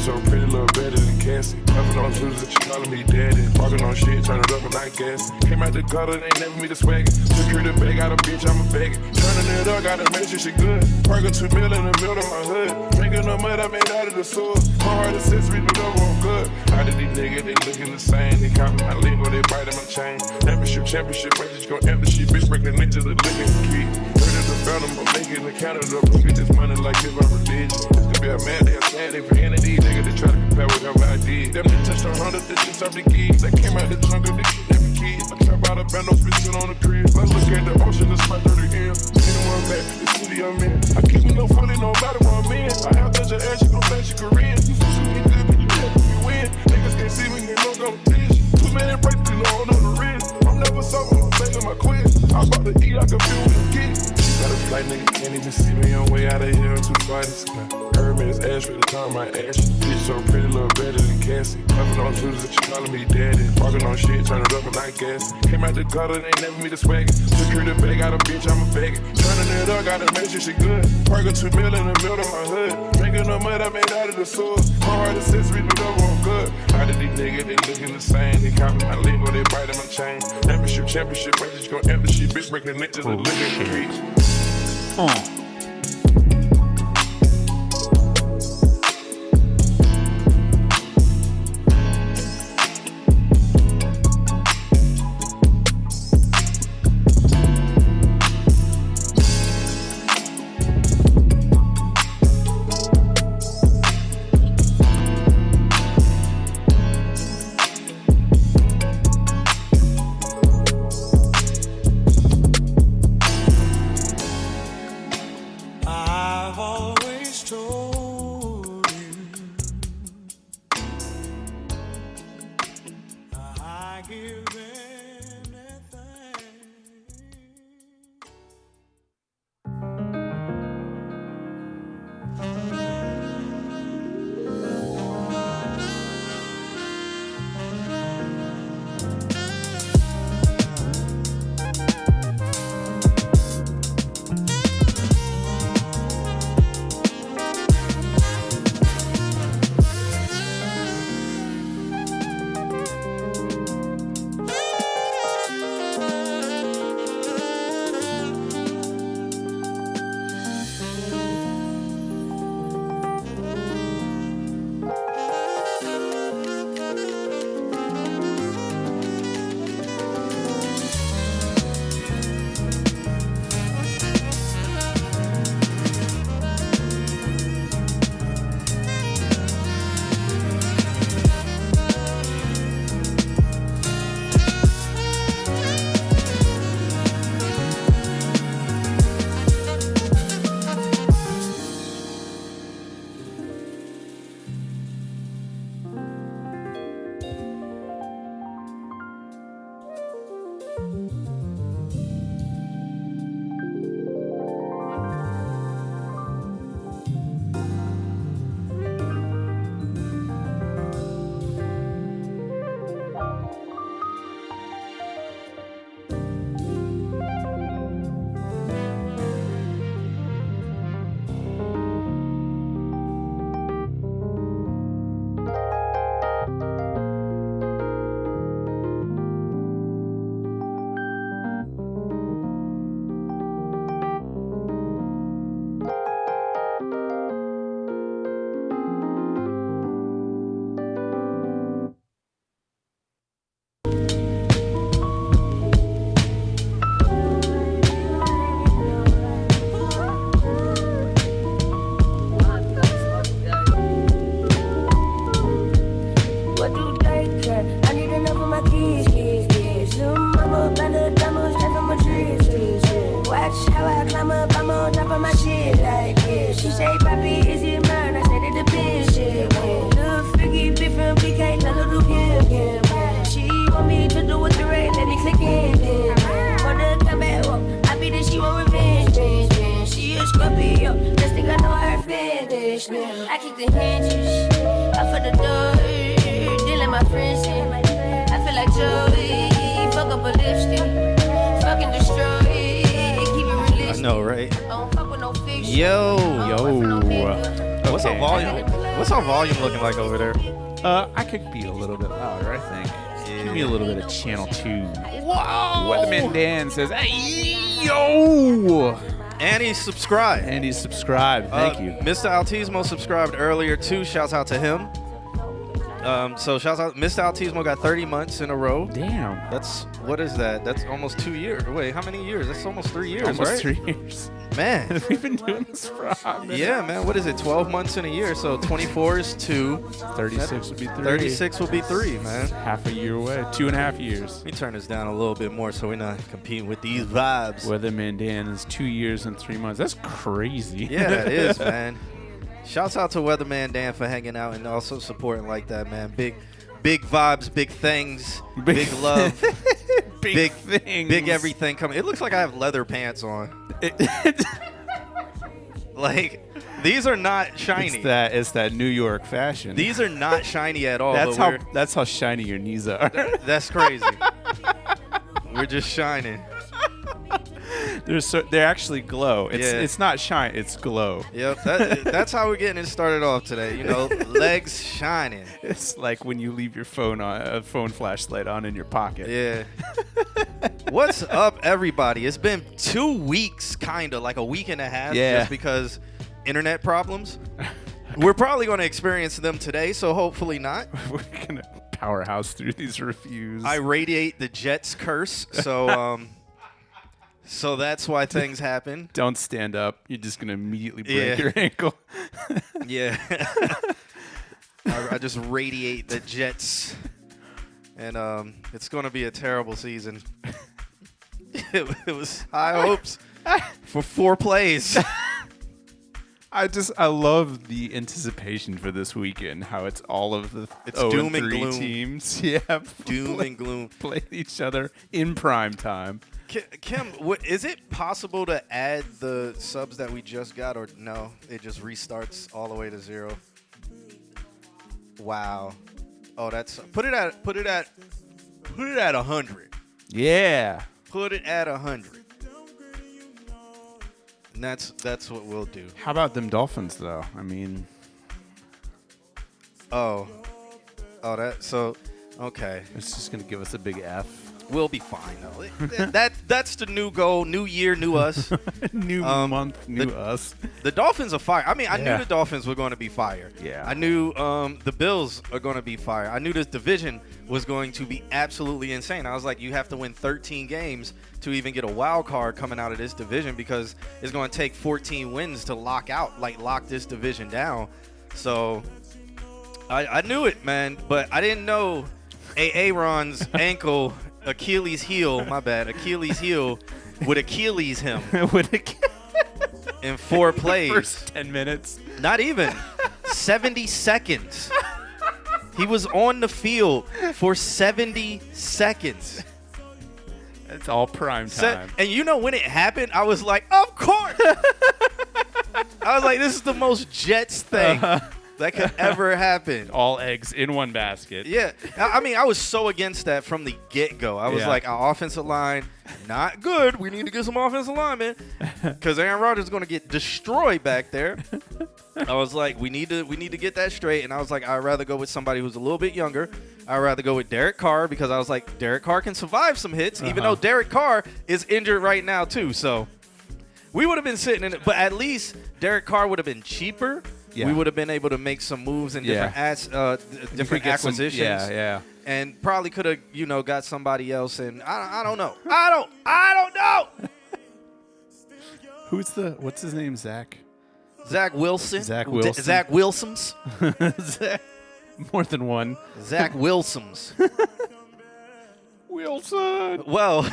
so pretty, little better than Cassie. Puffin' on shoes that she calling me daddy. Walking on shit, turn it up and I gas. Came out the gutter, they never me the swagger. Secure the bag, got a bitch, I'm a bagger. Turning it up, gotta make sure she good. Parking 2 mil in the middle of my hood. Drinking the mud I made out of the sewer. My heart is sensory, but I'm good. Out of these niggas, they looking the same. They copy my lingo, they biting my chain. Championship, races gon' empty shit. Bitch breaking niggas the living key. Heard of the fountain, I'm making the Canada. Look at this money like it's my religion. This could be a man, they a sad, they for entity. Nigga, they try to compare whatever I did. Them they touched 100, they just off the keys. They came out the trunk of the every kid. I trap out a band, no spitting on the crib. I look at the ocean, the spot 30 M. Ain't no one back, the city I'm in. I keep me no funny, nobody want me in. I have touch your ass, you gon' think she Korean. You shoot me good, but you help me win. Niggas can't see me, they no competition. 2 minute break, you know I'm on the wrist. I'm never sober, I'm making my quiz. I'm about to eat, I can feel with the kids. Got a flight, nigga can't even see me on way out of here. I'm too far to sky. Hermes ash for the time my ash. Bitch so pretty, little better than Cassie. Puffin' on shoes that she calling me daddy. Walking on shit, turn it up and I gas. Came out the gutter, they never me the swagger. Secure the bag, got a bitch, I'm a bagger. Turning it up, gotta make sure she good. Parking 2 mil in the middle of my hood. Drinking the mud I made out of the sewer. My heart is sensory, but I'm good. Out of these niggas, they looking the same. They copy my lingo, they biting my chain. Championship, races gon' empty shit. Bitch breaking niggas the living streets. I keep the hinges up for the door, dealing my friends in. I feel like Joey, fuck up a lipstick, fucking destroy it, keep it realistic. I know, right? I don't fuck with no fiction. Yo. What's up, volume? What's our volume looking like over there? I could be a little bit louder, I think. Yeah. Give me a little bit of channel 2. Whoa! Weatherman Dan says, hey, yo! And he's subscribed. And he's subscribed. Thank you. Mr. Altismo subscribed earlier too. Shouts out to him. So shouts out. Mr. Altismo got 30 months in a row. Damn. What is that? That's almost 2 years. Wait, how many years? That's almost 3 years, Almost right? 3 years. Man. We've been doing this for a hot minute. Yeah, man. What is it? 12 months in a year. So 24 is 2. 36 would be 3. 36 will be 3, man. Half a year away. 2.5 years. Let me turn this down a little bit more so we're not competing with these vibes. Weatherman Dan is 2 years and 3 months. That's crazy. Yeah, that is, man. Shouts out to Weatherman Dan for hanging out and also supporting like that, man. Big vibes, big things, big love, big things. big everything coming. It looks like I have leather pants on. Like, these are not shiny. It's that New York fashion. These are not shiny at all. That's how shiny your knees are. That's crazy. We're just shining. They actually glow. It's not shine. It's glow. Yep. That's how we're getting it started off today. You know, legs shining. It's like when you leave your phone on a phone flashlight on in your pocket. Yeah. What's up, everybody? It's been 2 weeks, kind of like a week and a half, just because internet problems. We're probably going to experience them today, so hopefully not. We're gonna powerhouse through these reviews. I radiate the Jets curse, so so that's why things happen. Don't stand up. You're just going to immediately break your ankle. Yeah. I just radiate the Jets. And it's going to be a terrible season. It was high hopes for 4 plays. I love the anticipation for this weekend. How it's all of the doom and 3 gloom. teams. Yeah, Doom and gloom. Play each other in prime time. Kim, is it possible to add the subs that we just got, or no? It just restarts all the way to 0. Wow. Oh, that's put it at 100. Yeah. Put it at 100. And that's what we'll do. How about them Dolphins though? I mean, okay. it's just gonna give us a big F. We'll be fine though. That's the new goal. New year, new us. New month, new us. The Dolphins are fire. I mean, I knew the Dolphins were going to be fire. Yeah. I knew the Bills are going to be fire. I knew this division was going to be absolutely insane. I was like, you have to win 13 games to even get a wild card coming out of this division, because it's going to take 14 wins to lock this division down. So I knew it, man, but I didn't know Aaron's ankle. Achilles heel would Achilles him in 4 plays. First 10 minutes. Not even 70 seconds. He was on the field for 70 seconds. It's all prime time. And you know when it happened, I was like, of course. I was like, this is the most Jets thing that could ever happen. All eggs in one basket. Yeah. I mean, I was so against that from the get-go. I was like, our offensive line, not good. We need to get some offensive linemen, because Aaron Rodgers is going to get destroyed back there. I was like, we need to get that straight. And I was like, I'd rather go with somebody who's a little bit younger. I'd rather go with Derek Carr, because I was like, Derek Carr can survive some hits, even though Derek Carr is injured right now too. So we would have been sitting in it, but at least Derek Carr would have been cheaper. Yeah. We would have been able to make some moves and different acquisitions. And probably could have, got somebody else. And I don't know. I don't know. What's his name? Zach Wilson. Zach Wilson. Zach Wilsons. More than one. Zach Wilsons. Wilson. Well,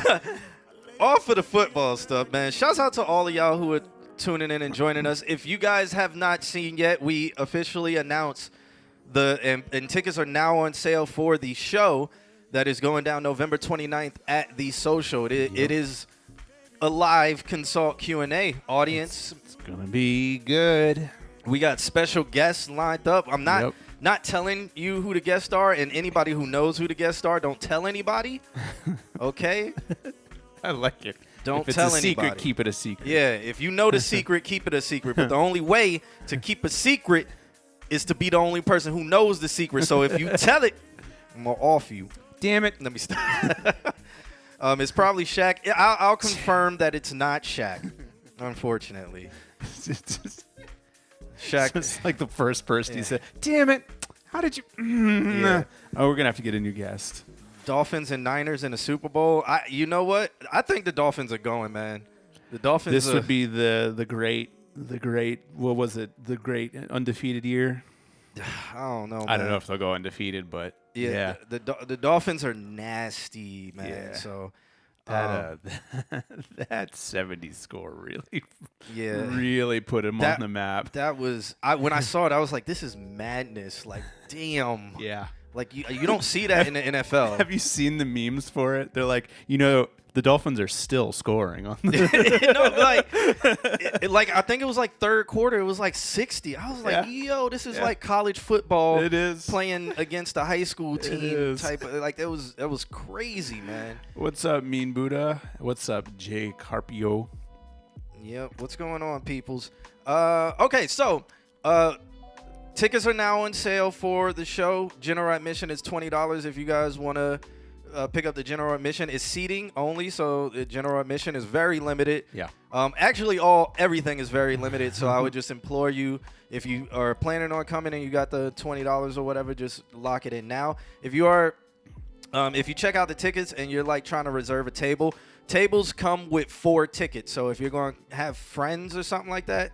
off of the football stuff, man. Shouts out to all of y'all who are tuning in and joining us. If you guys have not seen yet, we officially announced and tickets are now on sale for the show that is going down November 29th at the Social. It is a live consult Q&A audience. It's gonna be good. We got special guests lined up. I'm not telling you who the guests are, and anybody who knows who the guests are, don't tell anybody. Okay? I like it. Don't if tell it's a anybody. secret, keep it a secret. Yeah, if you know the secret, keep it a secret. But the only way to keep a secret is to be the only person who knows the secret. So if you tell it, I'm gonna off you. Damn it. Let me stop. It's probably Shaq. I'll confirm that it's not Shaq. Unfortunately, Shaq. It's like the first person he said, damn it. How did you? Yeah. Oh, we're gonna have to get a new guest. Dolphins and Niners in the Super Bowl. You know what? I think the Dolphins are going, man. The Dolphins. This would be the great. What was it? The great undefeated year. I don't know. Man. I don't know if they'll go undefeated, but yeah. The Dolphins are nasty, man. Yeah. So that 70s score yeah, really put him on the map. That was when I saw it, I was like, this is madness. Like, damn. Yeah. Like you don't see that in the NFL. Have you seen the memes for it? They're like, the Dolphins are still scoring on the like I think it was like third quarter. It was like 60. I was like, yo, this is like college football. It is playing against a high school team type of like that was crazy, man. What's up, Mean Buddha? What's up, Jay Carpio? Yep. What's going on, peoples? Okay, so tickets are now on sale for the show. General admission is $20 if you guys want to pick up the general admission. It's seating only, so the general admission is very limited. Yeah. Actually, everything is very limited, so I would just implore you, if you are planning on coming and you got the $20 or whatever, just lock it in now. If you are, if you check out the tickets and you're like trying to reserve a table, tables come with 4 tickets. So if you're going to have friends or something like that,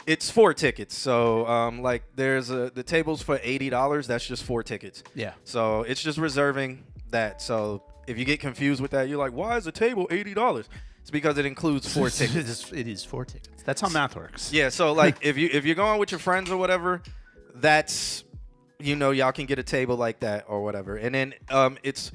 it's 4 tickets. So like there's the tables for $80. That's just 4 tickets. Yeah. So it's just reserving that. So if you get confused with that, you're like, why is a table $80? It's because it includes 4 tickets. It is 4 tickets. That's how math works. Yeah. So like if you're going with your friends or whatever, that's y'all can get a table like that or whatever. And then it's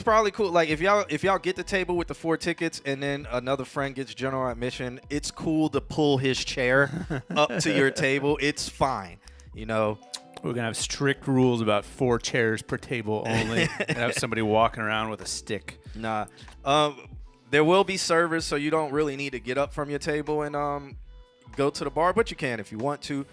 probably cool. Like if y'all get the table with the 4 tickets and then another friend gets general admission, it's cool to pull his chair up to your table. It's fine. We're going to have strict rules about 4 chairs per table only and have somebody walking around with a stick. Nah. There will be servers, so you don't really need to get up from your table and go to the bar, but you can if you want to.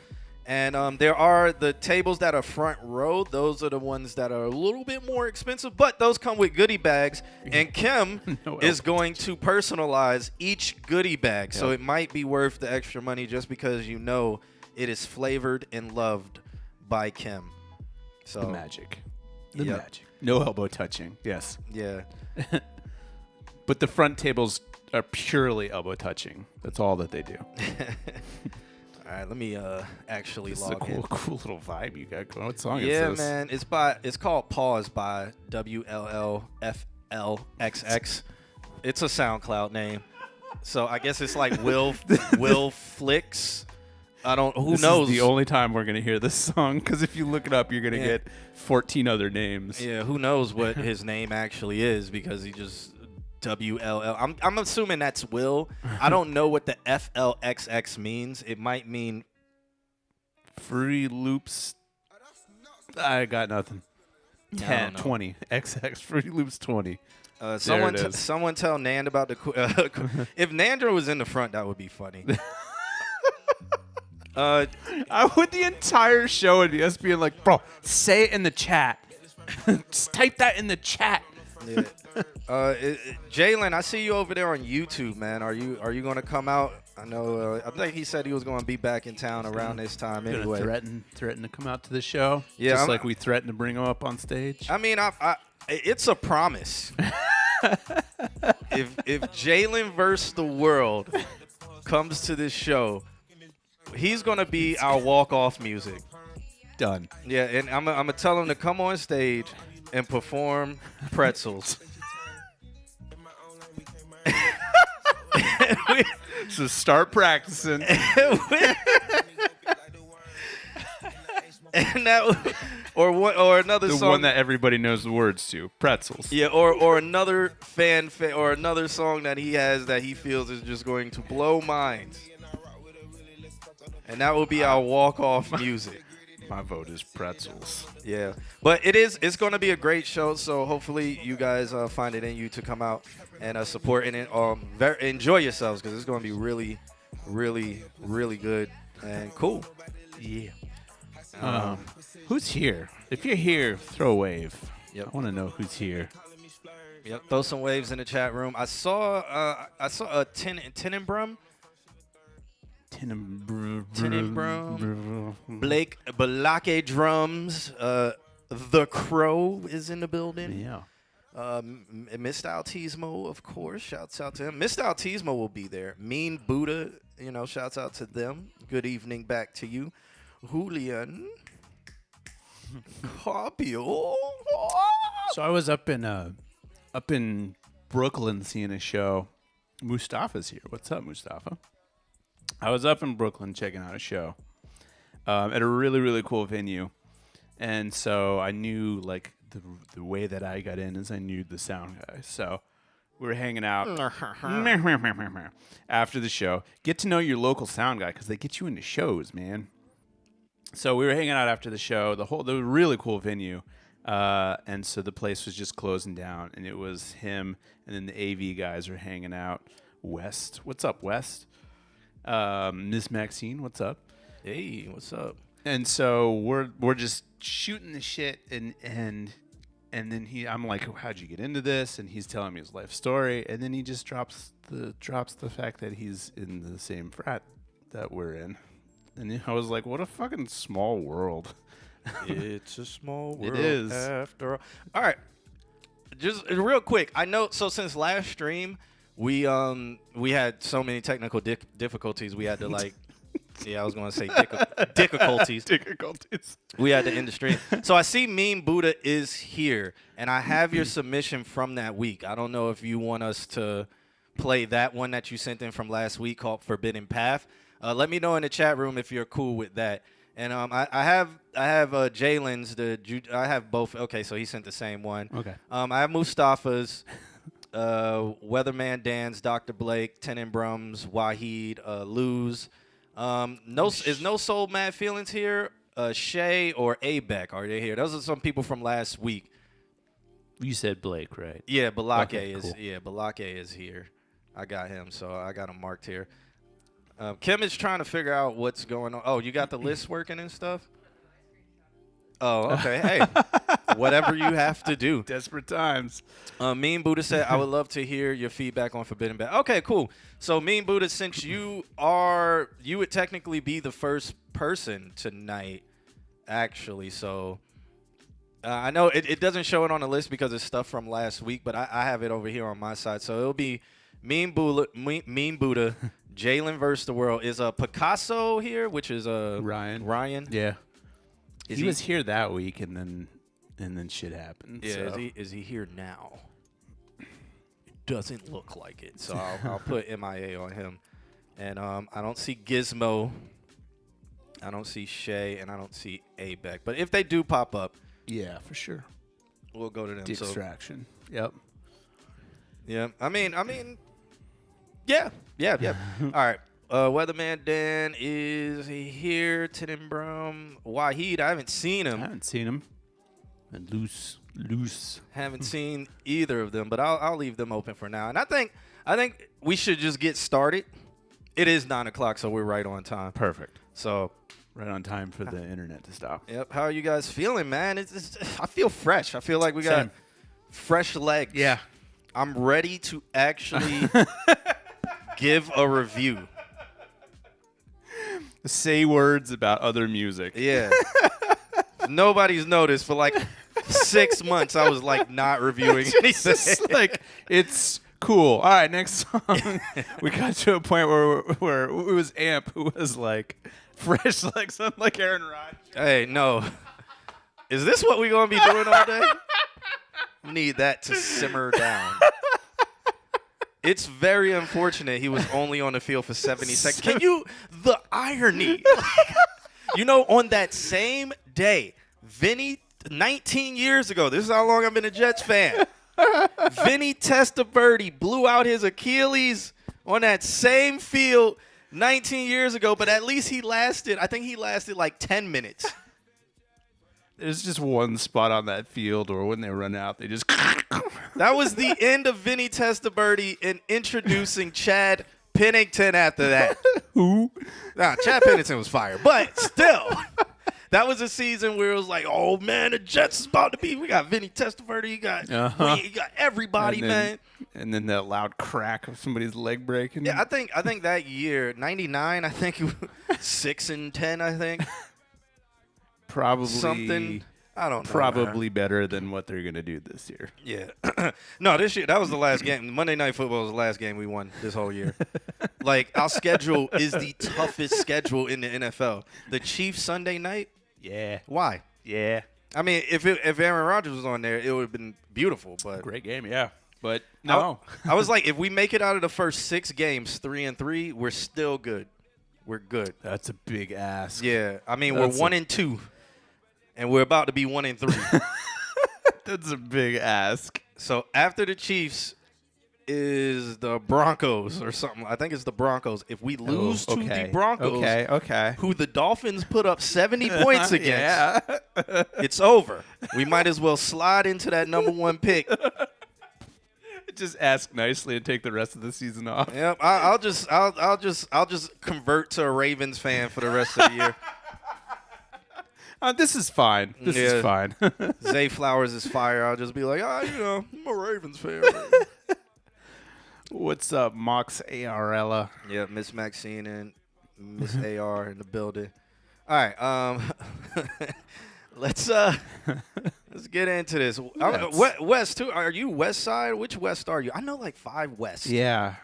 And there are the tables that are front row. Those are the ones that are a little bit more expensive, but those come with goodie bags. And Kim is going to personalize each goodie bag. So it might be worth the extra money just because it is flavored and loved by Kim. So the magic. The magic. No elbow touching. Yes. Yeah. But the front tables are purely elbow touching. That's all that they do. All right, let me actually this log is in. Cool little vibe you got going. What song is Yeah, this? man. It's called Pause by WLLFLXX. It's a SoundCloud name. So I guess it's like Will Flicks. Who this knows? Is the only time we're going to hear this song, because if you look it up, you're going to get 14 other names. Yeah, who knows what his name actually is, because he just WLL. I'm assuming that's Will. I don't know what the FLXX means. It might mean Free Loops. I got nothing. 10, 20. XX. Free Loops 20. Someone tell Nand about the... if Nandra was in the front, that would be funny. I would the entire show and us being like, bro, say it in the chat. Just type that in the chat. Yeah. Jalen, I see you over there on YouTube, man. Are you going to come out? I know. I think he said he was going to be back in town around this time anyway. Threaten to come out to the show. Yeah, just like we threatened to bring him up on stage. I mean, it's a promise. if Jalen versus the world comes to this show, he's going to be our walk-off music. Done. Yeah, and I'm going to tell him to come on stage and perform Pretzels. So start practicing. And that, or another the song, one that everybody knows the words to, Pretzels. Yeah, or another or another song that he has that he feels is just going to blow minds. And that will be our walk-off music. My vote is Pretzels. Yeah, but it's going to be a great show. So hopefully you guys find it in you to come out and support and enjoy yourselves, because it's going to be really, really, really good and cool. Yeah. Who's here? If you're here, throw a wave. Yep. I want to know who's here. Yep. Throw some waves in the chat room. I saw a Tenenbrum. Tenenbrum. Blake Balake drums. The Crow is in the building. Yeah. Mr. Altismo, of course. Shouts out to him. Mr. Altismo will be there. Mean Buddha, shouts out to them. Good evening back to you. Julian. Copio. So I was up in Brooklyn seeing a show. Mustafa's here. What's up, Mustafa? I was up in Brooklyn checking out a show at a really, really cool venue. And so I knew, like, the way that I got in is I knew the sound guy. So we were hanging out after the show. Get to know your local sound guy because they get you into shows, man. So we were hanging out after the show. The really cool venue. And so the place was just closing down. And it was him and then the AV guys were hanging out. West. What's up, West? Miss Maxine, what's up? Hey, what's up? And so we're just shooting the shit and then I'm like, how'd you get into this? And he's telling me his life story, and then he just drops the fact that he's in the same frat that we're in. And I was like, what a fucking small world. It's a small world. It is. After all right, just real quick. I know. So since last stream, we had so many technical difficulties. We had to like. Yeah, I was going to say difficulties. Difficulties. We had to end the stream. So I see Mean Buddha is here, and I have your submission from that week. I don't know if you want us to play that one that you sent in from last week called Forbidden Path. Let me know in the chat room if you're cool with that. And I have Jalen's. I have both. Okay, so he sent the same one. Okay. I have Mustafa's, Weatherman Dan's, Dr. Blake, Tenenbrum's, Wahid, Lou's. Is No Soul Mad Feelings here? Shay or Abeck, are they here? Those are some people from last week. You said Blake, right? Yeah, Balake cool. Balake is here. I got him, so I got him marked here. Kim is trying to figure out what's going on. Oh, you got the list working and stuff? Oh, okay. Hey, whatever you have to do. Desperate times. Mean Buddha said, I would love to hear your feedback on Forbidden Path. Okay, cool. So, Mean Buddha, since you would technically be the first person tonight, actually. So, I know it doesn't show it on the list because it's stuff from last week, but I have it over here on my side. So, it'll be Mean Buddha, Jalen versus the world. Is Picasso here, which is Ryan. Yeah. He was here that week, and then shit happened. Yeah, so. is he here now? It doesn't look like it, so I'll put MIA on him. And I don't see Gizmo, I don't see Shay, and I don't see Abeck. But if they do pop up, Yeah, for sure. we'll go to them. Distraction. Yep. Yeah, I mean, yeah. All right. Weatherman Dan is here. Tenenbrum, Wahid. I haven't seen him. And loose. Haven't seen either of them, but I'll leave them open for now. And I think we should just get started. It is 9 o'clock, so we're right on time. Perfect. So Right on time for the internet to stop. Yep. How are you guys feeling, man? I feel fresh. I feel like we got fresh legs. Yeah. I'm ready to actually give a review. Say words about other music. Yeah. Nobody's noticed for like 6 months. I was like not reviewing anything. It's like, it's cool. All right, next song. We got to a point where it was Amp who was like, fresh legs on like Aaron Rodgers. Hey, no. Is this what we're going to be doing all day? Need that to simmer down. It's very unfortunate he was only on the field for 70 seconds. Can you, the irony. You know, on that same day, Vinny, 19 years ago, this is how long I've been a Jets fan. Vinny Testaverde blew out his Achilles on that same field 19 years ago, but at least he lasted like 10 minutes. There's just one spot on that field, or when they run out, they just... That was the end of Vinny Testaverde and introducing Chad Pennington after that. Who? Nah, Chad Pennington was fired, but still, That was a season where it was like, oh man, the Jets is about to be. We got Vinny Testaverde, you got everybody, man. And then that loud crack of somebody's leg breaking. Yeah, I think that year, '99, I think it was 6-10. I think Probably something. I don't know. Probably better than what they're gonna do this year. Yeah. No, this year that was the last game. Monday Night Football was the last game we won this whole year. Like our schedule is the toughest schedule in the NFL. The Chiefs Sunday night. Yeah. Why? Yeah. I mean, if Aaron Rodgers was on there, it would have been beautiful. But Great game, yeah. But no. I was like, if we make it out of the first 6 games, 3-3, we're still good. We're good. That's a big ask. Yeah. I mean, That's we're 1-2, and we're about to be 1-3. That's a big ask. So after the Chiefs is the Broncos or something. I think it's the Broncos. If we lose to the Broncos, who the Dolphins put up 70 points against, it's over. We might as well slide into that number 1 pick. Just ask nicely and take the rest of the season off. Yep, I'll just convert to a Ravens fan for the rest of the year. This is fine. This is fine. Zay Flowers is fire. I'll just be like, I'm a Ravens fan. What's up, Mox ARella? Yeah, Miss Maxine and Miss AR in the building. All right, let's get into this. West too. Are you West Side? Which West are you? I know like 5 West. Yeah.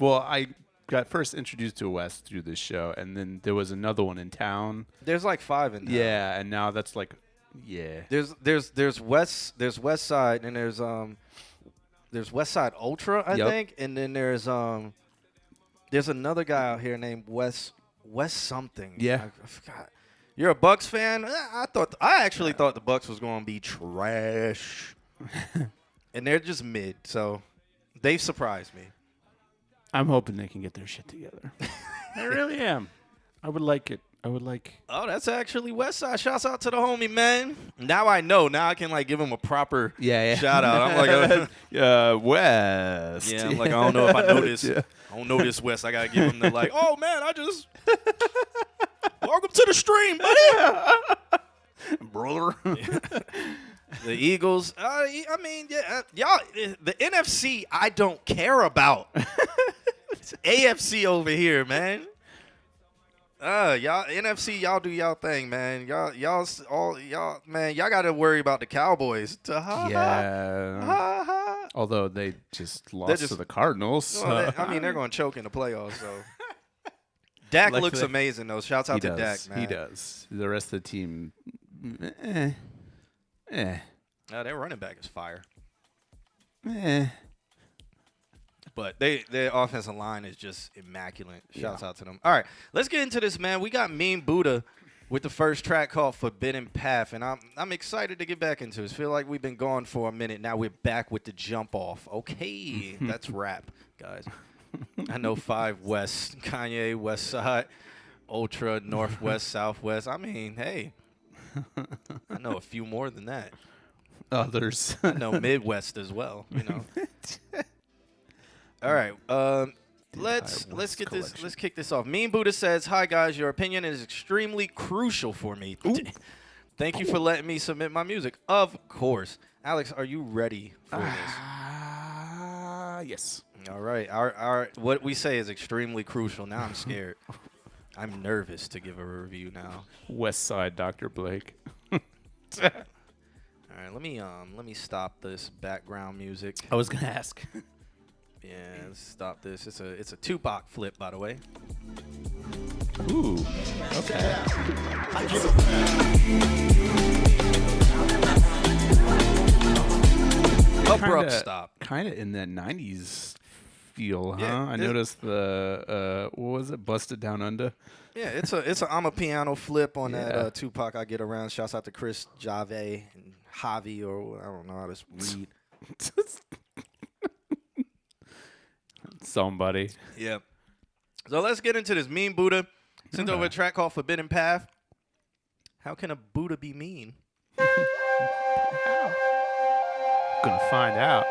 Well, I got first introduced to West through this show, and then there was another one in town. There's like 5 in town. Yeah, and now that's like, There's West Side, and there's West Side Ultra, I think, and then there's another guy out here named West something. Yeah, I forgot. You're a Bucks fan? I actually thought the Bucks was going to be trash, and they're just mid. So they've surprised me. I'm hoping they can get their shit together. I really am. I would like it. Oh, that's actually West Side. Shouts out to the homie, man. Now I know. Now I can like give him a proper shout out. I'm like, West. Yeah, I'm like, I don't know if I know this. I don't know this West. I gotta give him the like, oh man, welcome to the stream, buddy. Brother. The Eagles. I mean, y'all. The NFC, I don't care about. It's AFC over here, man. Y'all NFC, y'all do y'all thing, man. Y'all, man. Y'all got to worry about the Cowboys. Although they just lost to the Cardinals. Well, I mean, they're going to choke in the playoffs. So Dak looks amazing, though. Shouts out to Dak, man. He does. The rest of the team, their running back is fire. But their offensive line is just immaculate. Shouts out to them. All right, let's get into this, man. We got Mean Buddha with the first track called Forbidden Path, and I'm excited to get back into this. Feel like we've been gone for a minute. Now we're back with the jump off. Okay, that's rap, guys. I know 5 West, Kanye, West Side, Ultra, Northwest, Southwest. I mean, hey, I know a few more than that. Others. I know Midwest as well, you know. All right, let's get this. Let's kick this off. Mean Buddha says, "Hi guys, your opinion is extremely crucial for me. Thank you for letting me submit my music. Of course, Alex, are you ready for this? Yes. All right. Our what we say is extremely crucial. Now I'm scared. I'm nervous to give a review now. West Side, Dr. Blake. All right, let me stop this background music. I was gonna ask. Yeah, let's stop this. It's a Tupac flip, by the way. Ooh. Okay. Abrupt stop. Kind of in that 90s feel, huh? Yeah, I noticed the what was it? Busted Down Under. Yeah, it's a I'm a piano flip on that Tupac I Get Around. Shouts out to Chris Jave and Javi, or I don't know how to read. Somebody. Yep. So let's get into this. Mean Buddha sent over a track called Forbidden Path. How can a Buddha be mean? Gonna find out.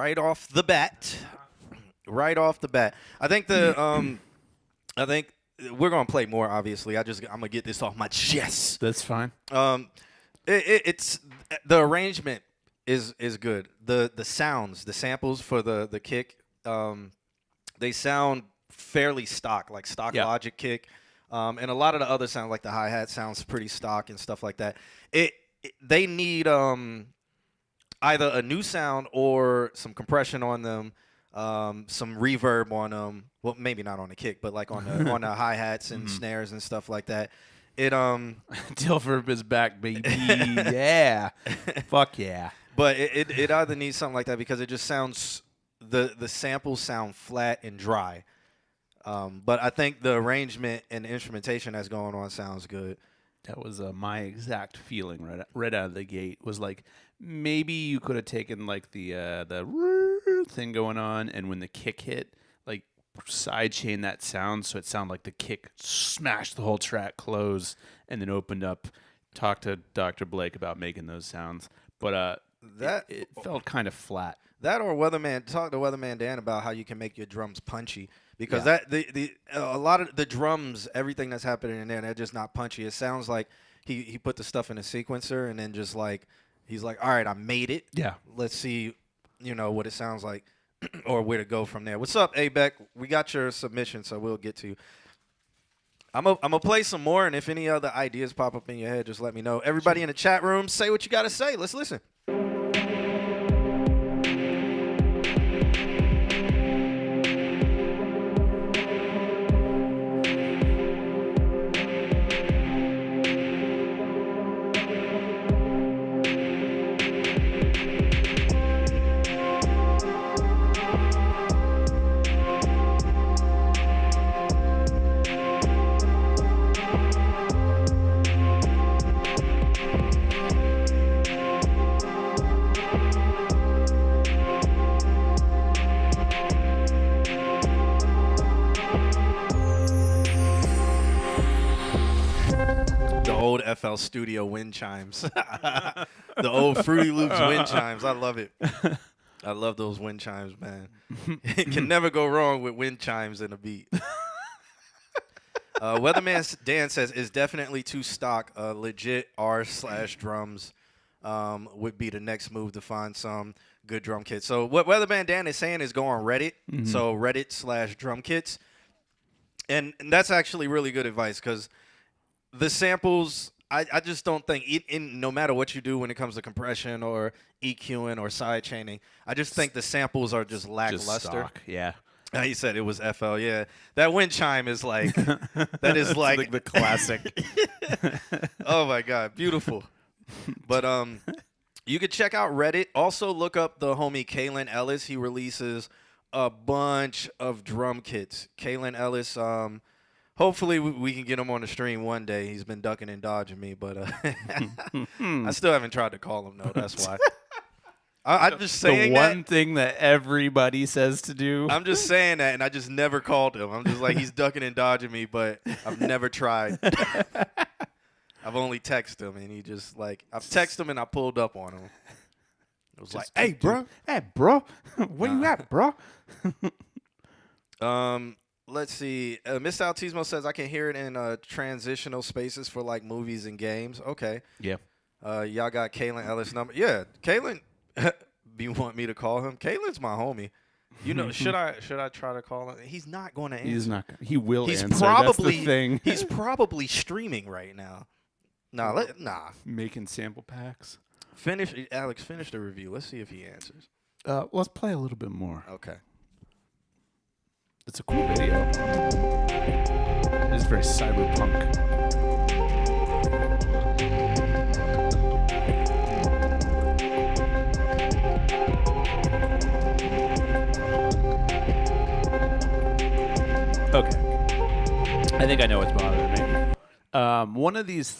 right off the bat. Right off the bat. I think I think we're gonna play more. Obviously, I'm gonna get this off my chest. That's fine. It's the arrangement is good. The sounds, the samples for the kick, they sound fairly stock, like stock Logic kick, and a lot of the other sounds, like the hi hat, sounds pretty stock and stuff like that. They need either a new sound or some compression on them. Some reverb on them. Well, maybe not on the kick, but like on the hi hats and snares and stuff like that. Dilverb is back, baby. Yeah, fuck yeah. But it either needs something like that because it just sounds the samples sound flat and dry. But I think the arrangement and the instrumentation that's going on sounds good. That was my exact feeling right out of the gate. Was like maybe you could have taken like the thing going on, and when the kick hit, like sidechain that sound so it sounded like the kick smashed the whole track close, and then opened up. Talked to Dr. Blake about making those sounds, but it felt kind of flat. That or talk to Weatherman Dan about how you can make your drums punchy. Because a lot of the drums, everything that's happening in there, they're just not punchy. It sounds like he put the stuff in a sequencer and then just like he's like, all right, I made it. Yeah. Let's see, what it sounds like or where to go from there. What's up, Abeck? We got your submission, so we'll get to you. I'm gonna play some more, and if any other ideas pop up in your head, just let me know. Everybody in the chat room, say what you got to say. Let's listen. FL Studio wind chimes. The old Fruity Loops wind chimes. I love it. I love those wind chimes, man. It can never go wrong with wind chimes and a beat. Weatherman Dan says, is definitely too stock. Legit R/drums would be the next move to find some good drum kits. So what Weatherman Dan is saying is go on Reddit. Mm-hmm. So Reddit/drum kits. And that's actually really good advice because the samples, I just don't think, no matter what you do when it comes to compression or EQing or side chaining, I just think the samples are just lackluster. Just stock, yeah. He said it was FL, yeah. That wind chime is like, that is like the classic. Oh my God, beautiful. But you could check out Reddit. Also look up the homie Kalen Ellis. He releases a bunch of drum kits. Kalen Ellis, hopefully we can get him on the stream one day. He's been ducking and dodging me, but I still haven't tried to call him, though. That's why. I'm just saying the one thing that everybody says to do. I'm just saying that, and I just never called him. I'm just like, he's ducking and dodging me, but I've never tried. I've only texted him, and he just, like, I've texted him, and I pulled up on him. It was just like, hey, bro, where you at, bro? Let's see. Mr. Altismo says, I can hear it in transitional spaces for, like, movies and games. Okay. Yeah. Y'all got Kalen Ellis' number. Yeah, Kalen. You want me to call him? Kalen's my homie. You know, should I try to call him? He's not going to answer. He's not. He will answer. That's the thing. He's probably streaming right now. Nah. Making sample packs. Alex, finish the review. Let's see if he answers. Let's play a little bit more. Okay. It's a cool video. It's very cyberpunk. Okay. I think I know what's bothering me. One of these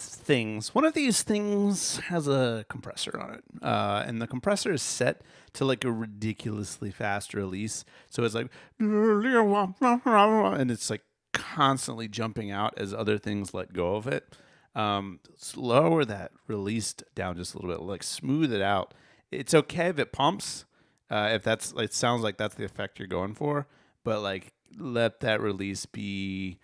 things has a compressor on it. And the compressor is set to like a ridiculously fast release. So it's like, and it's like constantly jumping out as other things let go of it. Lower that release down just a little bit, like smooth it out. It's okay if it pumps. If that's, it sounds like that's the effect you're going for, but like let that release be,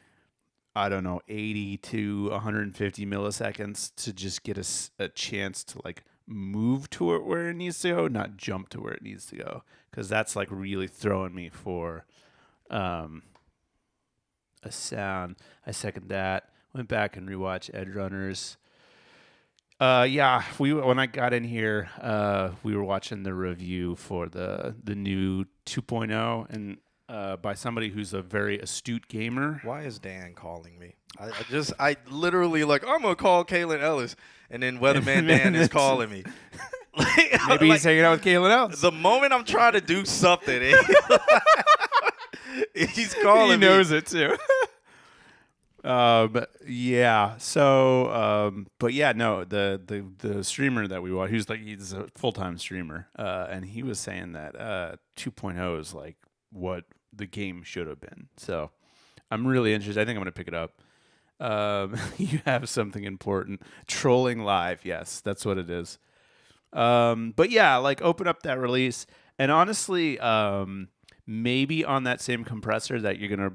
I don't know, 80 to 150 milliseconds to just get a chance to like move to it where it needs to go, not jump to where it needs to go. Because that's like really throwing me for a sound. I second that. Went back and rewatched Edge Runners. When I got in here, we were watching the review for the new 2.0, and by somebody who's a very astute gamer. Why is Dan calling me? I literally like, I'm gonna call Kalen Ellis, and then Weatherman Dan is calling me. Maybe he's hanging out with Kalen Ellis. The moment I'm trying to do something, he's calling me. He knows it too. But yeah. So, but yeah, no. The streamer that we watch, he's a full-time streamer, and he was saying that 2.0 is like what the game should have been. So, I'm really interested. I think I'm gonna pick it up. You have something important. Trolling live. Yes, that's what it is. But yeah, like open up that release, and honestly, maybe on that same compressor that you're gonna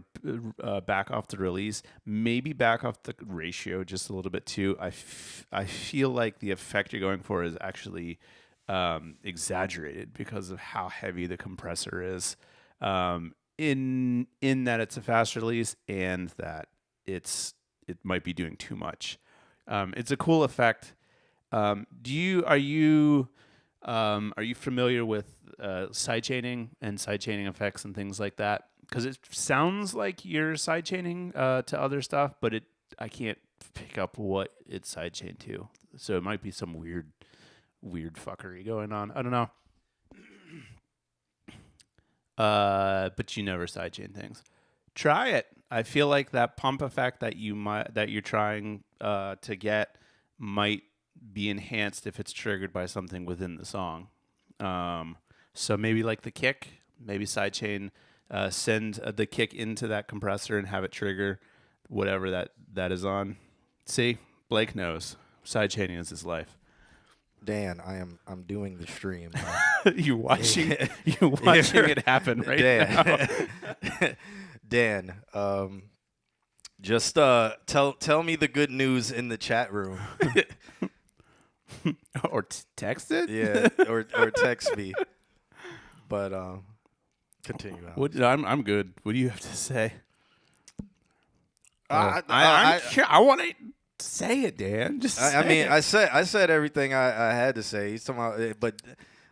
back off the release, maybe back off the ratio just a little bit too. I feel like the effect you're going for is actually exaggerated because of how heavy the compressor is. In that it's a fast release and that it might be doing too much. It's a cool effect. Are you familiar with sidechaining and sidechaining effects and things like that? Because it sounds like you're sidechaining to other stuff, but I can't pick up what it's sidechained to. So it might be some weird fuckery going on. I don't know. But you never sidechain things. Try it. I feel like that pump effect that you're trying to get might be enhanced if it's triggered by something within the song. So maybe like the kick, maybe sidechain, send the kick into that compressor and have it trigger whatever that is on. See, Blake knows. Sidechaining is his life. Dan, I'm doing the stream. You're watching it happen right now. Dan, just tell me the good news in the chat room. Or text it? Yeah, or text me. But continue. I'm good. What do you have to say? I want to say it, Dan. Just I said everything I had to say. He's talking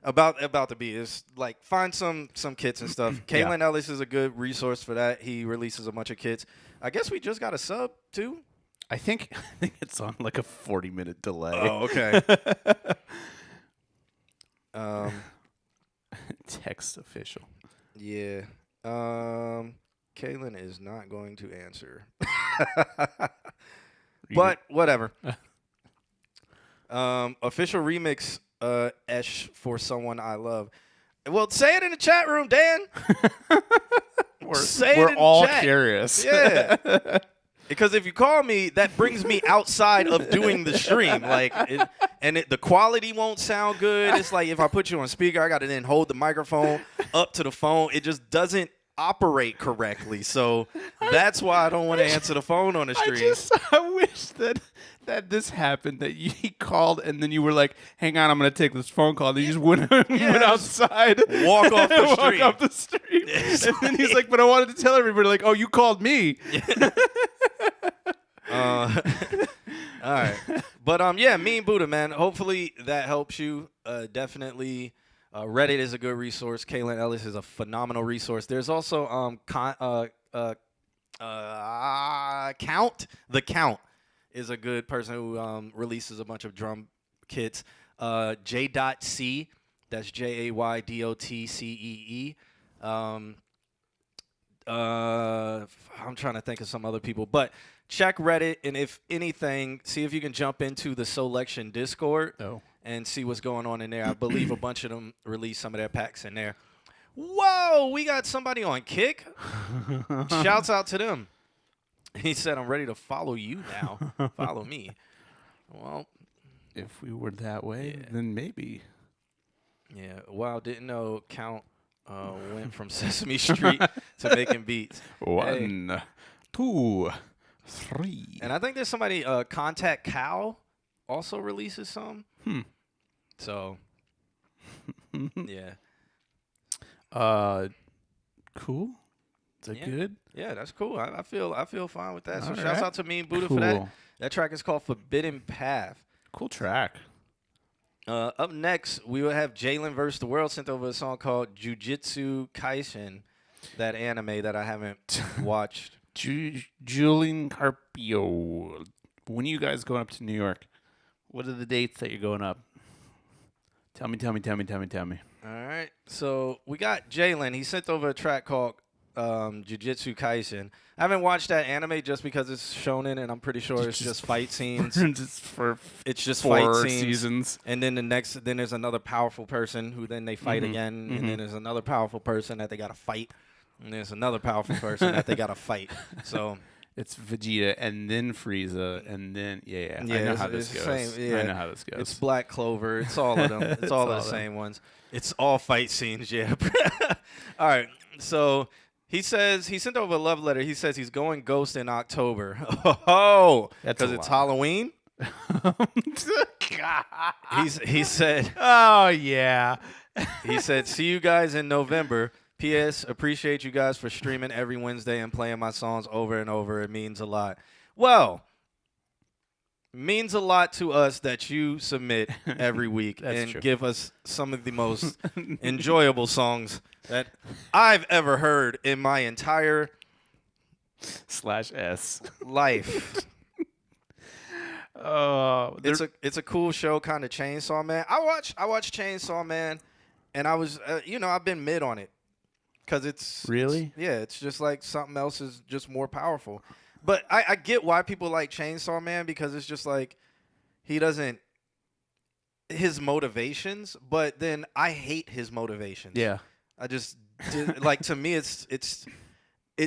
about the beat. It's like find some kits and stuff. Kalen Ellis is a good resource for that. He releases a bunch of kits. I guess we just got a sub too. I think it's on like a 40-minute delay. Oh, okay. Text official. Yeah. Kalen is not going to answer. But whatever. Official remix Esh for Someone I Love. Well, say it in the chat room, Dan. We're all curious. Yeah. Because if you call me, that brings me outside of doing the stream. Like, the quality won't sound good. It's like if I put you on speaker, I got to then hold the microphone up to the phone. It just doesn't operate correctly. So that's why I don't want to answer the phone on the stream. I wish that this happened, that he called and then you were like, hang on, I'm going to take this phone call. And you just went outside. Walk off the street. And then he's like, but I wanted to tell everybody, like, oh, you called me. All right. But, yeah, Mean Buddha, man. Hopefully that helps you. Definitely. Reddit is a good resource. Kalen Ellis is a phenomenal resource. There's also Count. The Count is a good person who releases a bunch of drum kits. J.C. That's JAYDOTCEE. I'm trying to think of some other people, but check Reddit, and if anything, see if you can jump into the Selection Discord. And see what's going on in there. I believe a bunch of them released some of their packs in there. Whoa, we got somebody on Kick. Shouts out to them. He said, I'm ready to follow you now. Follow me. Well, if we were that way, then maybe. Yeah. Wow. Didn't know Count went from Sesame Street to making beats. Hey. 1, 2, 3. And I think there's somebody, Contact Cow also releases some. So, yeah. Cool. Is that good? Yeah, that's cool. I feel fine with that. So All shouts right. out to me and Buddha for that. Cool. That track is called Forbidden Path. Cool track. Up next, we will have Jalen vs. the World sent over a song called Jujutsu Kaisen, that anime that I haven't watched. Julian Carpio. When are you guys going up to New York? What are the dates that you're going up? Tell me. All right. So we got Jalen. He sent over a track called Jujutsu Kaisen. I haven't watched that anime just because it's shonen, and I'm pretty sure it's just fight scenes. It's just 4 fight scenes. seasons. And then then there's another powerful person who then they fight again, and then there's another powerful person that they gotta fight, and there's another powerful person that they gotta fight. So it's Vegeta and then Frieza and then I know how this goes. I know how this goes. It's Black Clover. It's all of them. It's all of the same ones. It's all fight scenes. Yeah. All right. So. He says he sent over a love letter. He says he's going ghost in October. Oh, because it's Halloween. He said. Oh yeah. He said, "See you guys in November. P.S. Appreciate you guys for streaming every Wednesday and playing my songs over and over. It means a lot." Well, means a lot to us that you submit every week and true. give us some of the most enjoyable songs that I've ever heard in my entire /S life. It's a cool show, kind of Chainsaw Man. I watched Chainsaw Man, and I was I've been mid on it because it's really it's just like something else is just more powerful. But I get why people like Chainsaw Man because it's just like his motivations, but then I hate his motivations. Yeah. I just like to me it's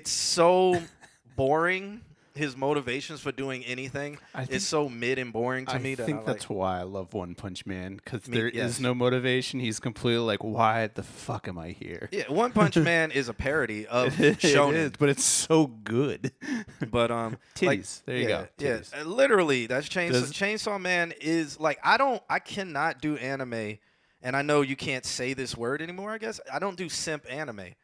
so boring. His motivations for doing anything is so mid and boring to me. I think that's why I love One Punch Man because there is yes. no motivation. He's completely like, why the fuck am I here? Yeah, One Punch Man is a parody of shonen, it is, but it's so good. But titties. There you go. Yeah, Titties. literally, that's Chainsaw Man is like I cannot do anime, and I know you can't say this word anymore. I guess I don't do simp anime.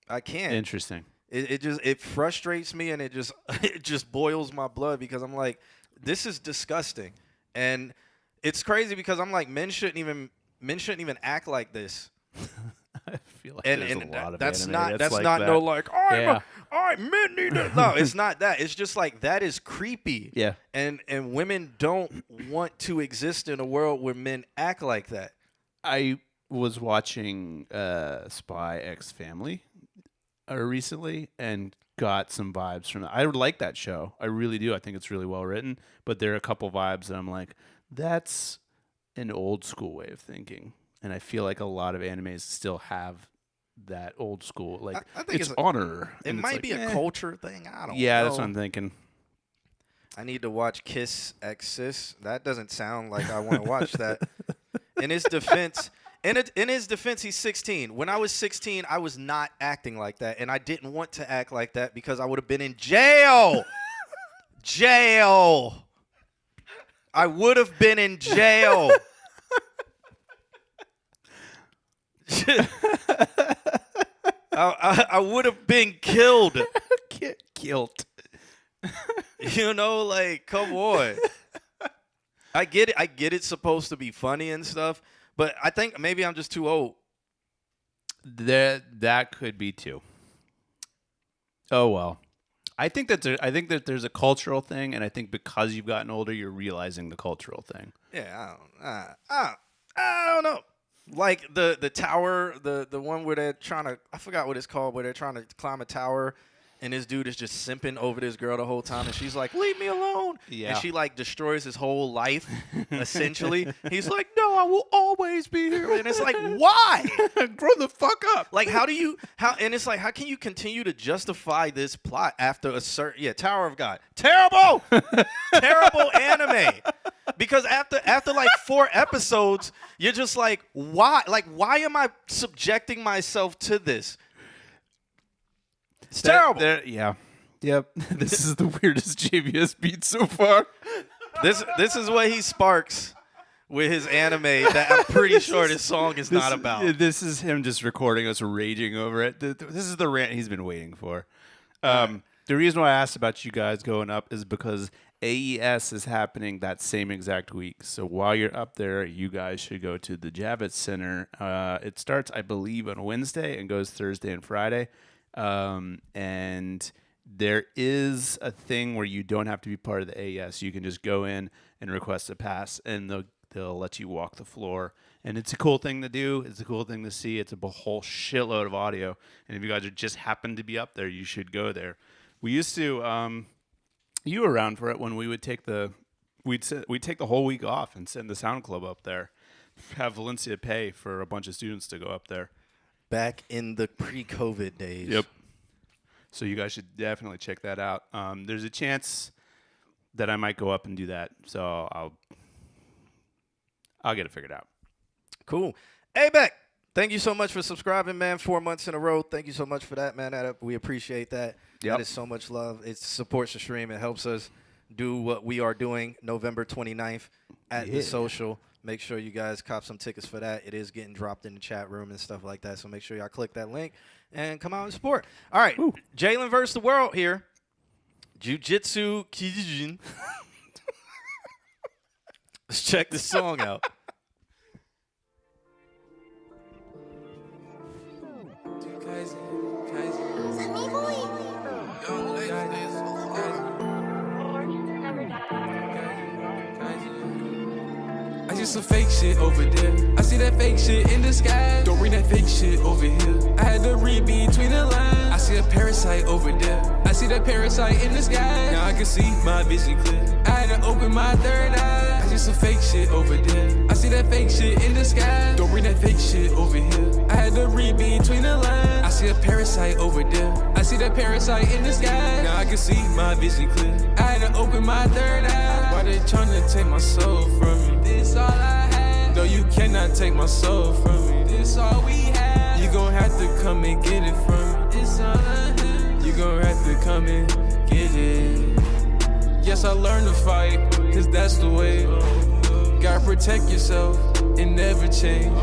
I can't. Interesting. It frustrates me, and it just boils my blood because I'm like, this is disgusting, and it's crazy because I'm like, men shouldn't even act like this. I feel like And there's a lot of that's anime not that's like not that. no like all right, men need to. No, it's not that. It's just like that is creepy. Yeah. And women don't want to exist in a world where men act like that. I was watching Spy X Family recently and got some vibes from it. I like that show. I really do. I think it's really well written. But there are a couple vibes that I'm like, that's an old school way of thinking. And I feel like a lot of animes still have that old school. Like, I think it's honor. It might be a culture thing. I don't know. Yeah, that's what I'm thinking. I need to watch Kiss X Sis. That doesn't sound like I want to watch that. In his defense, he's 16. When I was 16, I was not acting like that, and I didn't want to act like that because I would have been in jail. Jail. I would have been in jail. I would have been killed. Guilt. Like, come on. I get it. I get it's supposed to be funny and stuff, but I think maybe I'm just too old. That could be too. Oh well. I think that there's a cultural thing, and I think because you've gotten older, you're realizing the cultural thing. Yeah, I don't know. Like the tower, the one where they're trying to, I forgot what it's called, where they're trying to climb a tower, and this dude is just simping over this girl the whole time, and she's like, leave me alone. Yeah. And she like destroys his whole life, essentially. He's like, no, I will always be here. And it's like, why? Grow the fuck up. Like, and it's like, how can you continue to justify this plot after a certain, Tower of God. Terrible! Terrible anime. Because after like 4 episodes, you're just like, why? Like, why am I subjecting myself to this? It's terrible. Yeah. Yep. This is the weirdest JVS beat so far. This is what he sparks with his anime that I'm pretty sure this song is not about. This is him just recording us raging over it. This is the rant he's been waiting for. The reason why I asked about you guys going up is because AES is happening that same exact week. So while you're up there, you guys should go to the Javits Center. It starts, I believe, on Wednesday and goes Thursday and Friday. And there is a thing where you don't have to be part of the AES. You can just go in and request a pass, and they'll let you walk the floor. And it's a cool thing to do. It's a cool thing to see. It's a whole shitload of audio. And if you guys just happen to be up there, you should go there. We used to, you were around for it when we would we'd take the whole week off and send the sound club up there. Have Valencia pay for a bunch of students to go up there. Back in the pre-COVID days. Yep. So you guys should definitely check that out. There's a chance that I might go up and do that. So I'll get it figured out. Cool. Hey, Beck, thank you so much for subscribing, man. 4 months in a row. Thank you so much for that, man. We appreciate that. Yep. That is so much love. It supports the stream. It helps us do what we are doing November 29th at the social. Make sure you guys cop some tickets for that. It is getting dropped in the chat room and stuff like that. So make sure y'all click that link and come out and support. All right. Jalen versus the world here. Jiu-Jitsu Kijin. Let's check this song out. I see some fake shit over there. I see that fake shit in the sky. Don't bring that fake shit over here. I had to read between the lines. I see a parasite over there. I see that parasite in the sky. Now I can see my vision clear. I had to open my third eye. I see some fake shit over there. I see that fake shit in the sky. Don't bring that fake shit over here. I had to read between the lines. I see a parasite over there. I see that parasite in the sky. Now I can see my vision clear. I had to open my third eye. Why they tryna take my soul from me? This all I have. No, you cannot take my soul from me. This all we have. You gon' have to come and get it from me. This all I have. You gon' have to come and get it. Yes, I learned to fight, cause that's the way. Gotta protect yourself and never change.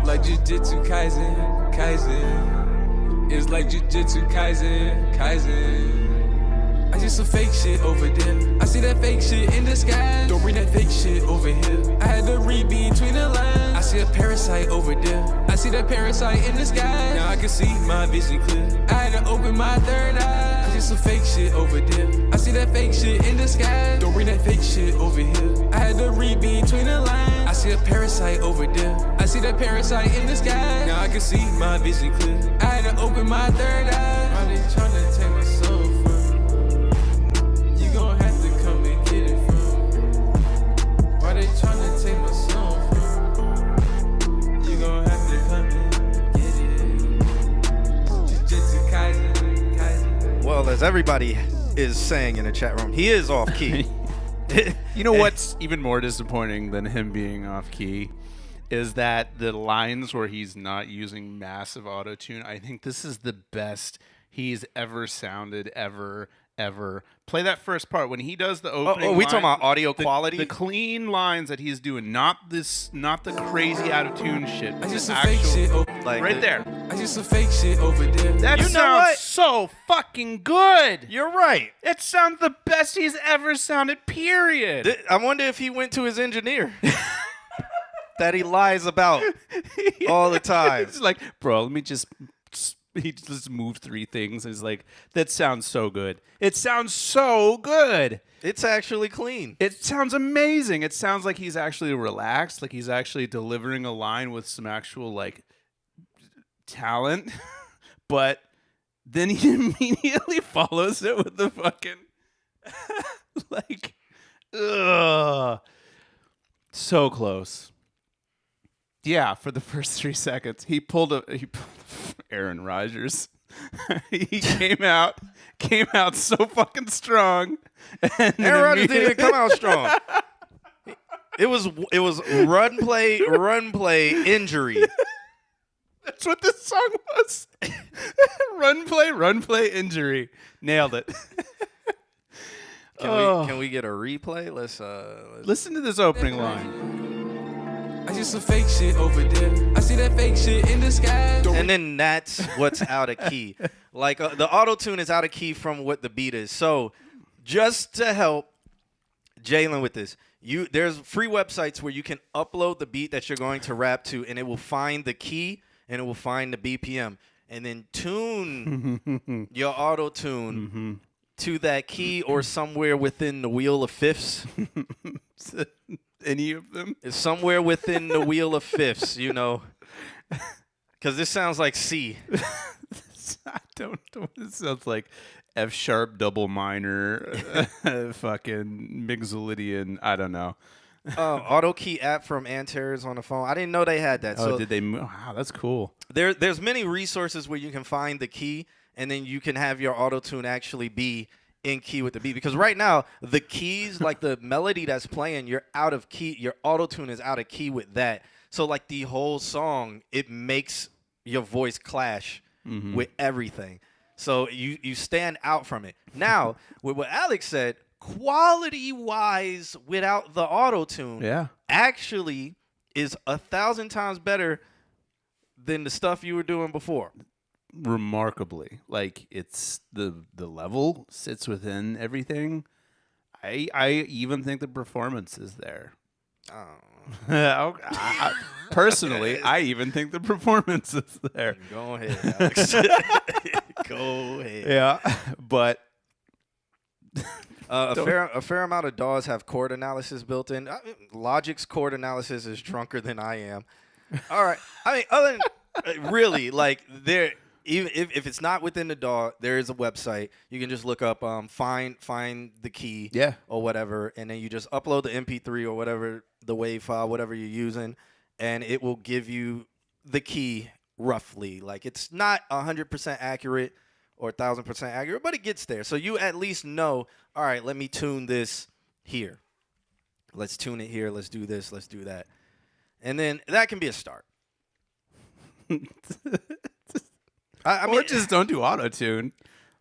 Like Jiu-Jitsu Kaisen, Kaisen. It's like Jiu-Jitsu Kaisen, Kaisen. I see some fake shit over there. I see that fake shit in the sky. Don't bring that fake shit over here. I had to read between the lines. I see a parasite over there. I see that parasite in the sky. Now I can see my vision clear. I had to open my third eye. I see some fake shit over there. I see that fake shit in the sky. Don't bring that fake shit over here. I had to read between the lines. I see a parasite over there. I see that parasite in the sky. Now I can see my vision clear. I had to open my third eye. Why they tryna take my soul from me? They tryna take my soul from me. You gon' have to come and get it. Jiu-Jitsu Kaisen, Kaisen. Well, as everybody is saying in the chat room, he is off key. You know what's even more disappointing than him being off key is that the lines where he's not using massive auto-tune, I think this is the best he's ever sounded, ever. Play that first part when he does the opening. We talking about audio quality? The clean lines that he's doing, not the crazy out of tune shit. I just some fake shit like right there. I just some fake shit over there. That You know sounds what? so fucking good. You're right. It sounds the best he's ever sounded. Period. I wonder if he went to his engineer that he lies about all the time. It's like, bro, let me just. He just moved 3 things. He's like, that sounds so good. It sounds so good. It's actually clean. It sounds amazing. It sounds like he's actually relaxed, like he's actually delivering a line with some actual like talent. But then he immediately follows it with the fucking like, ugh, so close. Yeah, for the first 3 seconds, he pulled Aaron Rodgers. He came out so fucking strong. And Aaron Rodgers didn't even come out strong. It was run play injury. That's what this song was. Run play, injury. Nailed it. Can we get a replay? Let's Listen to this opening line. I see some fake shit over there. I see that fake shit in the sky. and then that's what's out of key. Like the auto tune is out of key from what the beat is. So just to help Jalen with this, there's free websites where you can upload the beat that you're going to rap to, and it will find the key and it will find the BPM, and then tune your auto tune to that key or somewhere within the wheel of fifths. Any of them? It's somewhere within the wheel of fifths, because this sounds like C. I don't know. It sounds like F sharp double minor, fucking Mixolydian. I don't know. Auto key app from Antares on the phone. I didn't know they had that. Oh, so did they? Wow, that's cool. there's many resources where you can find the key, and then you can have your auto tune actually be in key with the beat. Because right now, the keys, like the melody that's playing, you're out of key. Your auto tune is out of key with that. So like the whole song, it makes your voice clash with everything. So you stand out from it. Now, with what Alex said, quality-wise, without the auto-tune, actually is 1,000 times better than the stuff you were doing before. Remarkably, like it's the level sits within everything. I even think the performance is there. Personally, I even think the performance is there. Go ahead, Alex. Go ahead. Yeah, but a fair amount of DAWs have chord analysis built in. Logic's chord analysis is drunker than I am. All right. I mean, other than really, like there, even if it's not within the DAW, there is a website. You can just look up find the key, or whatever, and then you just upload the MP3 or whatever, the WAV file, whatever you're using, and it will give you the key roughly. Like it's not 100% accurate or 1,000% accurate, but it gets there. So you at least know, all right, let me tune this here. Let's tune it here. Let's do this. Let's do that. And then that can be a start. I mean, or just don't do auto tune.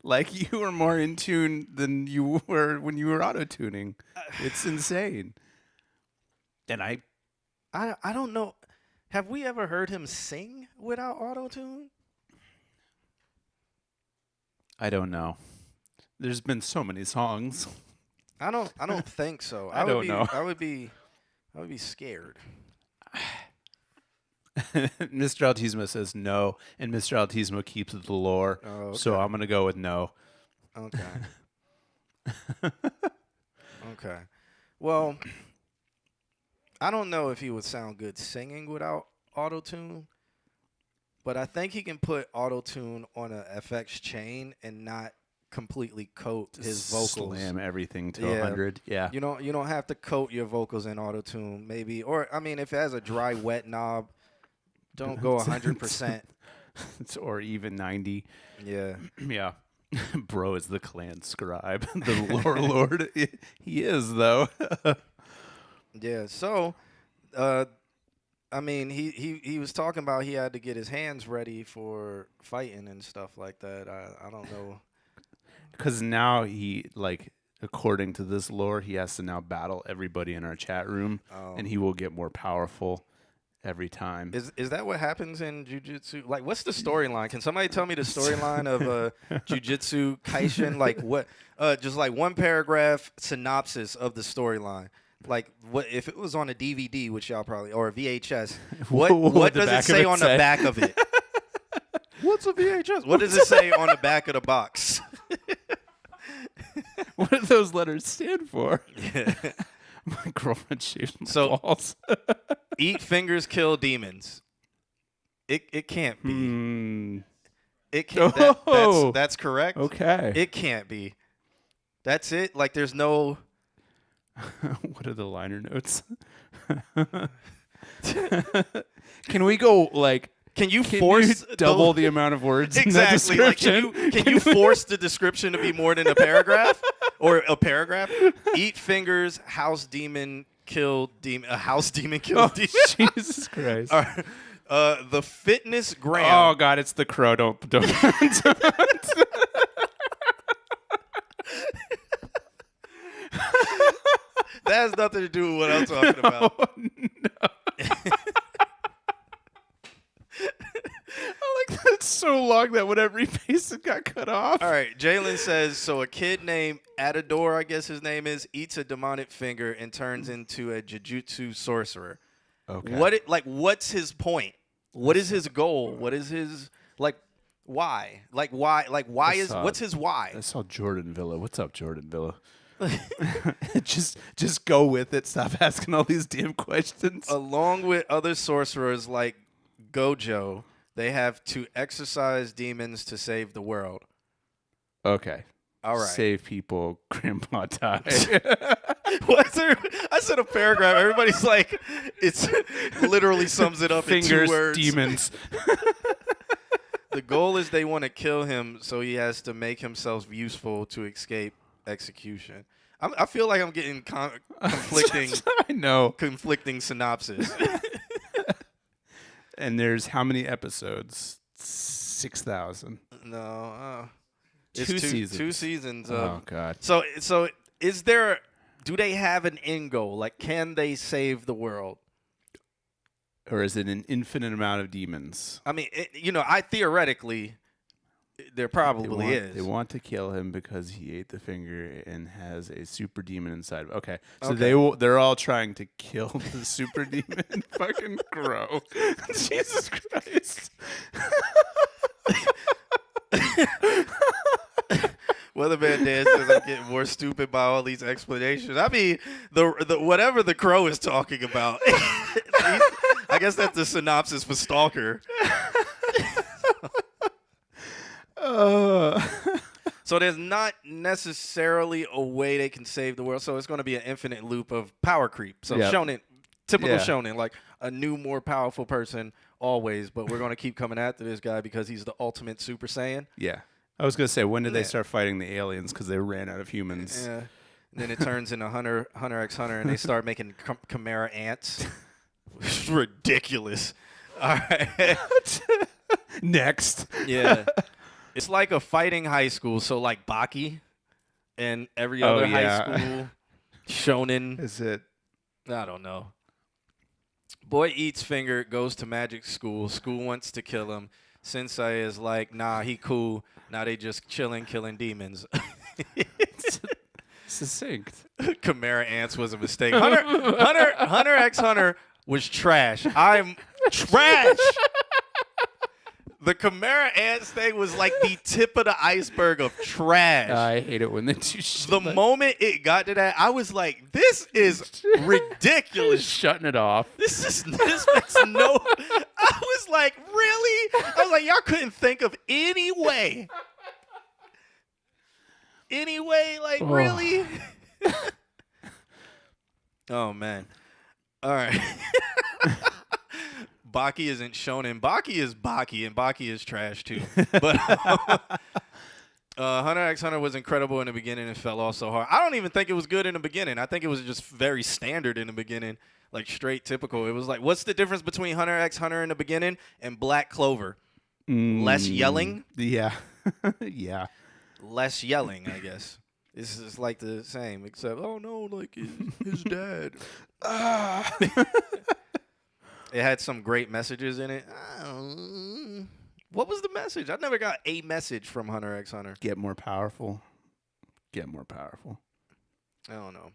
Like you were more in tune than you were when you were auto tuning. It's insane. And I don't know. Have we ever heard him sing without auto tune? I don't know. There's been so many songs. I don't think so. I don't know. I would be scared. Mr. Altismo says no, and Mr. Altismo keeps the lore. Oh, okay. So I'm gonna go with no. Okay. Okay. Well, I don't know if he would sound good singing without auto tune, but I think he can put auto tune on a FX chain and not completely coat his vocals. Slam everything to 100. Yeah. You don't have to coat your vocals in auto tune, maybe. Or I mean, if it has a dry wet knob, don't go 100%. Or even 90. Yeah. Yeah. Bro is the clan scribe. The lore lord. He is, though. Yeah. So, I mean, he was talking about he had to get his hands ready for fighting and stuff like that. I don't know. Because now he, like, according to this lore, he has to now battle everybody in our chat room, and he will get more powerful every time. Is that what happens in Jiu-Jitsu? Like, what's the storyline? Can somebody tell me the storyline of Jiu-Jitsu Kaishin? Like, what? Just like one paragraph synopsis of the storyline. Like, what if it was on a DVD, which y'all probably, or a VHS? What does it say on the back of it? What's a VHS? What does it say on the back of the box? What do those letters stand for? Yeah. My girlfriend shaved my balls. Eat fingers, kill demons. It can't be. It can't. That's correct. Okay. It can't be. That's it. Like there's no. What are the liner notes? Can we go like? Can you force double the amount of words? Exactly. In the Like, description? can you force the description to be more than a paragraph or a paragraph? Eat fingers, house demon, kill demon. A house demon kills demon. Jesus Christ. All right. The fitness gram. Oh God, it's the crow. Don't. That has nothing to do with what I'm talking about. I like that it's so long that whatever he pasted got cut off. All right, Jalen says, so a kid named Adador, I guess his name is, eats a demonic finger and turns into a jujutsu sorcerer. Okay. What's his point? What is his goal? What is his why? What's his why? I saw Jordan Villa. What's up, Jordan Villa? just go with it. Stop asking all these damn questions. Along with other sorcerers like Gojo, they have to exorcise demons to save the world. Okay. All right. Save people. Grandpa died. I said a paragraph. Everybody's like, it's literally sums it up Fingers, in 2 words. demons. The goal is they want to kill him, so he has to make himself useful to escape execution. I feel like I'm getting conflicting. I know. Conflicting synopsis. And there's how many episodes? 6,000. No, it's 2 seasons. 2 seasons. Oh God. So is there? Do they have an end goal? Like, can they save the world? Or is it an infinite amount of demons? I mean, I theoretically, there probably is. They want to kill him because he ate the finger and has a super demon inside of him. Okay. So Okay. they're all trying to kill the super demon. Fucking grow. Jesus Christ. Weatherman Dan says I'm getting more stupid by all these explanations. I mean, the whatever the crow is talking about. I guess that's the synopsis for Stalker. So there's not necessarily a way they can save the world. So it's going to be an infinite loop of power creep. So shonen, typical shonen, like a new, more powerful person always. But we're going to keep coming after this guy because he's the ultimate Super Saiyan. Yeah. I was going to say, when did they start fighting the aliens? Because they ran out of humans. Yeah. And then it turns into Hunter x Hunter, and they start making chimera ants. It's ridiculous. All right. Next. Yeah. It's like a fighting high school. So like Baki and every other high school shonen. Is it? I don't know. Boy eats finger, goes to magic school. School wants to kill him. Sensei is like, nah, he cool. Now they just killing demons. Succinct. Chimera ants was a mistake. Hunter x Hunter was trash. I'm trash. The Chimera ants thing was like the tip of the iceberg of trash. I hate it when they do shit. The moment it got to that, I was like, this is ridiculous. Shutting it off. This makes no. I was like, really? I was like, y'all couldn't think of any way. Like, really? Oh man. All right. Baki isn't shonen. Baki is Baki, and Baki is trash too. But Hunter x Hunter was incredible in the beginning and fell off so hard. I don't even think it was good in the beginning. I think it was just very standard in the beginning, like straight typical. It was like, what's the difference between Hunter x Hunter in the beginning and Black Clover? Less yelling? Yeah. Yeah. Less yelling, I guess. This is like the same, except, oh no, like his dad. It had some great messages in it. What was the message? I never got a message from Hunter x Hunter. Get more powerful. Get more powerful. I don't know.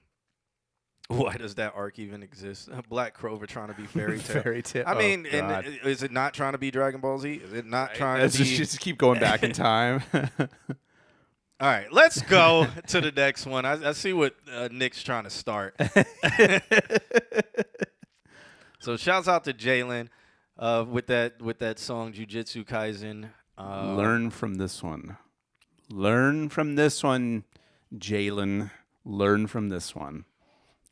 Why does that arc even exist? Black Clover trying to be Fairy Tail. Fairy Tail. I mean, God. and is it not trying to be Dragon Ball Z? Is it not trying to be? Just keep going back in time. All right, let's go to the next one. I see what Nick's trying to start. So shouts out to Jalen with that song Jujutsu Kaisen. Learn from this one. Learn from this one, Jalen. Learn from this one.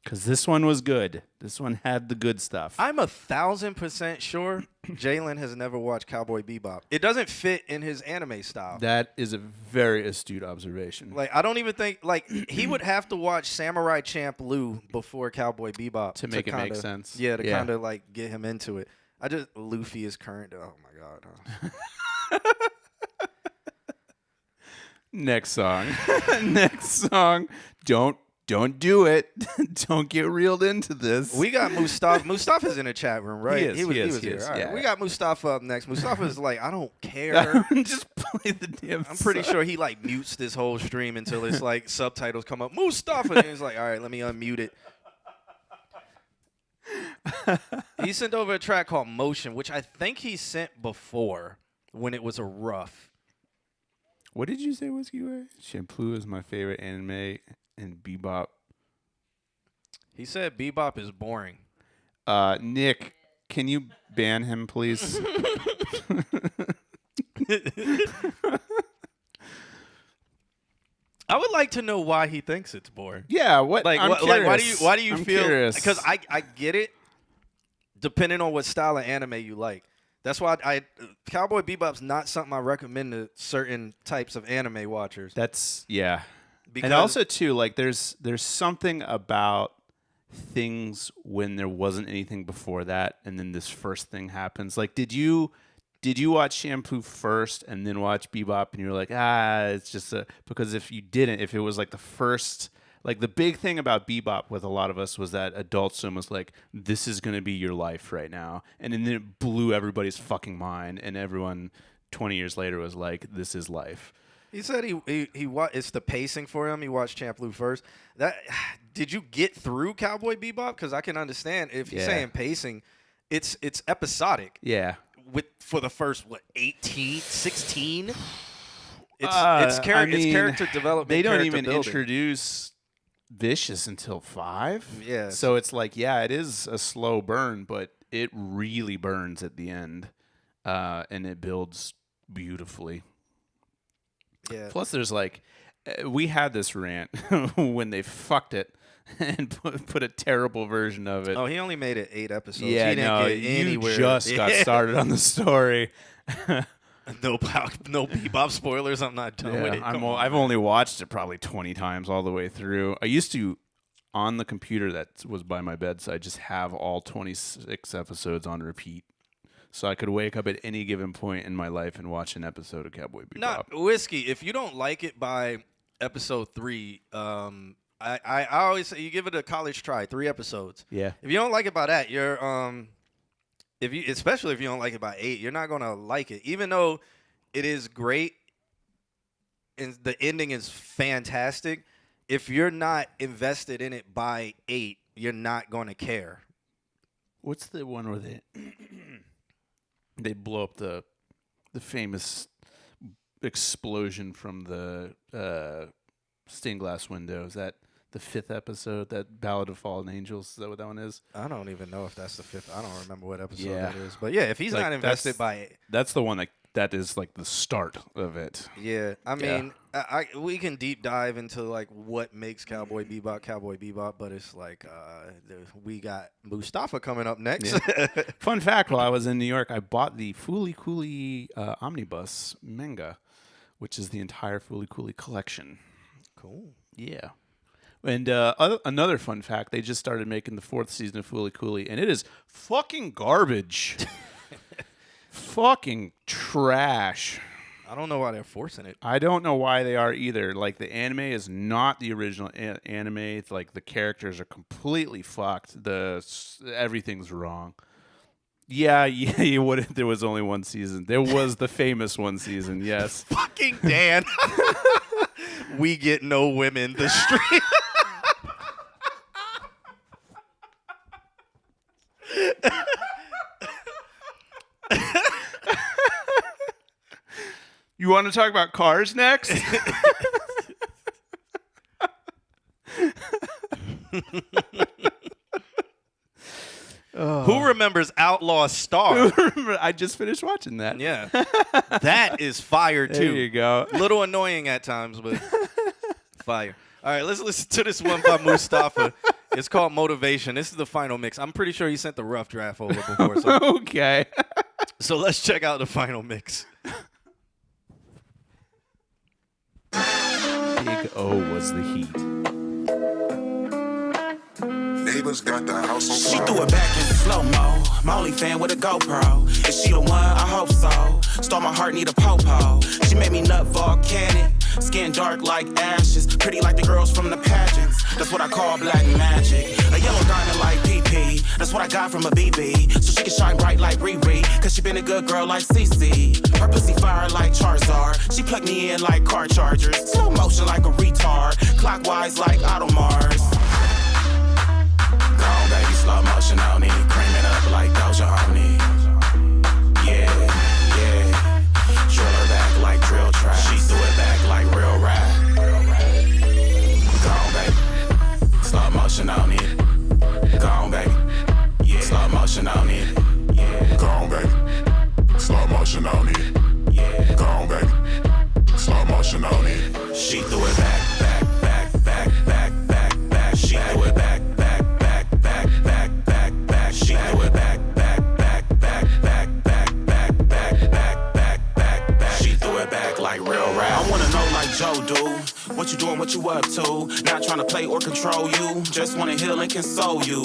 Because this one was good. This one had the good stuff. I'm 1,000% sure Jalen has never watched Cowboy Bebop. It doesn't fit in his anime style. That is a very astute observation. Like, I don't even think, like, he would have to watch Samurai Champloo before Cowboy Bebop To make it make sense. Yeah, to kind of, like, get him into it. Luffy is current. Oh, my God. Huh? Next song. Next song. Don't do it. Don't get reeled into this. We got Mustafa. Mustafa's in the chat room, right? He is, he was here. All right, yeah. we got Mustafa up next. Mustafa's like, I don't care. Just play the damn I'm pretty song. sure he like mutes this whole stream until it's like subtitles come up. Mustafa, and he's like, all right, let me unmute it. He sent over a track called Motion, which I think he sent before when it was a rough. What did you say, Whiskey Way? Shampoo is my favorite anime, and Bebop. He said Bebop is boring. Nick, can you ban him, please? I would like to know why he thinks it's boring. Yeah, what? Like, I'm like curious. why do you I'm feel? curious. Because I get it, depending on what style of anime you like. That's why Cowboy Bebop's not something I recommend to certain types of anime watchers. That's yeah. Because And also too, like there's something about things when there wasn't anything before that, and then this first thing happens. Like, did you watch Shampoo first and then watch Bebop, and you were like, it's just because if you didn't, if it was like the first. Like, the big thing about Bebop with a lot of us was that Adult Swim was like, this is going to be your life right now. And then it blew everybody's fucking mind. And everyone 20 years later was like, this is life. he said it's the pacing for him. He watched Champloo first. Did you get through Cowboy Bebop? Because I can understand if you're saying pacing, it's episodic. Yeah. For the first 18, 16. It's character development. They don't character even building. introduce Vicious until 5. Yeah. So it's like, yeah, it is a slow burn, but it really burns at the end. And it builds beautifully. Yeah. Plus, there's like, we had this rant when they fucked it and put a terrible version of it. Oh, he only made it 8 episodes. Yeah, he didn't no, get you anywhere. just got started on the story. No Bebop spoilers. I'm not done with it. I've only watched it probably 20 times all the way through. I used to, on the computer that was by my bedside, just have all 26 episodes on repeat. So I could wake up at any given point in my life and watch an episode of Cowboy Bebop. Not Whiskey. If you don't like it by episode 3, I always say you give it a college try. 3 episodes. Yeah. If you don't like it by that, you're especially if you don't like it by 8, you're not gonna like it. Even though it is great and the ending is fantastic, if you're not invested in it by 8, you're not gonna care. What's the one where they blow up the famous explosion from the stained glass window? Is that the 5th episode, that Ballad of Fallen Angels? Is that what that one is? I don't even know if that's the 5th. I don't remember what episode Yeah. that is. But yeah, if he's Like, not invested by That's the one that is like the start of it. yeah, I mean, we can deep dive into like what makes Cowboy Bebop, but it's like we got Mustafa coming up next. Yeah. Fun fact, while I was in New York, I bought the Fooly Cooly Omnibus manga, which is the entire Fooly Cooly collection. Cool. Yeah. And another fun fact, they just started making the 4th season of Fooly Cooly, and it is fucking garbage. Fucking trash. I don't know why they're forcing it. I don't know why they are either. Like, the anime is not the original anime. It's like, the characters are completely fucked. Everything's wrong. Yeah, you would. There was only one season. There was the famous one season, yes. Fucking Dan. We get no women. The stream. You want to talk about cars next? Who remembers Outlaw Star? I just finished watching that. Yeah. That is fire, too. There you go. Little annoying at times, but fire. All right, let's listen to this one by Mustafa. It's called Motivation. This is the final mix. I'm pretty sure he sent the rough draft over before. So, Okay. so let's check out the final mix. Big O was the heat. Neighbors got the house on She fire. threw it back in slow-mo. My only fan with a GoPro. Is she the one? I hope so. Stole my heart, need a po-po. She made me nut volcanic. Skin dark like ashes. Pretty like the girls from the pageants. That's what I call black magic. A yellow diamond like PP. That's what I got from a BB. So she can shine bright like Riri. Cause she been a good girl like CC. Her pussy fire like Charizard. She plugged me in like car chargers. Slow motion like a retard. Clockwise like Automars. Gone, baby, slow motion on it. Cream it up like Doja on it. Yeah, yeah. Drill her back like drill track. She threw it back like real rap. Gone, baby. Slow motion on it. Gone, baby. Yeah. Slow motion on it. Yeah. Gone, baby. Slow motion on it. Yeah. Gone, baby. Slow motion on it. She threw it back, back, back, back, back, back, back. She threw it back, back, back, back, back, back, back. She threw it back, back, back, back, back, back, back, back, back, back, back, back. She threw it back like real rap. I wanna know like Joe do. What you doing, what you up to? Not trying to play or control you. Just wanna heal and console you.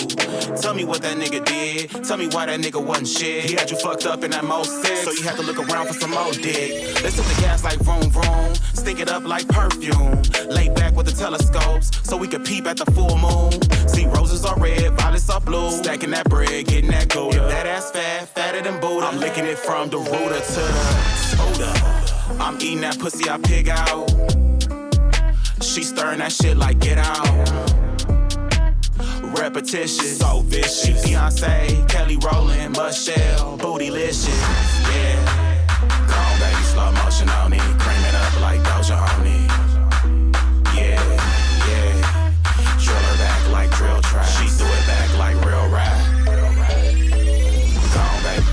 Tell me what that nigga did. Tell me why that nigga wasn't shit. He had you fucked up in that most sick. So you had to look around for some more dick. Let's hit the gas like vroom vroom. Stink it up like perfume. Lay back with the telescopes so we could peep at the full moon. See roses are red, violets are blue. Stacking that bread, getting that gold. If that ass fat, fatter than Buddha. I'm licking it from the rooter to the toda. I'm eating that pussy I pig out. She stirring that shit like get out. Repetition, so vicious. She Beyonce, Kelly Rowland, Michelle, bootylicious. Yeah. Gone, baby, slow motion on it. Cream it up like Doja on it. Yeah, yeah. Drill her back like drill track. She threw it back like real rap. Gone, baby.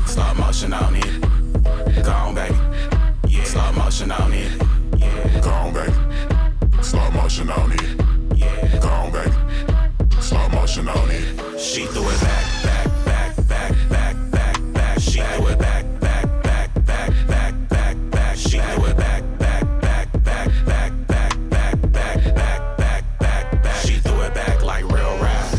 Slow motion on it. Gone, baby. Yeah. Slow motion on it. Yeah. Gone, baby. Slow motion on it. Yeah. Gone, baby. Slow motion on it. She threw it back, back, back, back, back, back, back. She threw it back, back, back, back, back, back, back. She threw it back, back, back, back, back, back, back, back, back, back, back, back. She threw it back like real rap.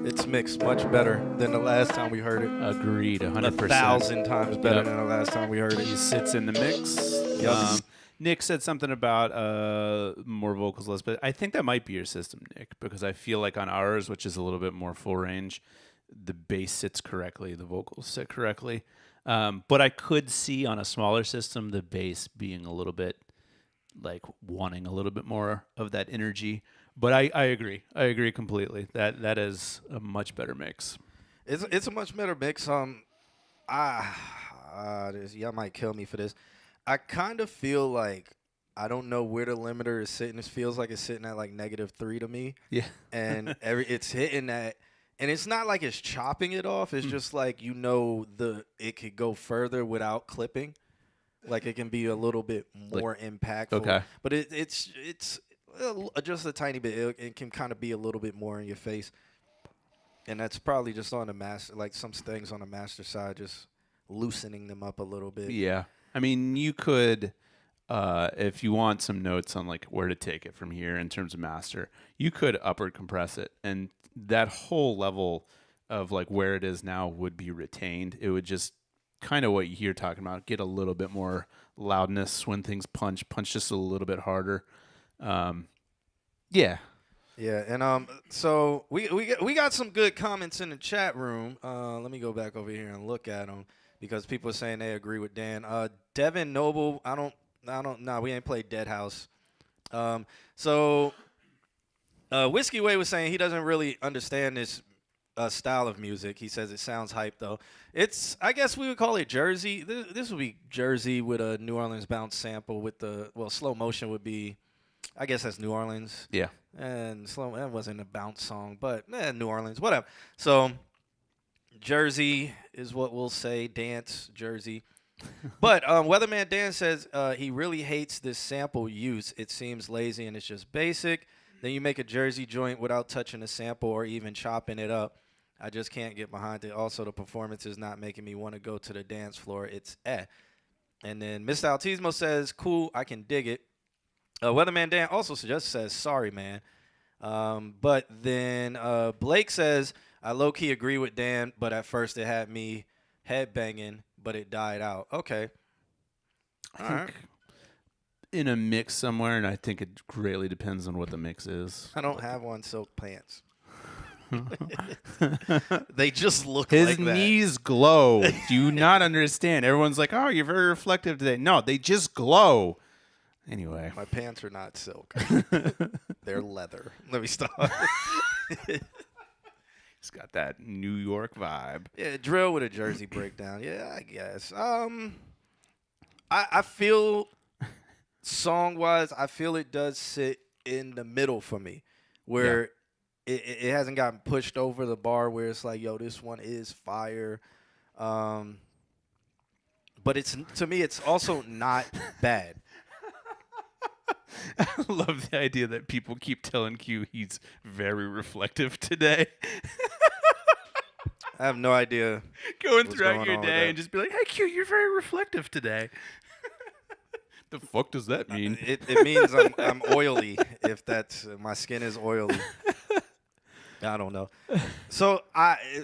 It's mixed much better than the last time we heard it. Agreed, 100%. 1,000 times better Yep. than the last time we heard He it. sits in the mix. Yep. Nick said something about more vocals less, but I think that might be your system, Nick, because I feel like on ours, which is a little bit more full range, the bass sits correctly, the vocals sit correctly. But I could see on a smaller system the bass being a little bit like wanting a little bit more of that energy. But I agree. I agree completely. That is a much better mix. It's a much better mix. Y'all might kill me for this. I kind of feel like I don't know where the limiter is sitting. It feels like it's sitting at like -3 to me. Yeah. And it's hitting that, and it's not like it's chopping it off. It's just like it could go further without clipping. Like it can be a little bit more impactful. Okay. But it's just a tiny bit. It can kind of be a little bit more in your face. And that's probably just on the master, like some things on the master side, just loosening them up a little bit. Yeah. I mean, you could, if you want some notes on like where to take it from here in terms of master, you could upward compress it, and that whole level of like where it is now would be retained. It would just kind of what you're talking about, get a little bit more loudness when things punch just a little bit harder. Yeah. Yeah, and so we got some good comments in the chat room. Let me go back over here and look at them because people are saying they agree with Dan. Devin Noble, we ain't played Dead House. So Whiskey Way was saying he doesn't really understand this style of music. He says it sounds hype though. I guess we would call it Jersey. This would be Jersey with a New Orleans bounce sample with slow motion would be, I guess that's New Orleans. Yeah. And that wasn't a bounce song, but New Orleans, whatever. So Jersey is what we'll say, dance, Jersey. But Weatherman Dan says he really hates this sample use. It seems lazy and it's just basic. Then you make a Jersey joint without touching the sample or even chopping it up. I just can't get behind it. Also, the performance is not making me want to go to the dance floor. It's And then Mr. Altismo says, cool, I can dig it. Weatherman Dan also just says, sorry, man. But then Blake says, I low-key agree with Dan, but at first it had me headbanging, but it died out. Okay. All right. In a mix somewhere, and I think it greatly depends on what the mix is. I don't have on silk pants. They just look His like that. knees glow. Do you not understand? Everyone's like, oh, you're very reflective today. No, they just glow. Anyway. My pants are not silk. They're leather. Let me stop. It's got that New York vibe. Yeah, drill with a Jersey breakdown. Yeah, I guess. I feel song-wise, I feel it does sit in the middle for me, where it hasn't gotten pushed over the bar where it's like, yo, this one is fire. But it's, to me, it's also not bad. I love the idea that people keep telling Q he's very reflective today. I have no idea. Going what's throughout going your on with day that. and just be like, hey, Q, you're very reflective today. The fuck does that mean? It means I'm oily. If that's my skin is oily. I don't know. So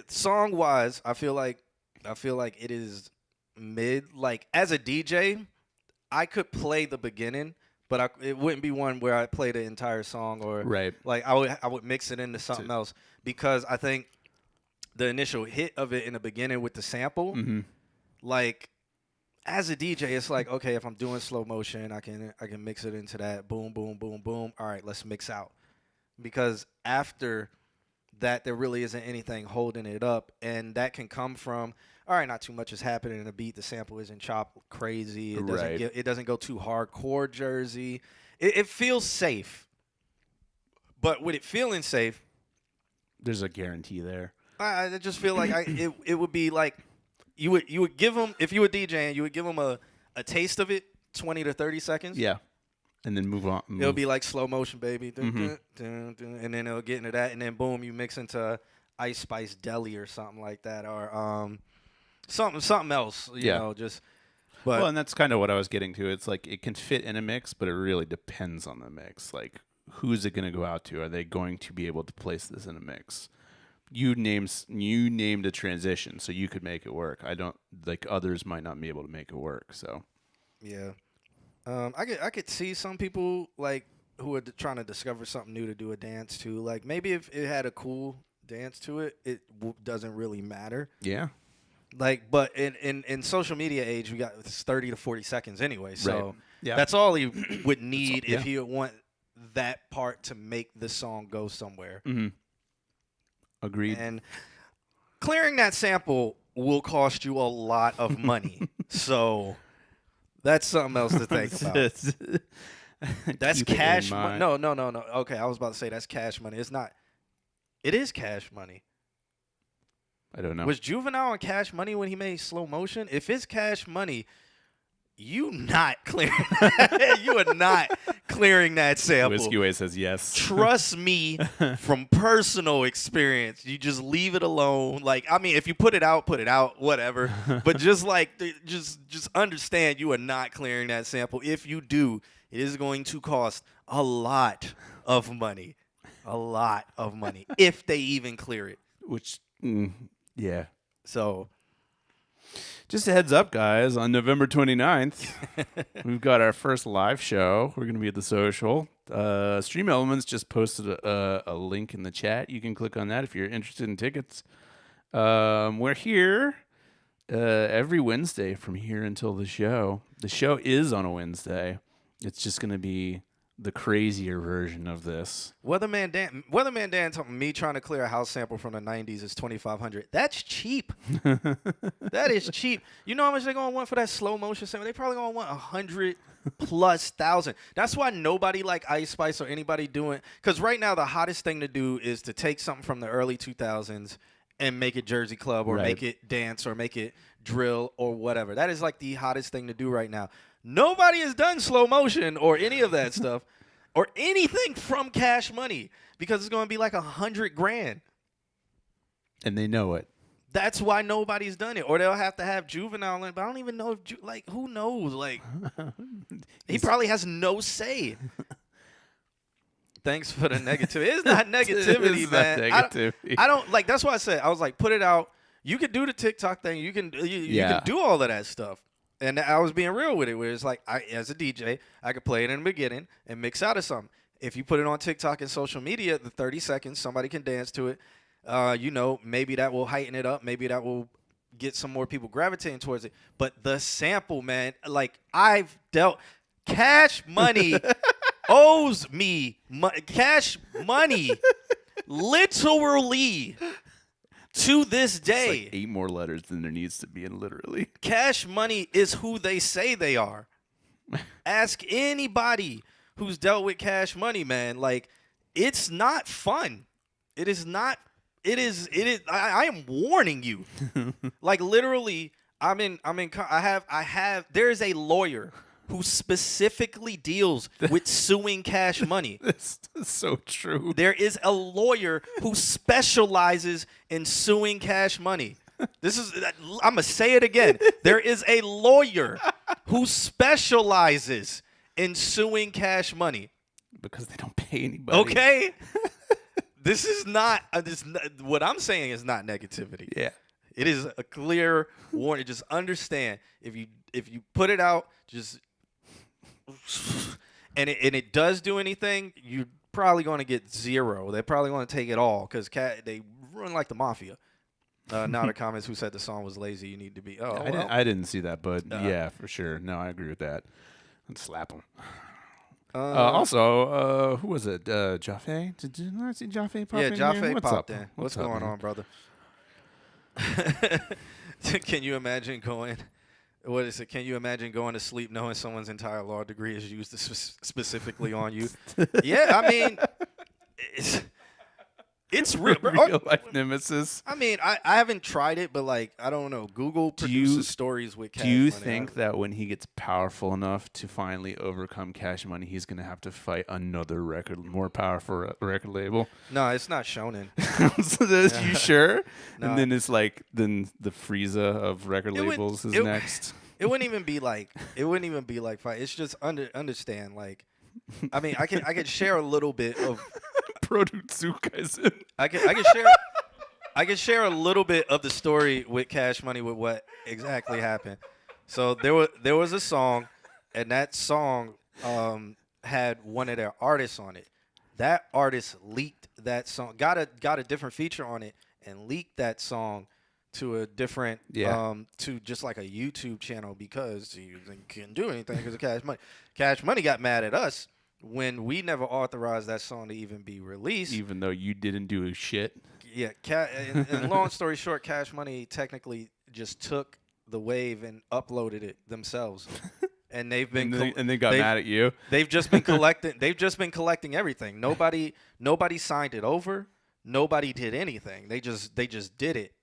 song wise, I feel like it is mid. Like as a DJ, I could play the beginning, but it wouldn't be one where I play the entire song or Right. Like I would mix it into something else because I think the initial hit of it in the beginning with the sample, like. As a DJ, it's like, okay, if I'm doing slow motion, I can mix it into that boom, boom, boom, boom. All right, let's mix out. Because after that, there really isn't anything holding it up. And that can come from, all right, not too much is happening in the beat. The sample isn't chopped crazy. It doesn't go too hardcore Jersey. It feels safe. But with it feeling safe, There's a guarantee there. I just feel like it would be like, You would give them, if you were DJing, you would give them a taste of it, 20 to 30 seconds. Yeah. And then move on. It'll be like slow motion, baby. Dun, dun, dun, dun, and then it'll get into that. And then, boom, you mix into Ice Spice Deli or something like that. Or something else, you know, just. But Well, and that's kind of what I was getting to. It's like it can fit in a mix, but it really depends on the mix. Like, who's it going to go out to? Are they going to be able to place this in a mix? You named a transition, so you could make it work. I don't like others might not be able to make it work. So, yeah. I could see some people, like, who are trying to discover something new to do a dance to. Like, maybe if it had a cool dance to it, it doesn't really matter. yeah. Like, but in social media age, we got 30 to 40 seconds anyway. So Right. Yeah. that's all he would need yeah. if he would want that part to make the song go somewhere. Agreed. And clearing that sample will cost you a lot of money. So that's something else to think about. That's Keep it in cash money. mind. No. Okay, I was about to say that's cash money. It's not. It is cash money. I don't know. Was Juvenile on Cash Money when he made Slow Motion? If it's Cash Money, you not clearing. You are not clearing that sample. Whiskey Way says yes. Trust me from personal experience. You just leave it alone. Like, I mean, if you put it out, whatever. But just like, just understand you are not clearing that sample. If you do, it is going to cost a lot of money. A lot of money. If they even clear it. Which, yeah. So, Just a heads up, guys. On November 29th, we've got our first live show. We're going to be at the Social. Stream Elements just posted a link in the chat. You can click on that if you're interested in tickets. We're here every Wednesday from here until the show. The show is on a Wednesday. It's just going to be the crazier version of this. Weatherman Dan told me trying to clear a house sample from the 90s is $2,500. That's cheap. That is cheap. You know how much they're going to want for that slow motion sample? They probably going to want 100,000+. That's why nobody like Ice Spice or anybody doing, because right now the hottest thing to do is to take something from the early 2000s and make it Jersey Club or Right. make it dance or make it drill or whatever. That is like the hottest thing to do right now. Nobody has done slow motion or any of that stuff or anything from Cash Money because it's going to be like $100,000. And they know it. That's why nobody's done it. Or they'll have to have Juvenile in. But I don't even know if, who knows? Like, he probably has no say. Thanks for the negativity. It's not negativity, It's man. not negativity. I don't like. That's why I said I was like, put it out. You could do the TikTok thing. You can do all of that stuff. And I was being real with it, where it's like, as a DJ, I could play it in the beginning and mix out of something. If you put it on TikTok and social media, the 30 seconds, somebody can dance to it. Maybe that will heighten it up. Maybe that will get some more people gravitating towards it. But the sample, man, like Cash Money owes me Cash Money literally to this day. It's like 8 more letters than there needs to be in literally. Cash Money is who they say they are. Ask anybody who's dealt with Cash Money, man. Like, it's not fun. It is not. It is. I am warning you. Like, literally, I have. There is a lawyer who specifically deals with suing Cash Money. This is so true. There is a lawyer who specializes in suing Cash Money. I'm going to say it again. There is a lawyer who specializes in suing Cash Money. Because they don't pay anybody. Okay? This is not, what I'm saying is not negativity. Yeah. It is a clear warning. Just understand, if you put it out, just and it does do anything, you're probably going to get 0. They're probably going to take it all because they run like the mafia. Now the comments who said the song was lazy. You need to be. I didn't see that, but yeah, for sure. No, I agree with that. Let's slap them. Also, who was it? Jaffe? Did I see Jaffe pop in? Yeah, Jaffe What's popped up? in. What's What's up, going man? on, brother? Can you imagine going? What is it? Can you imagine going to sleep knowing someone's entire law degree is used specifically on you? Yeah, I mean, it's real. Real life nemesis. I mean, I haven't tried it, but like, I don't know. Google produces stories with Cash Do you Money. think that when he gets powerful enough to finally overcome Cash Money, he's going to have to fight another more powerful record label? No, it's not shonen. You sure? No. And then it's like, then the Frieza of record labels is next. It wouldn't even be like fight. It's just understand. Like, I mean, I could share a little bit of. I can share a little bit of the story with Cash Money with what exactly happened. So there was a song, and that song had one of their artists on it. That artist leaked that song, got a different feature on it, and leaked that song to a different to just like a YouTube channel because he couldn't do anything because of Cash Money. Cash Money got mad at us when we never authorized that song to even be released. Even though you didn't do shit. Yeah, and long story short, Cash Money technically just took the wave and uploaded it themselves. And they've been and they got mad at you. They've just been collecting everything. Nobody signed it over. Nobody did anything. They just did it.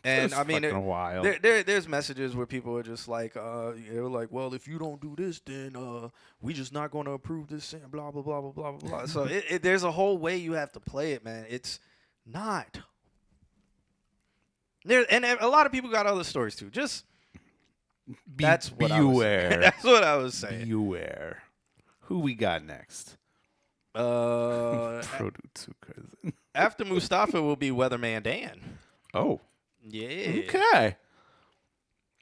And I mean, there's messages where people are just like, they're like, well, if you don't do this, then we just not going to approve this, and blah blah blah blah blah blah blah. So there's a whole way you have to play it, man. It's not there, and a lot of people got other stories too. Just that's what beware. That's what I was saying. Beware. Who we got next? After Mustafa will be Weatherman Dan. Oh. Yeah. Okay.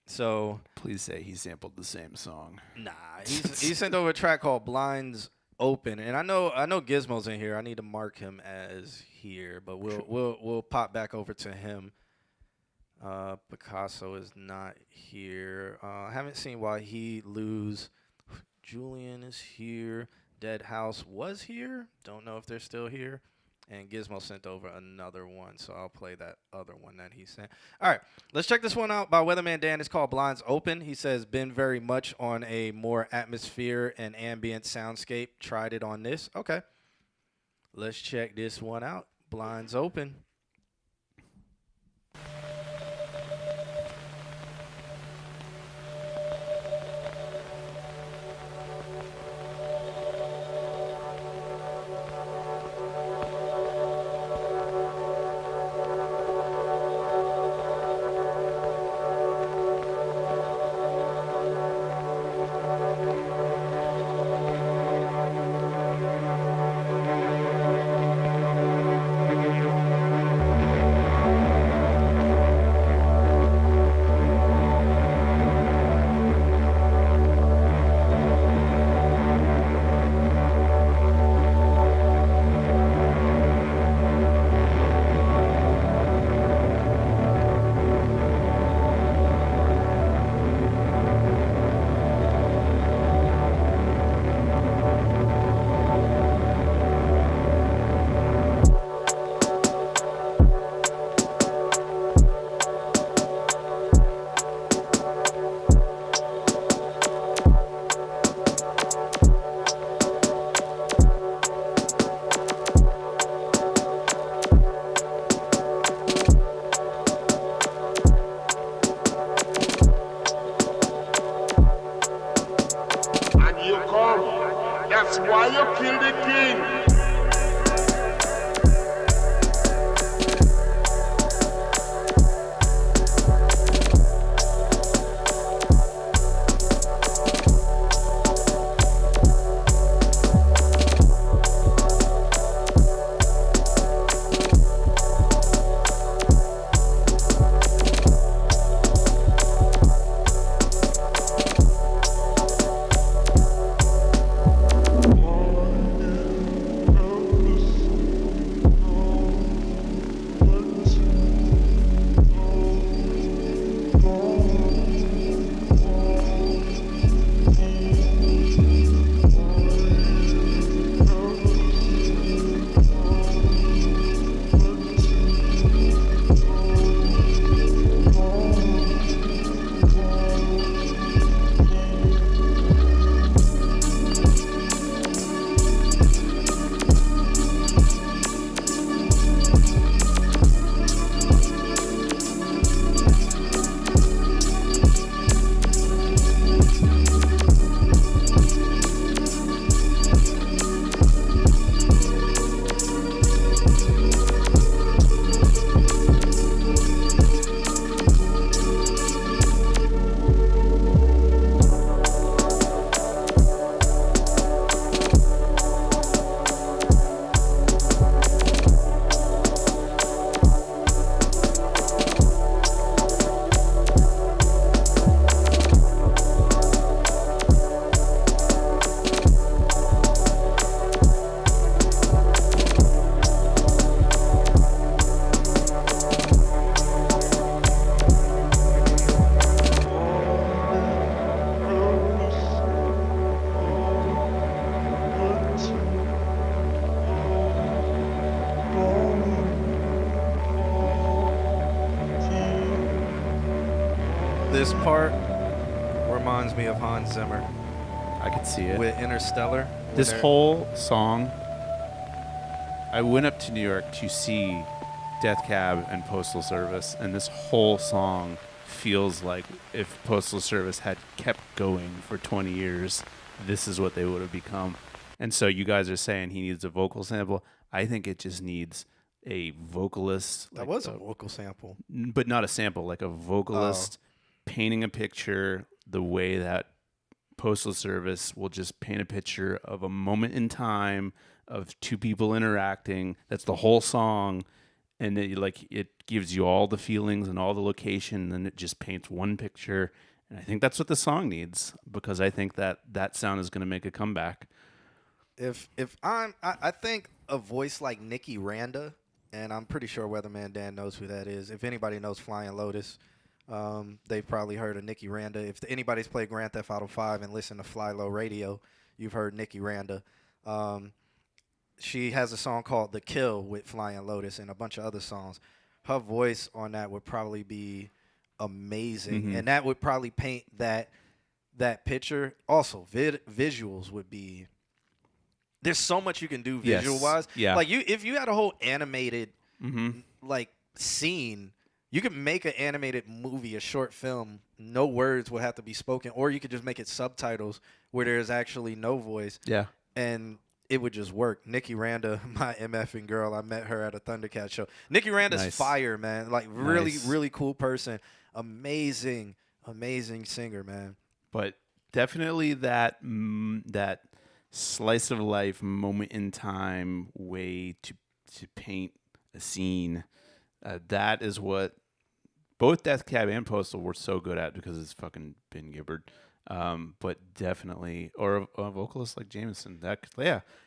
So please say he sampled the same song. Nah, he sent over a track called Blinds Open, and I know Gizmo's in here. I need to mark him as here, but we'll pop back over to him. Picasso is not here. I haven't seen Why He Lose. Julian is here. Dead House was here. Don't know if they're still here. And Gizmo sent over another one, so I'll play that other one that he sent. All right, let's check this one out by Weatherman Dan. It's called Blinds Open. He says, been very much on a more atmosphere and ambient soundscape. Tried it on this. Okay. Let's check this one out. Blinds Open. That's why you kill the king. This part reminds me of Hans Zimmer I could see it. with Interstellar. This when they're- whole song, I went up to New York to see Death Cab and Postal Service, and this whole song feels like if Postal Service had kept going for 20 years, this is what they would have become. And so you guys are saying he needs a vocal sample. I think it just needs a vocalist. that was a vocal sample. But not a sample, like a vocalist painting a picture the way that Postal Service will just paint a picture of a moment in time of two people interacting. That's the whole song. And it gives you all the feelings and all the location, and it just paints one picture. And I think that's what the song needs, because I think that sound is going to make a comeback. I think a voice like Nikki Randa, and I'm pretty sure Weatherman Dan knows who that is. If anybody knows Flying Lotus, they've probably heard of Nikki Randa. If anybody's played Grand Theft Auto 5 and listened to Fly Low Radio, you've heard Nikki Randa. She has a song called The Kill with Flying Lotus and a bunch of other songs. Her voice on that would probably be amazing, and that would probably paint that picture. Also, visuals would be. There's so much you can do visual wise. Yeah. Like if you had a whole animated like scene, you could make an animated movie, a short film. No words would have to be spoken, or you could just make it subtitles where there's actually no voice. Yeah. And it would just work. Nikki Randa, my MFing girl, I met her at a Thundercat show. Nikki Randa's Nice. fire, man. Like really, Nice. really cool person. Amazing singer, man. But definitely that slice of life, moment in time way to paint a scene. That is what both Death Cab and Postal were so good at, because it's fucking Ben Gibbard. But definitely, or a vocalist like Jameson.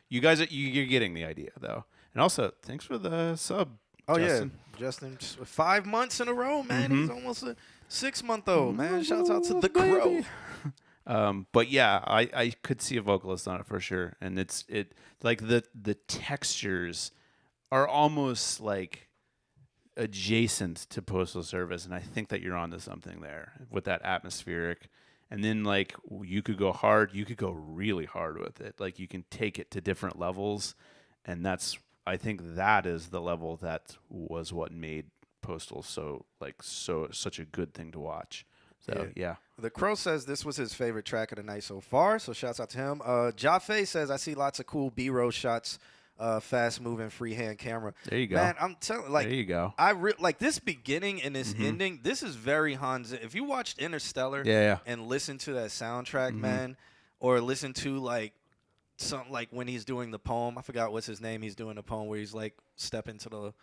You guys, you're getting the idea though. And also, thanks for the sub. Oh Justin. yeah, Justin, 5 months in a row, man. He's almost a 6-month-old, man. Shouts out to the Crow. But yeah, I could see a vocalist on it for sure, and it like the textures are almost like adjacent to Postal Service, and I think that you're onto something there with that atmospheric. And then like you could go hard, you could go really hard with it. Like you can take it to different levels, and I think that is the level that was what made Postal such a good thing to watch. So yeah. The Crow says this was his favorite track of the night so far, so shouts out to him. Jaffe says, I see lots of cool B-roll shots, fast-moving freehand camera. There you go. Man, I'm telling like, there you go. like this beginning and this ending, this is very Hans. If you watched Interstellar Yeah. and listen to that soundtrack, man, or listen to like something like when he's doing the poem, I forgot what's his name, he's doing the poem where he's like step into the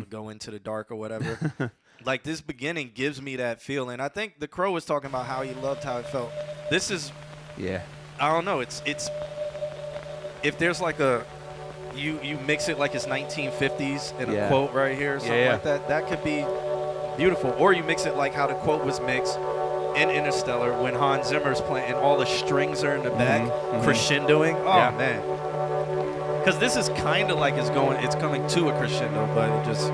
go into the dark or whatever. Like this beginning gives me that feeling. I think the Crow was talking about how he loved how it felt. This is Yeah. I don't know, it's if there's like a you mix it like it's 1950s and a quote right here or something like that, that could be beautiful. Or you mix it like how the quote was mixed in Interstellar when Hans Zimmer's playing and all the strings are in the back crescendoing. Oh man. Because this is kind of like it's coming to a crescendo, but it just,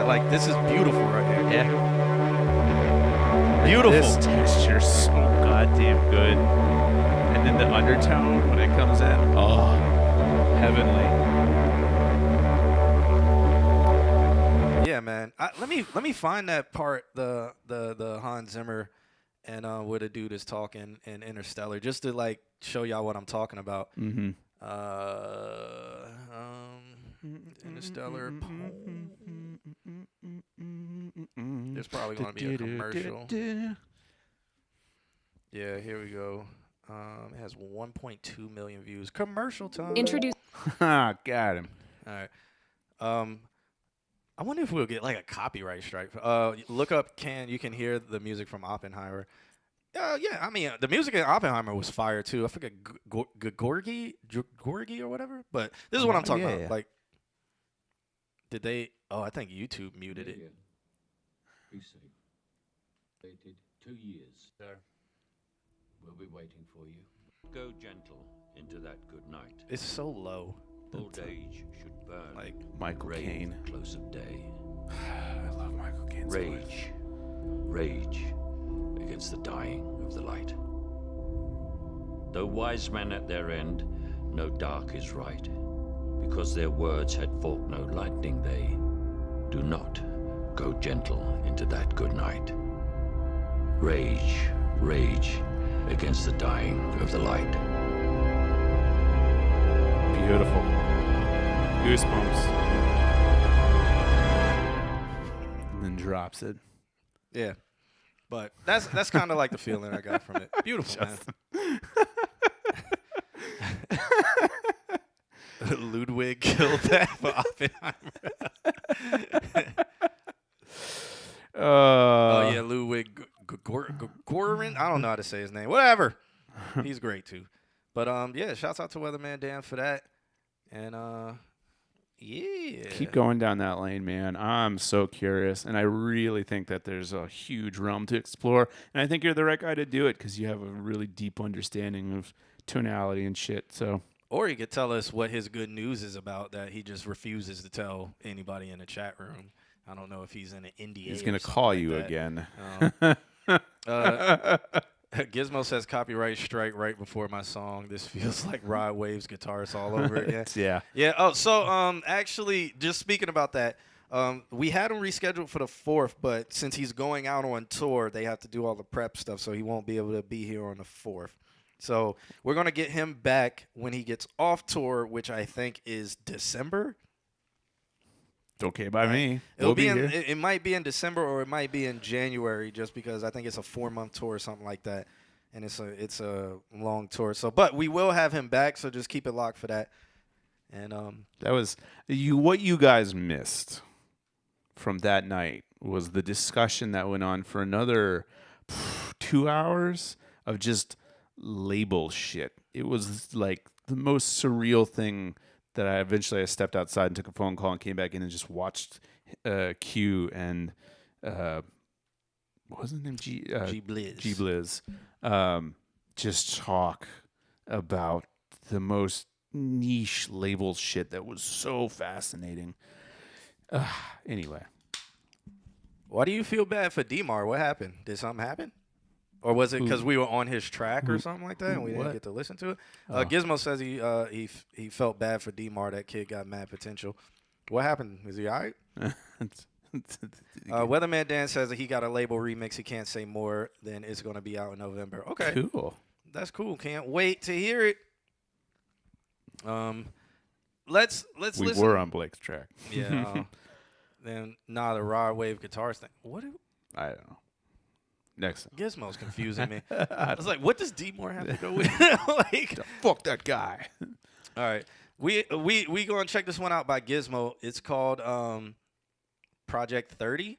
like this is beautiful right here. Yeah. Beautiful. This texture's so goddamn good. And then the undertone when it comes in, oh, heavenly. Yeah, man. Let me find that part, the Hans Zimmer and where the dude is talking in Interstellar, just to like show y'all what I'm talking about. Interstellar poem. There's probably going to be a commercial. Yeah, here we go. It has 1.2 million views. Commercial time. Introduce. Got him. All right. I wonder if we'll get like a copyright strike. Look up you can hear the music from Oppenheimer. Yeah, I mean, the music in Oppenheimer was fire, too. I forget Gorgie or whatever. But this is what I'm talking about. Like, did they... Oh, I think YouTube muted it. Be safe. Waited 2 years. Sir. We'll be waiting for you. Go gentle into that good night. It's so low. Old age should burn Like Michael Caine. Close of day. I love Michael Caine. Rage against the dying of the light. Though wise men at their end, no dark is right. Because their words had forked no lightning, they do not go gentle into that good night. Rage against the dying of the light. Beautiful. Goosebumps. And then drops it. Yeah. But that's kind of like the feeling I got from it. Beautiful, man. Ludwig killed that for Oppenheimer. Oh, yeah, Ludwig Gorin. I don't know how to say his name. Whatever. He's great, too. But, yeah, shouts out to Weatherman Dan for that. And, yeah. Keep going down that lane, man. I'm so curious, and I really think that there's a huge realm to explore. And I think you're the right guy to do it because you have a really deep understanding of tonality and shit. So, or he could tell us what his good news is about that he just refuses to tell anybody in the chat room. I don't know if he's in an NDA. He's going to call like you that. again. Gizmo says copyright strike right before my song. This feels like Rod Wave's guitars all over again. Yeah. Yeah. Oh, so actually, just speaking about that, we had him rescheduled for the 4th, but since he's going out on tour, they have to do all the prep stuff, so he won't be able to be here on the 4th. So we're gonna get him back when he gets off tour, which I think is December. It's okay by me. It'll be here. it might be in December or it might be in January, just because I think it's a 4-month tour or something like that, and it's a long tour. So, but we will have him back, so just keep it locked for that. And that was what you guys missed from that night was the discussion that went on for another 2 hours of just label shit. It was like the most surreal thing that I stepped outside and took a phone call and came back in and just watched Q and what was his name? G Blizz. Just talk about the most niche label shit that was so fascinating. Anyway. Why do you feel bad for D-Mar? What happened? Did something happen? Or was it because we were on his track or something like that and we didn't get to listen to it? Gizmo says he felt bad for D-Mar. That kid got mad potential. What happened? Is he all right? Weatherman Dan says that he got a label remix. He can't say more than it's going to be out in November. Okay. Cool. That's cool. Can't wait to hear it. Let's We listen. were on Blake's track. Yeah. Then the rod wave guitars thing. I don't know. Next. Gizmo's confusing me. I was like, what does D Moore have to go with? Like, Fuck that guy. all right. We go and check this one out by Gizmo. It's called Project 30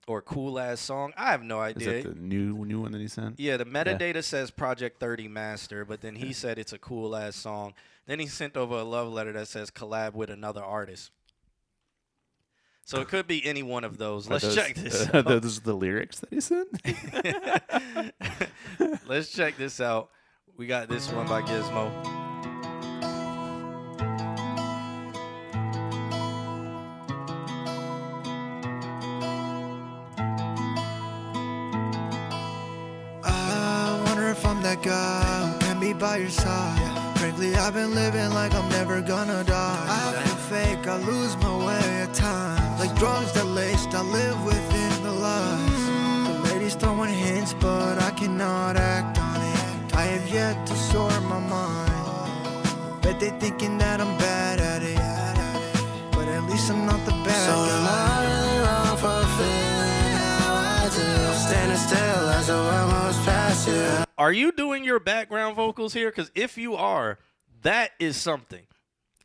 or Cool Ass Song. I have no Is idea. that the new one that he sent? Yeah, the metadata says Project 30 Master, but then he said it's a cool ass song. Then he sent over a love letter that says collab with another artist. So it could be any one of those. Let's check this Are out. those the lyrics that he sent? Let's check this out. We got this one by Gizmo. I wonder if I'm that guy who can be by your side. Frankly, I've been living like I'm never gonna die. I feel fake, I lose my way at times. Like drugs that laced, I live within the lies. The ladies throwing hints, but I cannot act on it. I have yet to sort my mind. Bet they thinking that I'm bad at it, but at least I'm not the bad guy. Am I really wrong for feeling how I do? Standing still as the world moves past you. Are you doing your background vocals here? Because if you are, that is something.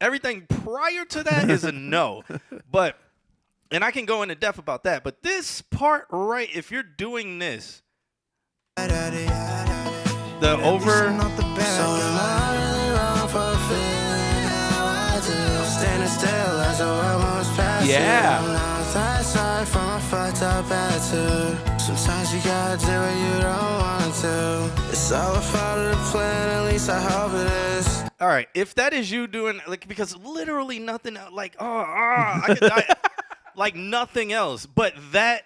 Everything prior to that is a no. But, and I can go into depth about that, but this part right, if you're doing this, the over. So am I really wrong for feeling how I do? Standing still as the world moves past Yeah. you. Now that side from a fucked up attitude. Sometimes you gotta do what you don't want to. It's all a part of the plan, at least I hope it is. All right, if that is you doing, like, because literally nothing, like, like nothing else. But that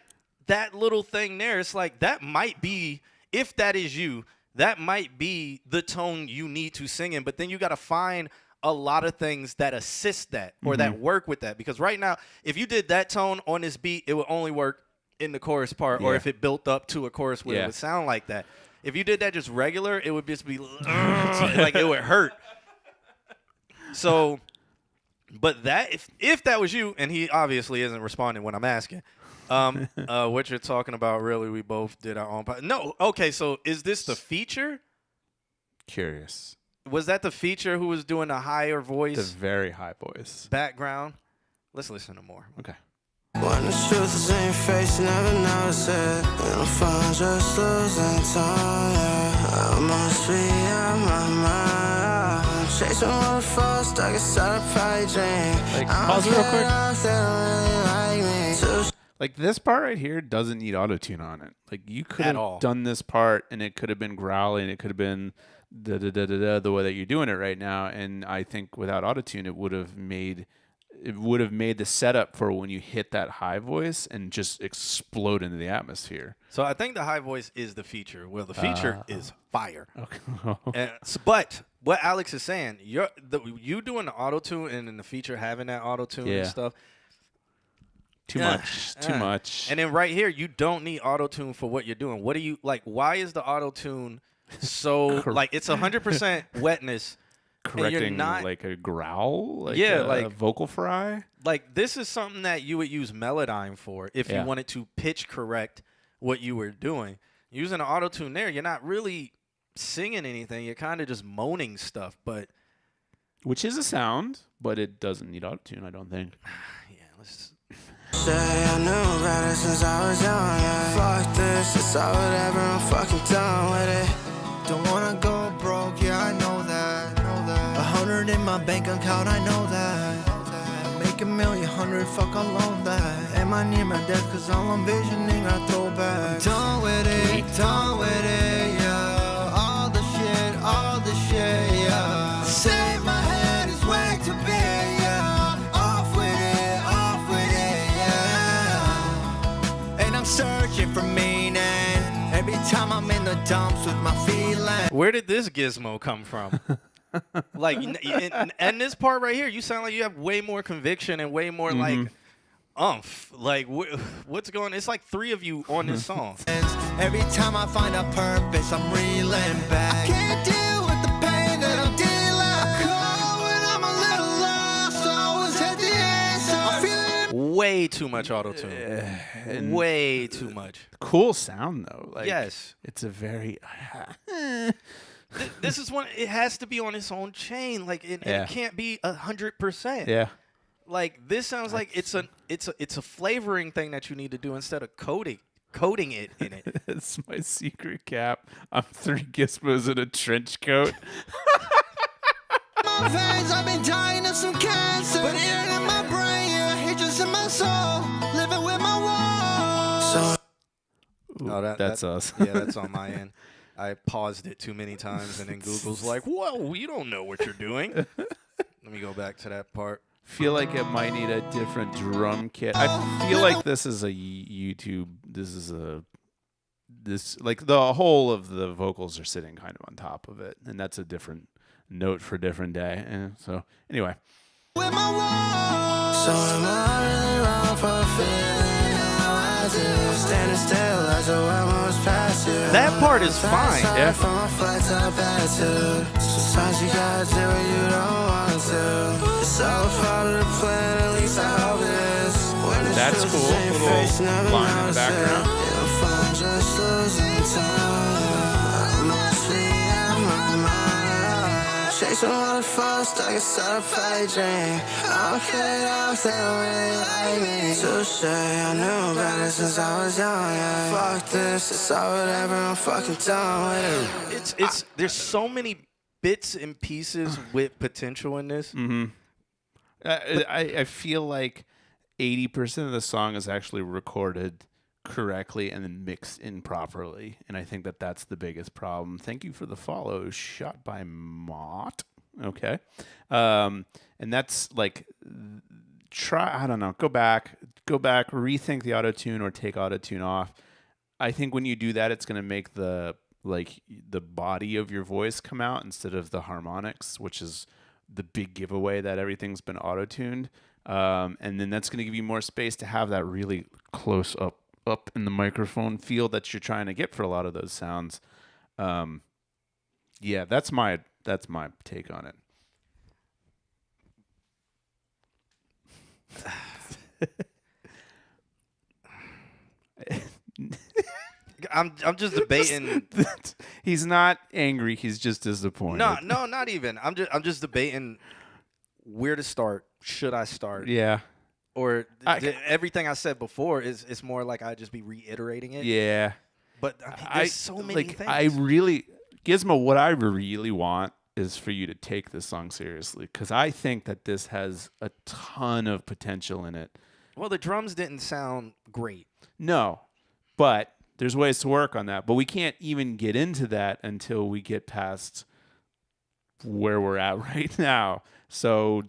little thing there, it's like, that might be, if that is you, that might be the tone you need to sing in. But then you got to find a lot of things that assist that or that work with that. Because right now, if you did that tone on this beat, it would only work in the chorus part, or if it built up to a chorus where it would sound like that. If you did that just regular, it would just be like it would hurt. So, but that if that was you, and he obviously isn't responding when I'm asking, what you're talking about, really, we both did our own. No, okay. So is this the feature? Curious. Was that the feature who was doing the higher voice? The very high voice. Background. Let's listen to more. Okay. When the truth is in your face, you never notice it. And I'm fine, just losing time, yeah. I must be out my mind. I'm chasing waterfalls, stuck inside a pipe dream. Like, I pause it don't real quick. care if they don't really like me. Like, this part right here doesn't need autotune on it. Like, you could At have all. done this part, and it could have been growling. It could have been the way that you're doing it right now. And I think without autotune, it would have made the setup for when you hit that high voice and just explode into the atmosphere. So I think the high voice is the feature. Well, the feature is fire. Okay. But what Alex is saying, you doing the auto tune and then the feature having that auto tune and stuff. Too much. And then right here, you don't need auto tune for what you're doing. What do you like? Why is the auto tune so like it's 100% wetness? Correcting not, like a growl, like Yeah, a like- vocal fry. Like this is something that you would use Melodyne for if you wanted to pitch correct what you were doing. Using the auto tune there, you're not really singing anything. You're kind of just moaning stuff. But Which is a sound, but it doesn't need autotune, I don't think. yeah, let's. Say I knew about it since I was young, yeah. Fuck this, it's all whatever, I'm fucking done with it. Don't wanna go broke, yeah, I know that. 100 in my bank account, I know that. Make $1 million, 100, fuck, I'll loan that. Am I near my death, cause all I'm visioning, I throw back. Done with it, yeah. All the shit, yeah. Say my head is way too big, yeah. Off with it, yeah. And I'm searching for meaning. Every time I'm in the dumps with my feelings. Where did this gizmo come from? Like, and this part right here, you sound like you have way more conviction and way more like Like, what's going? It's like 3 of you on this song. Every time I find a purpose, I'm reeling back. I can't deal with the pain that I'm dealing. I call when I'm a little lost. Always had the answer. I'm feeling Way too much auto-tune. Way too much. Cool sound though. Like, Yes. it's a very. This is one. It has to be on its own chain. Like it can't be 100%. Yeah. Like this sounds like it's a flavoring thing that you need to do instead of coating it in it. It's my secret cap. I'm 3 gizmos in a trench coat. my veins. I've been dying of some cancer, but it ain't in my brain. Yeah, hatred's in my soul. Living with my walls. No, that's us. Yeah, that's on my end. I paused it too many times, and then Google's like, "Whoa, you don't know what you're doing." Let me go back to that part. Feel like it might need a different drum kit. I feel like this is a YouTube. This like the whole of the vocals are sitting kind of on top of it, and that's a different note for a different day. And so anyway. With my walls. So am I really wrong for feeling how I do? Standing still as the world moves past you. That part is fine. Yeah. From a flight to attitude. Sometimes you gotta do what you don't want to. It's all part of the plan, at least I hope it is. When it's That's still cool. the same Little face, never line in the notice background. it. If I'm just losing time, I must be out my mind. Chasing waterfalls, stuck inside a fight dream. I'm fed off, they don't really like me. Touche, I knew better since I was young. Yeah. Fuck this, it's all whatever, I'm fucking done with it. It's there's so many bits and pieces with potential in this. Mm-hmm. I feel like 80% of the song is actually recorded correctly and then mixed in properly, and I think that that's the biggest problem. Thank you for the follow, shot by Mott. Okay, and that's like I don't know. Go back, rethink the auto tune or take auto tune off. I think when you do that, it's going to make the body of your voice come out instead of the harmonics, which is the big giveaway that everything's been auto-tuned. And then that's going to give you more space to have that really close up in the microphone feel that you're trying to get for a lot of those sounds. Yeah, that's my take on it. I'm just debating. He's not angry. He's just disappointed. No, not even. I'm just debating where to start. Should I start? Yeah. Or everything I said before is more like I just be reiterating it. Yeah. But I mean, there's so many things. Gizmo, what I really want is for you to take this song seriously, because I think that this has a ton of potential in it. Well, the drums didn't sound great. No, but there's ways to work on that. But we can't even get into that until we get past where we're at right now. So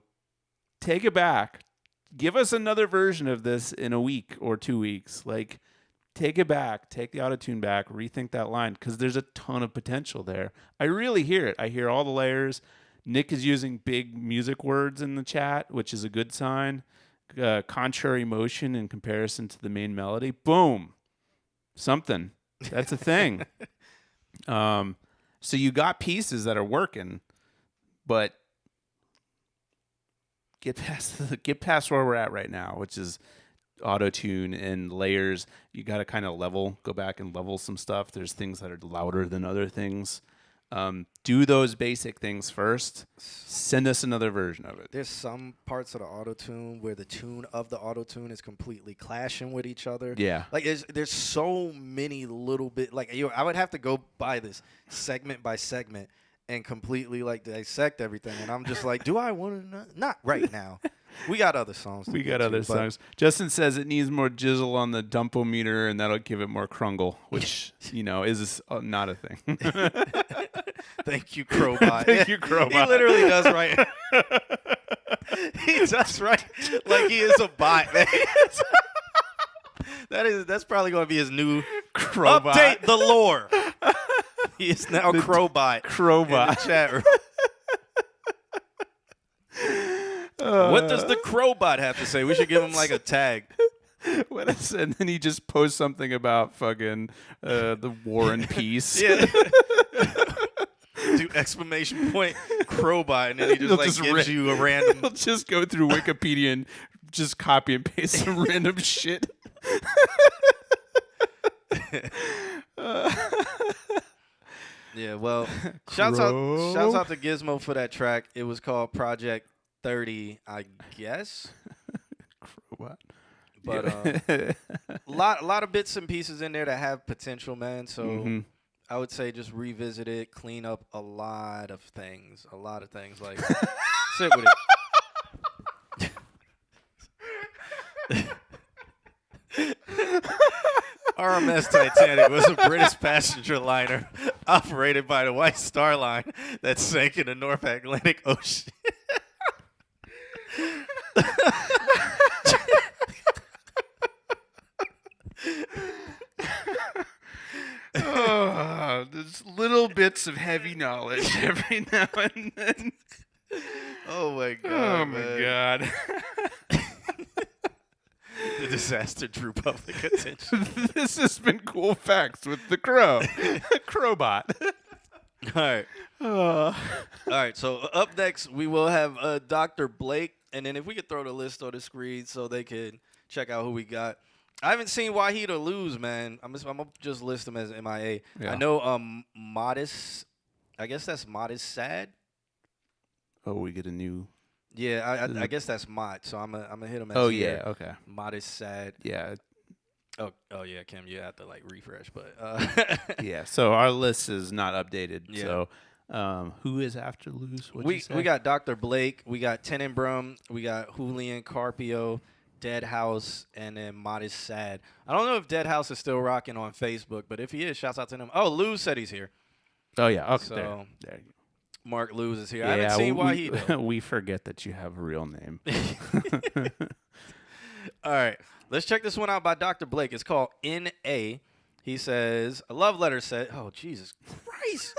take it back. Give us another version of this in a week or 2 weeks. Like, take it back. Take the auto-tune back. Rethink that line, because there's a ton of potential there. I really hear it. I hear all the layers. Nick is using big music words in the chat, which is a good sign. Contrary motion in comparison to the main melody. Boom. Something. That's a thing. So you got pieces that are working, but get past where we're at right now, which is auto-tune and layers. You got to kind of go back and level some stuff. There's things that are louder than other things. Do those basic things first. Send us another version of it. There's some parts of the auto-tune where the tune of the auto-tune is completely clashing with each other. Yeah. Like there's so many little bit, like I would have to go by this segment by segment and completely like dissect everything, and I'm just like, do I want to know? Not right now. We got other songs. We got other songs. Justin says it needs more jizzle on the dumpometer, and that'll give it more crungle, which is not a thing. Thank you, Crowbot. Thank you, Crowbot. He literally does right. He does right like he is a bot, man. That's probably going to be his new Crowbot. Update the lore. He is now Crowbot. Crowbot. In the chat room. What does the Crowbot have to say? We should give him like a tag. What is, and then he just posts something about fucking the war and peace. Yeah. Do exclamation point Crowbot, and then he just He'll like just gives you a random. He'll just go through Wikipedia and just copy and paste some random shit. Yeah, well, shouts out to Gizmo for that track. It was called Project 30, I guess. What? But a lot of bits and pieces in there that have potential, man. So I would say just revisit it, clean up a lot of things. Like sit with it. RMS Titanic was a British passenger liner operated by the White Star Line that sank in the North Atlantic Ocean. There's little bits of heavy knowledge every now and then. Oh my god! Oh my god! The disaster drew public attention. This has been Cool Facts with the Crow, Crowbot. All right. So up next, we will have Dr. Blake, and then if we could throw the list on the screen so they can check out who we got. I haven't seen Wahid or Lose, man. I'm gonna just list them as MIA. Yeah. I know Modest. I guess that's Modest Sad. Oh, we get a new. Yeah, I guess that's Mod. So I'm gonna hit him. As yeah, okay. Modest Sad. Yeah. Oh yeah, Kim, you have to like refresh, but yeah. So our list is not updated. Yeah. So, who is after Lose? we got Dr. Blake, we got Tenenbrum, we got Julian Carpio, Dead House, and then Modest Sad. I don't know if Dead House is still rocking on Facebook, but if he is, shouts out to him. Oh, Luz said he's here. Oh yeah. Okay. So there you go. Mark Luz is here. Yeah, I haven't seen Wahid though. We forget that you have a real name. All right. Let's check this one out by Dr. Blake. It's called QnA. He says, a love letter said, oh, Jesus Christ.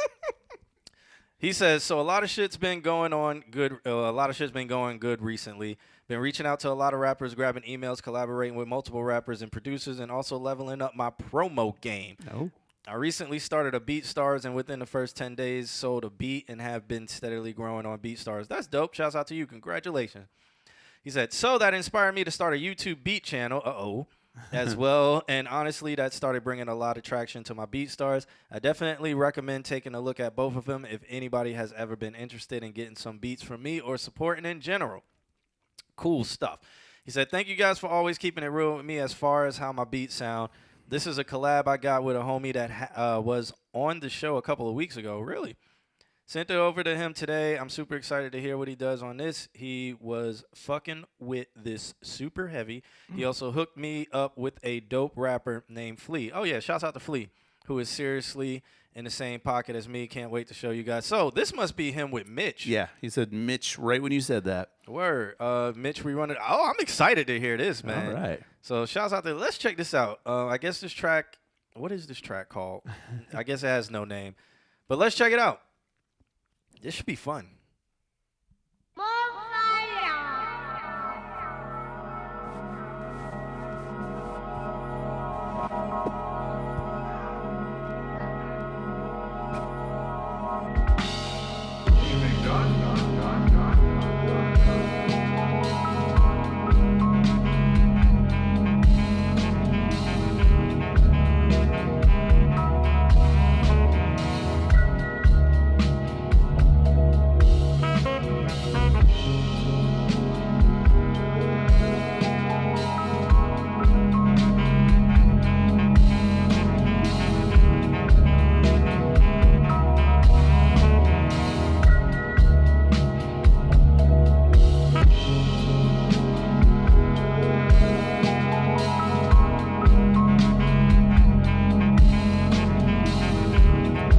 He says, so a lot of shit's been going on good. A lot of shit's been going good recently. Been reaching out to a lot of rappers, grabbing emails, collaborating with multiple rappers and producers, and also leveling up my promo game. No. I recently started a BeatStars, and within the first 10 days, sold a beat and have been steadily growing on BeatStars. That's dope. Shouts out to you. Congratulations. He said, so that inspired me to start a YouTube beat channel, as well. And honestly, that started bringing a lot of traction to my BeatStars. I definitely recommend taking a look at both of them if anybody has ever been interested in getting some beats from me or supporting in general. Cool stuff. He said, thank you guys for always keeping it real with me as far as how my beats sound. This is a collab I got with a homie that was on the show a couple of weeks ago. Really? Sent it over to him today. I'm super excited to hear what he does on this. He was fucking with this super heavy. He also hooked me up with a dope rapper named Flea. Oh, yeah. Shouts out to Flea, who is seriously in the same pocket as me. Can't wait to show you guys. So this must be him with Mitch. Yeah, he said Mitch right when you said that. Word. Mitch, we run it. Oh, I'm excited to hear this, man. All right. So shouts out there. Let's check this out. I guess this track, what is this track called? I guess it has no name. But let's check it out. This should be fun.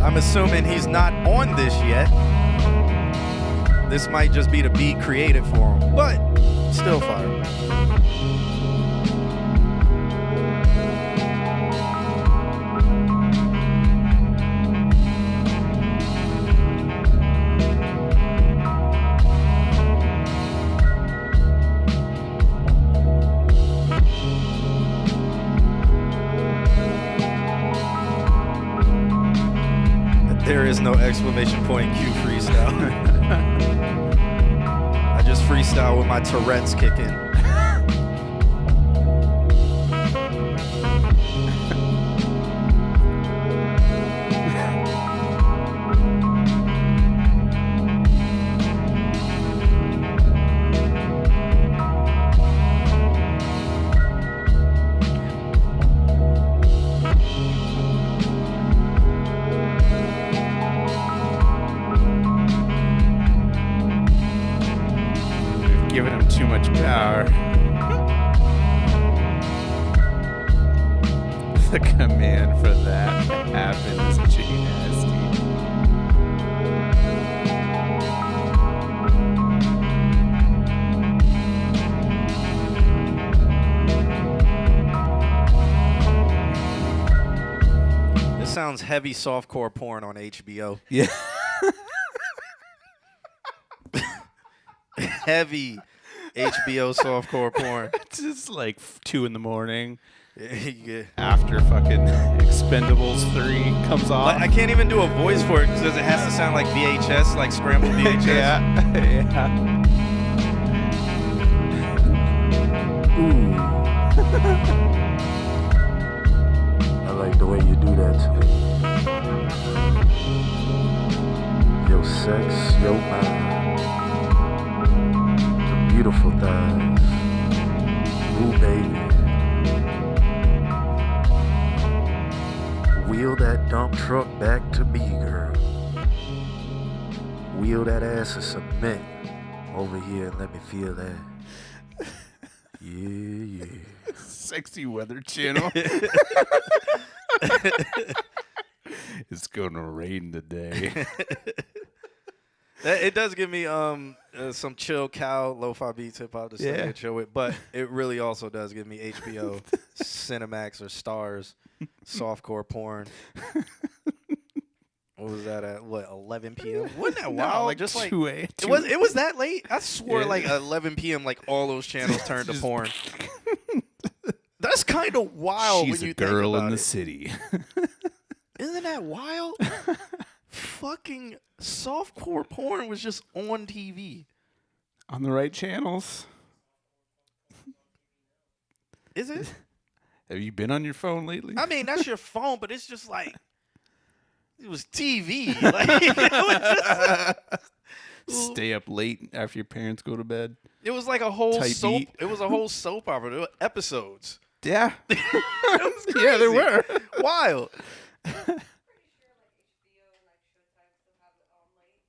I'm assuming he's not on this yet. This might just be to be creative for him, but still fire. There is no exclamation point Q freestyle. I just freestyle with my Tourette's kicking. Giving him too much power. The command for that happens, G-Nasty. This sounds heavy softcore porn on HBO. Yeah. Heavy HBO softcore porn. It's just like 2 a.m. Yeah. after fucking Expendables 3 comes off. Like, I can't even do a voice for it because it has to sound like VHS, like scrambled VHS. Yeah. Ooh. I like the way you do that to me. Your sex, your mind. Beautiful thighs. Ooh, baby. Wheel that dump truck back to me, girl. Wheel that ass of cement over here and let me feel that. Yeah, yeah. Sexy Weather Channel. It's gonna rain today. It does give me some chill cow lo-fi beats, hip hop to sit and chill with, but it really also does give me HBO, Cinemax or Stars, softcore porn. What was that at? What, 11 p.m.? Wasn't that wild? No, like just like 2 a.m. it was that late. I swore like 11 p.m. like all those channels turned to porn. That's kind of wild. She's when you a girl think about in the it. city. Isn't that wild? Fucking softcore porn was just on TV. On the right channels. Is it? Have you been on your phone lately? I mean, that's your phone, but it's just like it was TV. Like it was just, Stay up late after your parents go to bed. it was like a whole Type soap. beat. It was a whole soap opera. There were episodes. Yeah. It was crazy. Yeah, there were. Wild.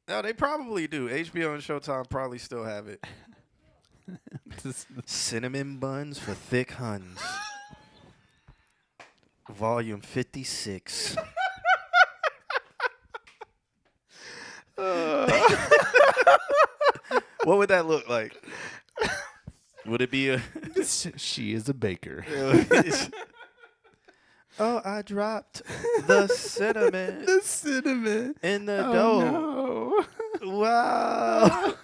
No, they probably do. HBO and Showtime probably still have it. Cinnamon buns for thick Huns. Volume 56. What would that look like? Would it be a... She is a baker. Oh, I dropped the cinnamon The cinnamon. in the dough. No. Wow.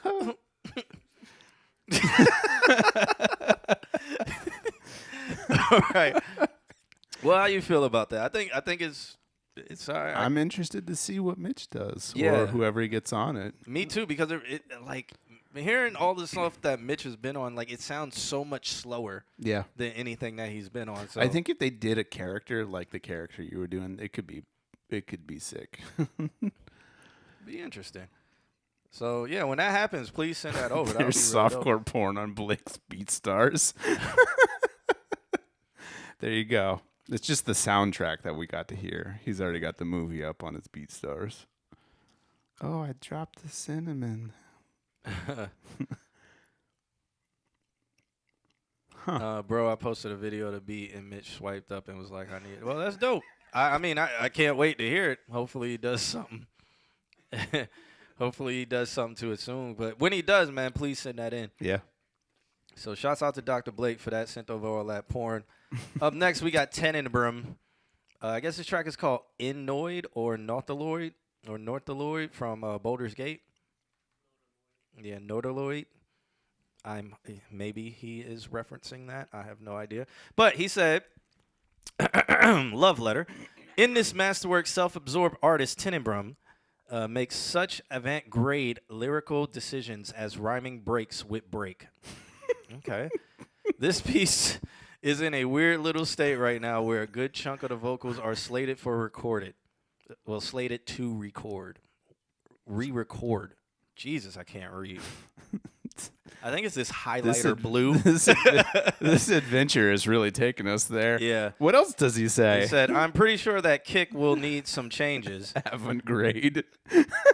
All right. Well, how you feel about that? I think it's all right. I'm interested to see what Mitch does, Yeah. or whoever he gets on it. Me too, because it like hearing all the stuff that Mitch has been on, like it sounds so much slower Yeah. than anything that he's been on. So I think if they did a character like the character you were doing, it could be sick. be interesting. So yeah, when that happens, please send that over. That would There's be really dope. softcore porn on Blake's BeatStars. There you go. It's just the soundtrack that we got to hear. He's already got the movie up on his BeatStars. Oh, I dropped the cinnamon. Bro, I posted a video of the beat and Mitch swiped up and was like, I need it. Well, that's dope. I mean, I can't wait to hear it. Hopefully he does something. Hopefully he does something to it soon. But when he does, man, please send that in. Yeah. So shouts out to Dr. Blake for that. Sent over all that porn. Up next, we got Tenenbaum. I guess this track is called Innoid or Northaloid from Boulder's Gate. Yeah, Northaloid. Maybe he is referencing that. I have no idea. But he said, love letter. In this masterwork, self-absorbed artist Tenenbaum makes such avant-garde lyrical decisions as rhyming breaks with break. Okay. This piece is in a weird little state right now where a good chunk of the vocals are slated for recorded. Well, slated to record. Re-record. Jesus, I can't read. I think it's this highlighter blue. This adventure is really taking us there. Yeah. What else does he say? He said, I'm pretty sure that kick will need some changes. Avant-garde.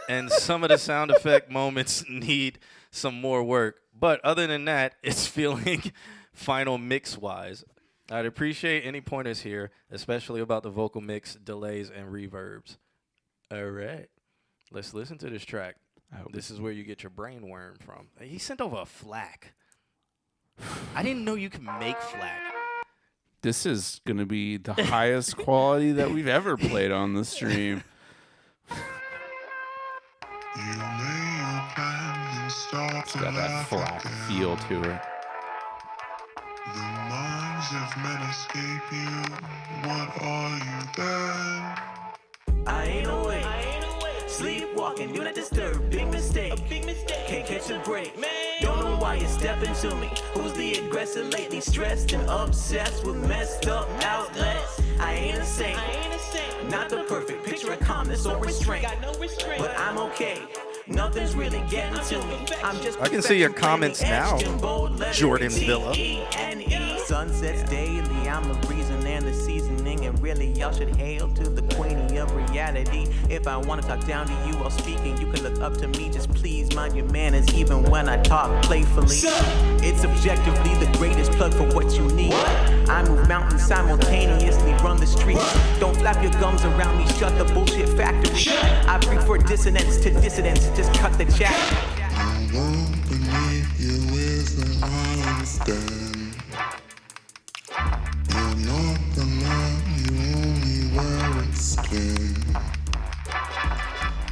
And some of the sound effect moments need some more work. But other than that, it's feeling final mix-wise. I'd appreciate any pointers here, especially about the vocal mix, delays, and reverbs. All right. Let's listen to this track. This is where you get your brain worm from. He sent over a FLAC. I didn't know you could make FLAC. This is going to be the highest quality that we've ever played on the stream. It's got that flat feel to it. The minds of men escape you. What are you then? I ain't awake. Sleepwalking, do not disturb. Big mistake. Can't catch a break. Don't know why you're stepping to me. Who's the aggressor lately? Stressed and obsessed with messed up outlets. I ain't insane. Not the perfect picture of calmness or restraint. But I'm okay. Nothing's really getting to me. I'm just I can see your comments now, Jordan Villa. Sunsets daily, I'm the reason and the seasoning. And really, y'all should hail to the queenie of reality. If I want to talk down to you while speaking, you can look up to me. Just please mind your manners, even when I talk playfully. It's objectively the greatest plug for what you need. I move mountains simultaneously, run the streets. Don't flap your gums around me, shut the bullshit factory. I prefer dissonance to dissidence, just cut the chat. I won't believe you is an understand. You're not the man, you only wear its skin.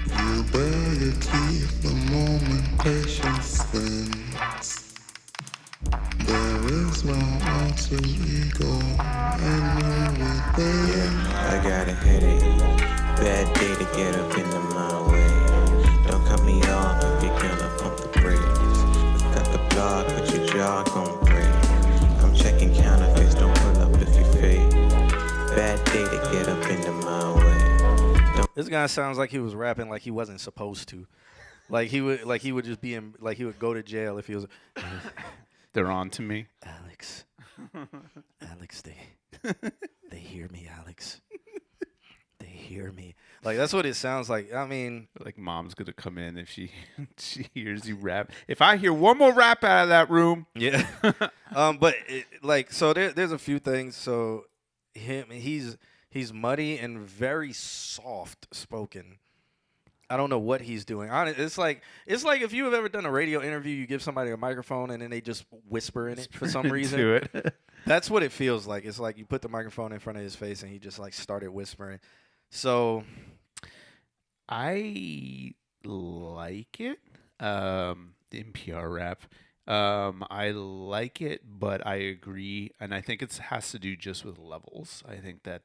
You bear your teeth the moment patience thins. There is no alter ego anywhere within. I got a headache, bad day to get up into my way. Don't cut me off if you're gonna pump the brakes. Got the block, but your jaw gon' break. I'm checking counterfeits, don't pull up if you fake. Bad day to get up into my way. This guy sounds like he was rapping like he wasn't supposed to. Like he would just be in, like he would go to jail if he was. They're on to me. Alex, they hear me, Alex. They hear me. Like that's what it sounds like. I mean, like mom's gonna come in if she hears you rap. If I hear one more rap out of that room, yeah. But so there's a few things. So he's muddy and very soft spoken. I don't know what he's doing. It's like if you have ever done a radio interview, you give somebody a microphone and then they just whisper in it for some reason. Do it. That's what it feels like. It's like you put the microphone in front of his face and he just like started whispering. So I like it. The NPR rap. I like it, but I agree, and I think it has to do just with levels. I think that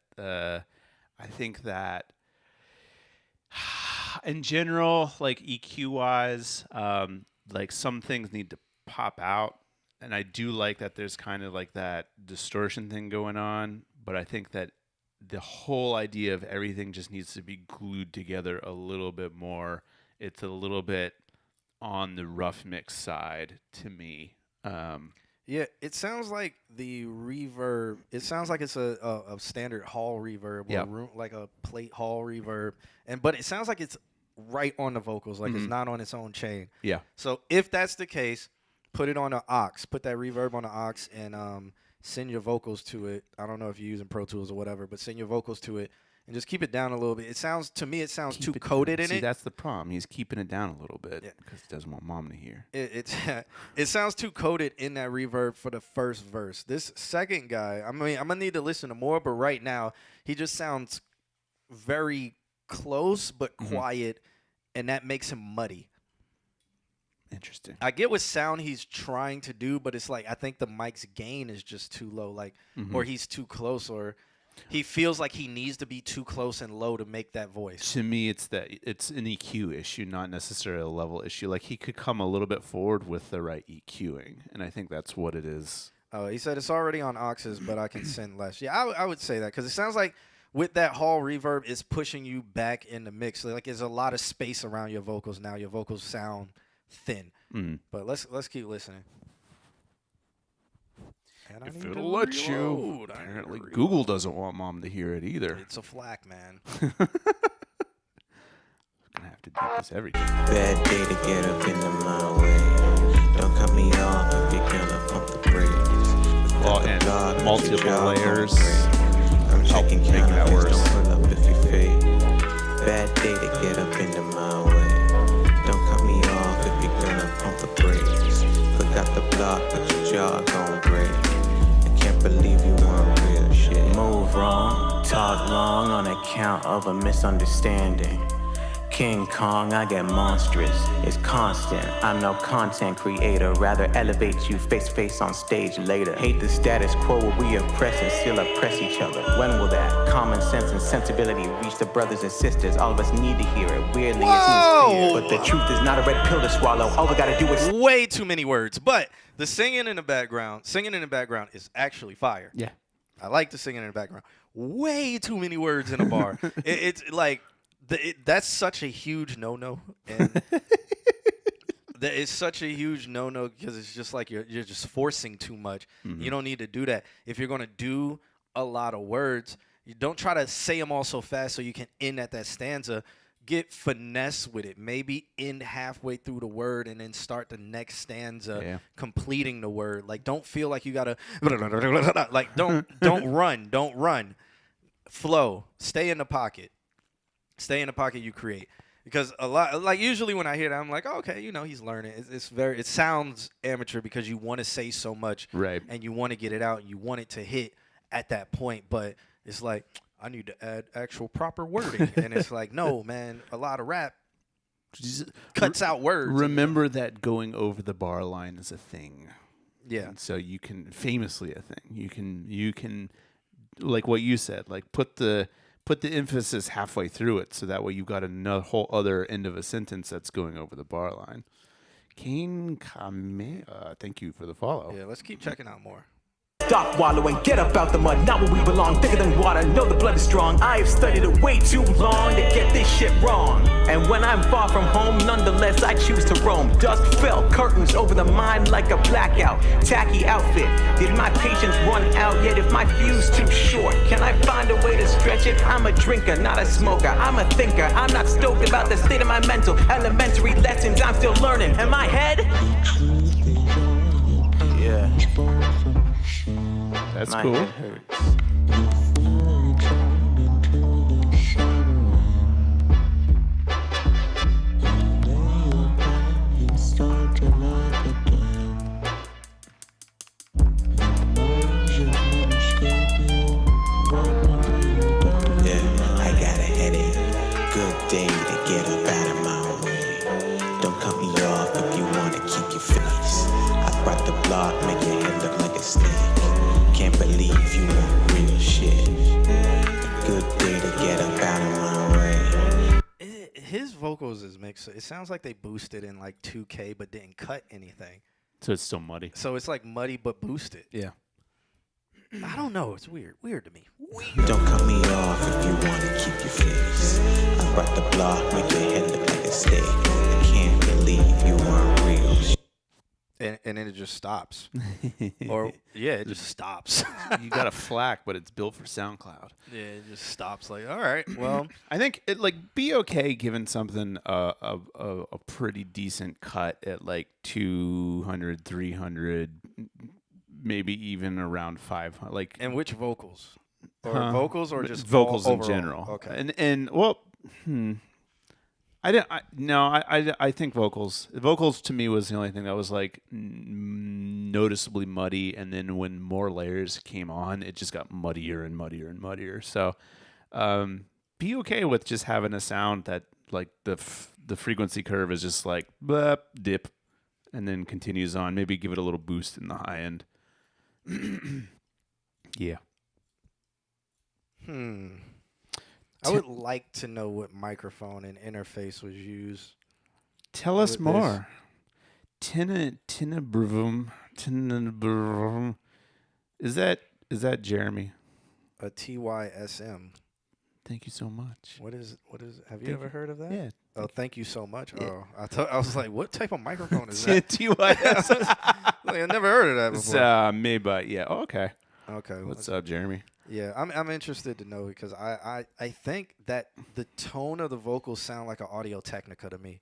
in general, like EQ wise, like some things need to pop out, and I do like that there's kind of like that distortion thing going on, but I think that the whole idea of everything just needs to be glued together a little bit more. It's a little bit on the rough mix side to me. Yeah, it sounds like the reverb. It sounds like it's a standard hall reverb, or like a plate hall reverb, but it sounds like it's right on the vocals, like it's not on its own chain. Yeah. So if that's the case, put it on an aux. Put that reverb on the aux and send your vocals to it. I don't know if you're using Pro Tools or whatever, but send your vocals to it and just keep it down a little bit. It sounds too coded in it. See, that's the problem. He's keeping it down a little bit because he doesn't want mom to hear. It sounds too coded in that reverb for the first verse. This second guy, I mean, I'm gonna need to listen to more, but right now he just sounds very close but quiet, and that makes him muddy. Interesting. I get what sound he's trying to do, but it's like I think the mic's gain is just too low, like or he's too close, or he feels like he needs to be too close and low to make that voice. To me, it's an EQ issue, not necessarily a level issue. Like he could come a little bit forward with the right EQing, and I think that's what it is. Oh, he said it's already on Oxes, but I can send less. Yeah, I would say that because it sounds like with that hall reverb, it's pushing you back in the mix. Like there's a lot of space around your vocals now. Your vocals sound thin. But let's keep listening. And If it'll let you. Apparently, Google doesn't want Mom to hear it either. It's a flack, man. Gonna have to do this every day. Bad day to get up into my way. Don't cut me off if you're gonna pump the brakes. Well, and multiple layers. I'm checking making that counters, worse. don't pull up if you fade. Bad day to get up into my way. Don't cut me off if you're gonna pump the brakes. Look out the block, but your jaw gon' break. I can't believe you weren't real shit. Move wrong, talk long on account of a misunderstanding. King Kong, I get monstrous. It's constant. I'm no content creator. Rather elevate you face to face on stage later. Hate the status quo where we oppress and still oppress each other. When will that common sense and sensibility reach the brothers and sisters? All of us need to hear it. Weirdly, it seems fear. But the truth is not a red pill to swallow. All we gotta do is way too many words. But the singing in the background is actually fire. Yeah. I like the singing in the background. Way too many words in a bar. It's like that's such a huge no-no, and it's such a huge no-no because it's just like you're just forcing too much. You don't need to do that. If you're gonna do a lot of words, you don't try to say them all so fast so you can end at that stanza. Get finesse with it. Maybe end halfway through the word and then start the next stanza, completing the word. Like don't feel like you gotta like don't run. Flow. Stay in the pocket. Stay in the pocket you create. Because a lot, like usually when I hear that, I'm like, oh, okay, he's learning. It sounds amateur because you want to say so much, right? And you want to get it out, and you want it to hit at that point. But it's like I need to add actual proper wording, and it's like, no, man, a lot of rap cuts out words. Remember that going over the bar line is a thing. Yeah. And so you can famously a thing. You can like what you said, like put the emphasis halfway through it, so that way you've got another whole other end of a sentence that's going over the bar line. QnA, thank you for the follow. Yeah, let's keep checking out more. Stop wallowing, get up out the mud, not where we belong. Thicker than water, know the blood is strong. I have studied it way too long to get this shit wrong. And when I'm far from home, nonetheless I choose to roam. Dust fell, curtains over the mind like a blackout. Tacky outfit, did my patience run out yet? If my fuse too short, can I find a way to stretch it? I'm a drinker, not a smoker, I'm a thinker. I'm not stoked about the state of my mental. Elementary lessons I'm still learning. And my head? Yeah. That's my cool. head hurts. I got a headache. Good day to get up out of my way. Don't cut me off if you want to keep your face. I brought the block, make your head look like a snake. Can't believe you want real shit. Good day to get up out of my way. His vocals is mixed. It sounds like they boosted in like 2K but didn't cut anything. So it's still muddy. So it's like muddy but boosted. Yeah. I don't know. It's weird. Weird to me. Don't cut me off if you want to keep your face. I brought the block, make your head look like a steak. I can't believe you weren't real shit. And then it just stops. Or, yeah, it just stops. You got a FLAC, but it's built for SoundCloud. Yeah, it just stops. Like, all right, well. I think it be okay giving something a pretty decent cut at like 200, 300, maybe even around 500. Like, and which vocals? Or vocals or just vocals in overall? general? Okay. And well, I think vocals. Vocals to me was the only thing that was like noticeably muddy, and then when more layers came on, it just got muddier and muddier and muddier. So, be okay with just having a sound that like the frequency curve is just like blep, dip, and then continues on. Maybe give it a little boost in the high end. Yeah. I would like to know what microphone and interface was used. Tell us more. Tinabrum. Is that Jeremy? A TYSM. Thank you so much. What is? Have you ever heard of that? Yeah. Oh, thank you so much. Yeah. Oh, I was like, what type of microphone is that? TYS. I never heard of that before. It's maybe, but yeah. Oh, okay. Okay. What's up, Jeremy? Yeah, I'm interested to know because I think that the tone of the vocals sound like an Audio Technica to me.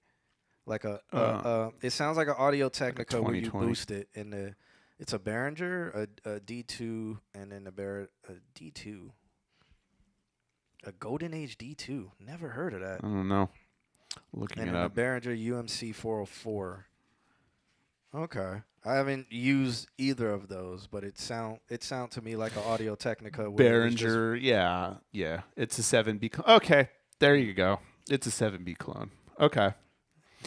Like it sounds like an Audio Technica when you boost it in it's a Behringer, a D2, and then a D2. A Golden Age D2. Never heard of that. I don't know. Looking and it up. And a Behringer UMC 404. Okay. I haven't used either of those, but it sound to me like an Audio Technica. Behringer, yeah. It's a 7B clone. Okay, there you go. It's a 7B clone. Okay.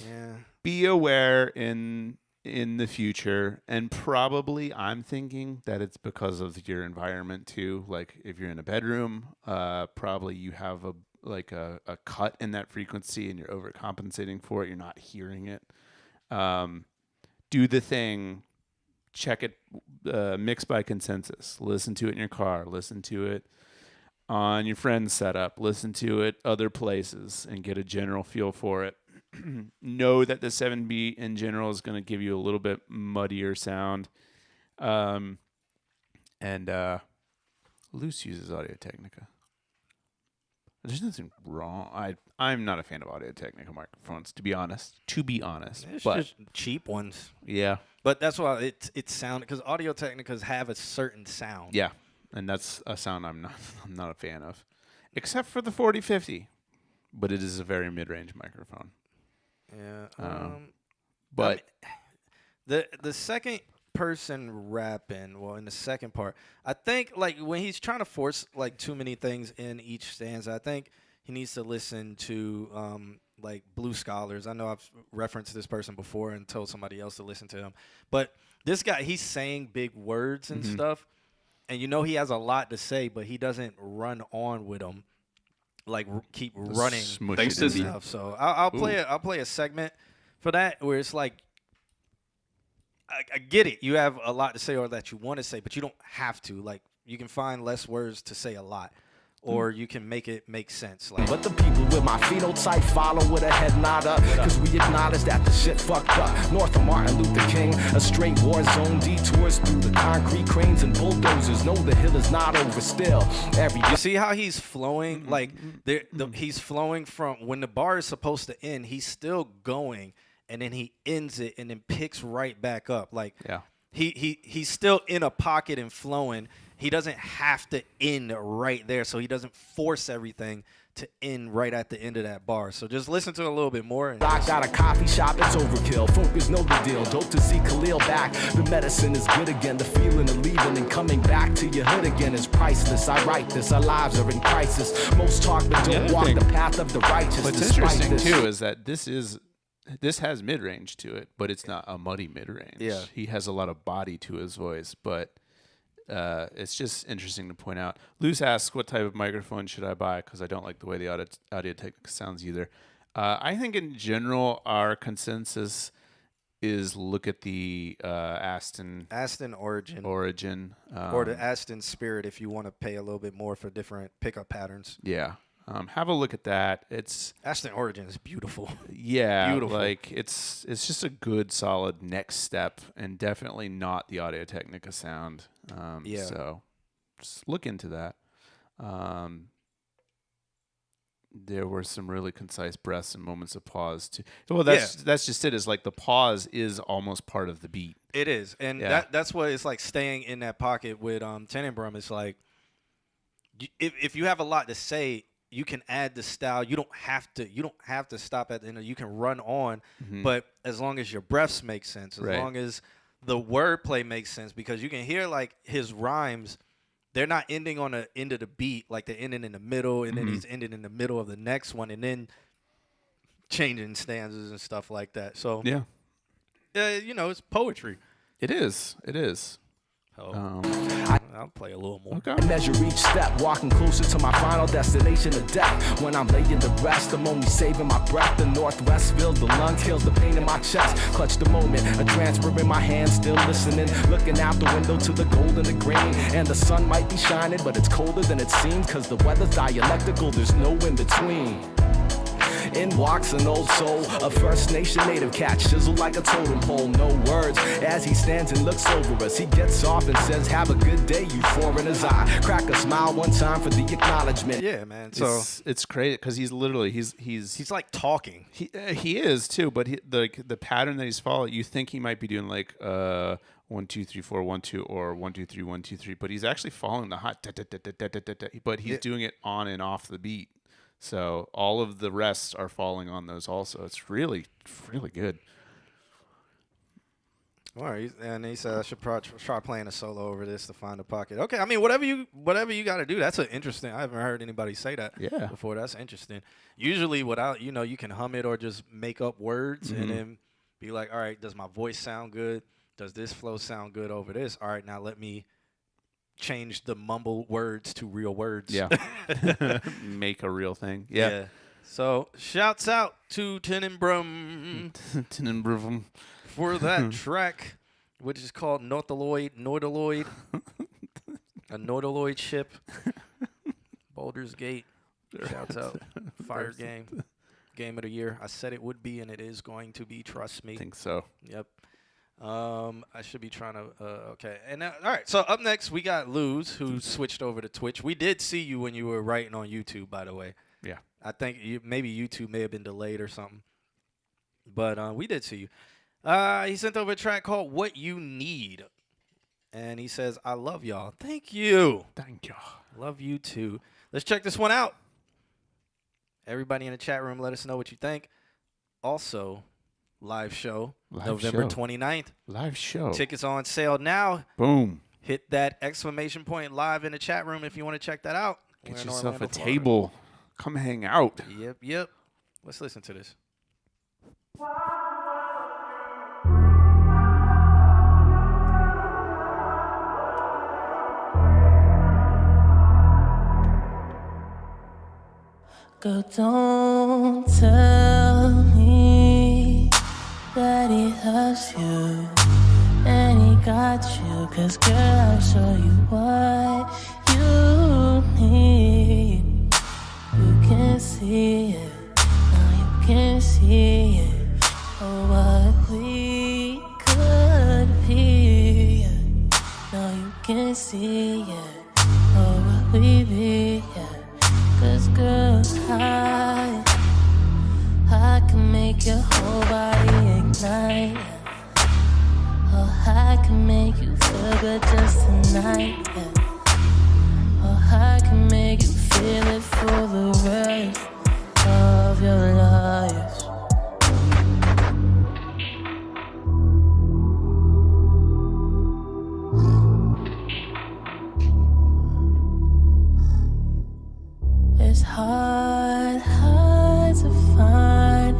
Yeah. Be aware in the future, and probably I'm thinking that it's because of your environment too. Like if you're in a bedroom, probably you have a cut in that frequency and you're overcompensating for it. You're not hearing it. Do the thing, check it, mix by consensus. Listen to it in your car. Listen to it on your friend's setup. Listen to it other places and get a general feel for it. Know that the 7B in general is going to give you a little bit muddier sound. And Luce uses Audio Technica. There's nothing wrong. I'm not a fan of Audio Technica microphones, to be honest. It's but just cheap ones. Yeah. But that's why it sound because Audio Technicas have a certain sound. Yeah, and that's a sound I'm not a fan of, except for the 4050. But it is a very mid-range microphone. Yeah. But the second person rapping, well, in the second part, I think like when he's trying to force like too many things in each stanza, I think he needs to listen to like Blue Scholars. I know I've referenced this person before and told somebody else to listen to him, but this guy, he's saying big words and stuff, and you know he has a lot to say, but he doesn't run on with them. Like keep running thanks to stuff. So I'll play a segment for that where it's like I get it. You have a lot to say or that you want to say, but you don't have to. Like you can find less words to say a lot, or you can make it make sense. Like, but the people with my phenotype follow with a head nod up, cause we acknowledge that the shit fucked up. North of Martin Luther King, a straight war zone, detours through the concrete cranes and bulldozers. No, the hill is not over still. You see how he's flowing? Like he's flowing from when the bar is supposed to end, he's still going, and then he ends it and then picks right back up. Like he's still in a pocket and flowing. He doesn't have to end right there, so he doesn't force everything to end right at the end of that bar. So just listen to it a little bit more. I got a coffee shop, it's overkill. Focus, know the deal. Dope to see Khalil back. The medicine is good again. The feeling of leaving and coming back to your hood again is priceless. I write this. Our lives are in crisis. Most talk but don't walk the path of the righteous. What's interesting too is that this has mid-range to it, but it's not a muddy mid-range. Yeah. He has a lot of body to his voice, but it's just interesting to point out. Luce asks, what type of microphone should I buy? Because I don't like the way the Audio Technica sounds either. I think in general, our consensus is look at the Aston Origin. Or the Aston Spirit if you want to pay a little bit more for different pickup patterns. Yeah. Have a look at that. It's Aston Origin is beautiful. Yeah, beautiful. Like it's just a good, solid next step, and definitely not the Audio Technica sound. So just look into that. There were some really concise breaths and moments of pause too. Well, that's just it. Is like the pause is almost part of the beat. It is, and that's what it's like staying in that pocket with Tenenbaum. It's like if you have a lot to say, you can add the style. You don't have to stop at the end. You can run on, but as long as your breaths make sense, as long as the wordplay makes sense, because you can hear like his rhymes, they're not ending on the end of the beat, like they're ending in the middle, and then he's ending in the middle of the next one, and then changing stanzas and stuff like that. So it's poetry. It is. Oh. I'll play a little more. Okay. I measure each step, walking closer to my final destination of death. When I'm laying to rest, I'm only saving my breath. The northwest filled the lungs, kills the pain in my chest. Clutch the moment, a transfer in my hand, still listening. Looking out the window to the gold and the green. And the sun might be shining, but it's colder than it seems. Cause the weather's dialectical, there's no in between. In walks an old soul, a First Nation native cat, chiseled like a totem pole, no words. As he stands and looks over us, he gets off and says, have a good day, you four in his eye. Crack a smile one time for the acknowledgement. Yeah, man. So It's crazy because he's literally he's like talking. he is too, but the pattern that he's following, you think he might be doing like 1 2 3 4 1 2 or 1 2 3 1 2 3, but he's actually following the hot da, da, da, da, da, da, da, da, but he's doing it on and off the beat. So all of the rests are falling on those also. It's really, really good. All right, and he said I should try playing a solo over this to find a pocket. Okay, I mean whatever you got to do. That's an interesting. I haven't heard anybody say that before. That's interesting. Usually, without you can hum it or just make up words and then be like, all right, does my voice sound good? Does this flow sound good over this? All right, now let me change the mumble words to real words. Yeah, make a real thing. Yeah. So shouts out to Tenenbrum for that track, which is called Nautiloid, a Nautiloid ship. Baldur's Gate. Shouts out. Fire game of the year. I said it would be, and it is going to be. Trust me. I think so. Yep. I should be trying to. Okay. And all right. So up next, we got Luz, who switched over to Twitch. We did see you when you were writing on YouTube, by the way. Yeah. I think maybe YouTube may have been delayed or something. But we did see you. He sent over a track called What You Need. And he says, I love y'all. Thank you. Thank you. Love you too. Let's check this one out. Everybody in the chat room, let us know what you think. Also, live show, November 29th. Live show. Tickets on sale now. Boom. Hit that exclamation point live in the chat room if you want to check that out. Get yourself a table. Come hang out. Yep. Let's listen to this. Girl, don't tell me that he loves you and he got you, 'cause girl, I'll show you what you need. You can see it, now you can see it, oh, what we could be. Now you can see it, oh, what we be, yeah. 'Cause girl, I can make your whole body ignite. Oh, I can make you feel good just tonight. Yeah. Oh, I can make you feel it for the rest of your life. It's hard to find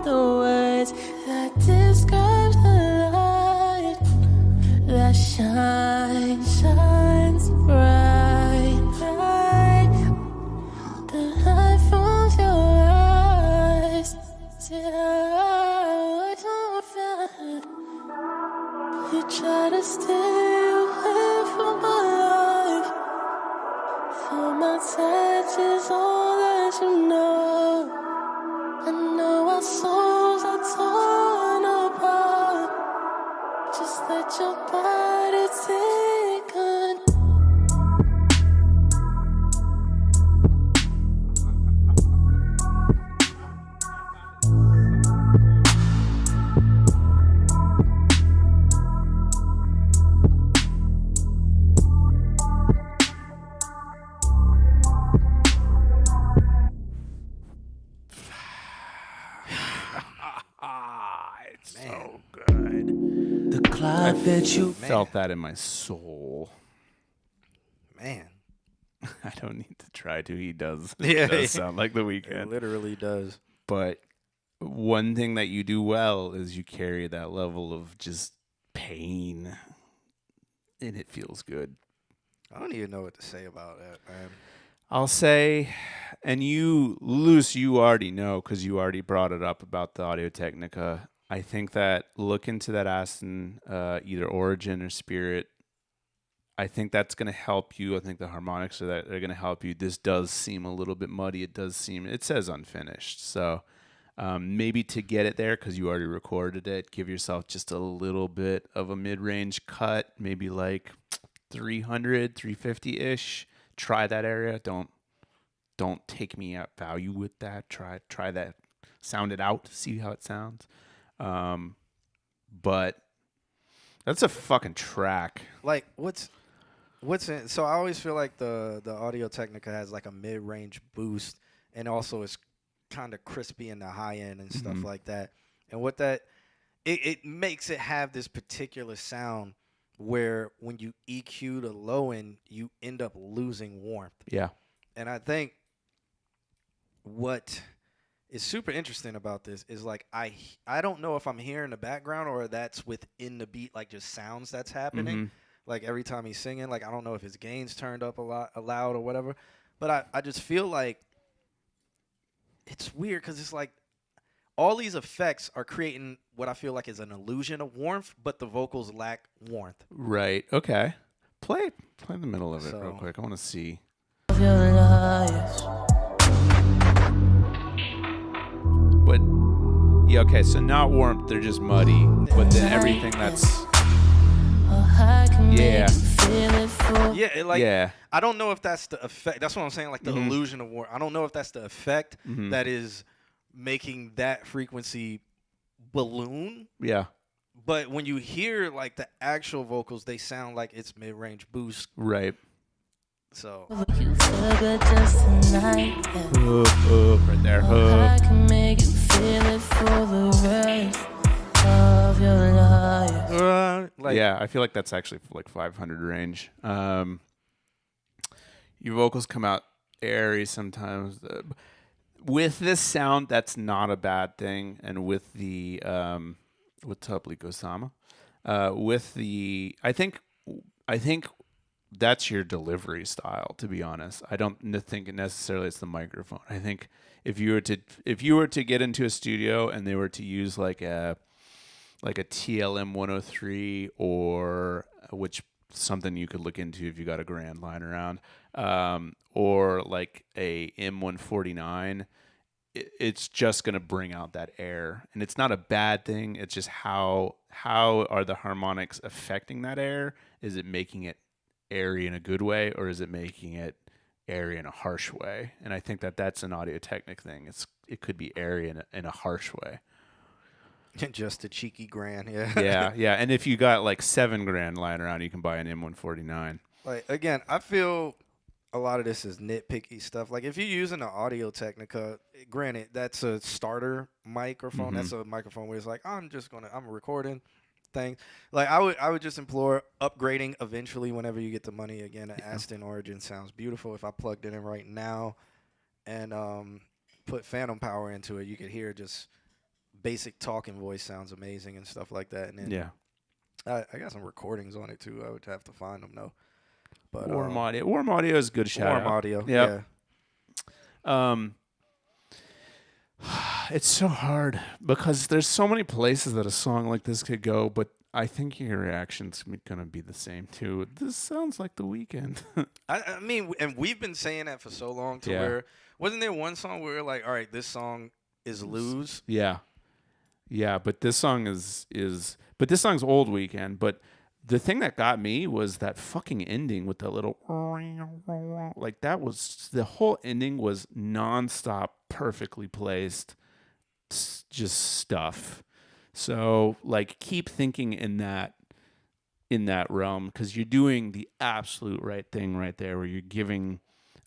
the words that describe the light that shines bright. The light from your eyes, I don't feel. You try to stay away from my life. For my touch is all that you know. I know our souls are torn apart. Just let your body take control. So good. The cloud that you felt that in my soul. Man. I don't need to try to. He does. Yeah, It does sound like The Weeknd. It literally does. But one thing that you do well is you carry that level of just pain and it feels good. I don't even know what to say about that, man. I'll say, and you, Luce, you already know because you already brought it up about the Audio Technica. I think that look into that Aston, either Origin or Spirit. I think that's going to help you. I think the harmonics are going to help you. This does seem a little bit muddy. It says unfinished. So maybe to get it there, because you already recorded it, give yourself just a little bit of a mid-range cut, maybe like 300, 350-ish. Try that area. Don't take me at value with that. Try that. Sound it out. See how it sounds. But that's a fucking track. Like what's in? So I always feel like the Audio Technica has like a mid-range boost, and also it's kind of crispy in the high end and stuff like that. And what that it makes it have this particular sound where when you EQ the low end, you end up losing warmth. Yeah. And I think what is super interesting about this is like I don't know if I'm hearing the background or that's within the beat, like just sounds that's happening. Like every time he's singing, like I don't know if his gain's turned up a loud or whatever, but I just feel like it's weird because it's like all these effects are creating what I feel like is an illusion of warmth, but the vocals lack warmth. Right. Okay. Play the middle of it real quick. I want to see. But yeah, okay. So not warmth. They're just muddy. But then everything that's yeah. I don't know if that's the effect. That's what I'm saying. Like the illusion of warmth. I don't know if that's the effect that is making that frequency balloon. Yeah. But when you hear like the actual vocals, they sound like it's mid-range boost. Right. So. Right there. I can make you feel it for the rest of your life. Yeah, I feel like that's actually like 500 range. Your vocals come out airy sometimes. With this sound, that's not a bad thing. And with the what's up, Liko-sama? With the, I think that's your delivery style. To be honest, I don't think necessarily it's the microphone. I think if you were to get into a studio and they were to use like a TLM 103 or which something you could look into if you got a grand line around, or like a M149, it's just going to bring out that air. And it's not a bad thing. It's just how are the harmonics affecting that air? Is it making it airy in a good way, or is it making it airy in a harsh way? And I think that's an Audio-Technica thing. It could be airy in a harsh way. Just a cheeky grand, yeah. yeah. And if you got like 7 grand lying around, you can buy an M149. Like again, I feel a lot of this is nitpicky stuff. Like if you're using an Audio-Technica, granted that's a starter microphone. That's a microphone where it's like I'm recording things. Like I would just implore upgrading eventually whenever you get the money. Again, the Aston Origin sounds beautiful. If I plugged it in right now and put phantom power into it, you could hear just basic talking voice sounds amazing and stuff like that. And then I got some recordings on it too. I would have to find them though. But Warm audio is a good shout. Warm audio, yeah. It's so hard because there's so many places that a song like this could go, but I think your reaction's gonna be the same too. This sounds like The Weeknd. I mean, and we've been saying that for so long to where wasn't there one song where we're like, all right, this song is Lose? Yeah, but this song but this song's old Weeknd. But the thing that got me was that fucking ending with the little like that was the whole ending was nonstop, perfectly placed, just stuff. So like keep thinking in that realm because you're doing the absolute right thing right there where you're giving.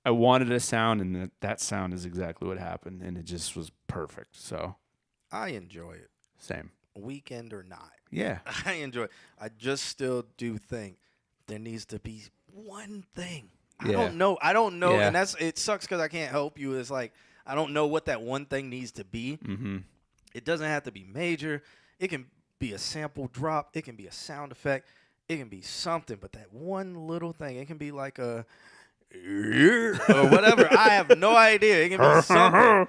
I wanted a sound and that sound is exactly what happened and it just was perfect. So I enjoy it. Same. Weekend or not. Yeah. I enjoy it. I just still do think there needs to be one thing. I don't know. Yeah. And it sucks because I can't help you. It's like, I don't know what that one thing needs to be. It doesn't have to be major. It can be a sample drop. It can be a sound effect. It can be something, but that one little thing, it can be like a or whatever. I have no idea. It can be something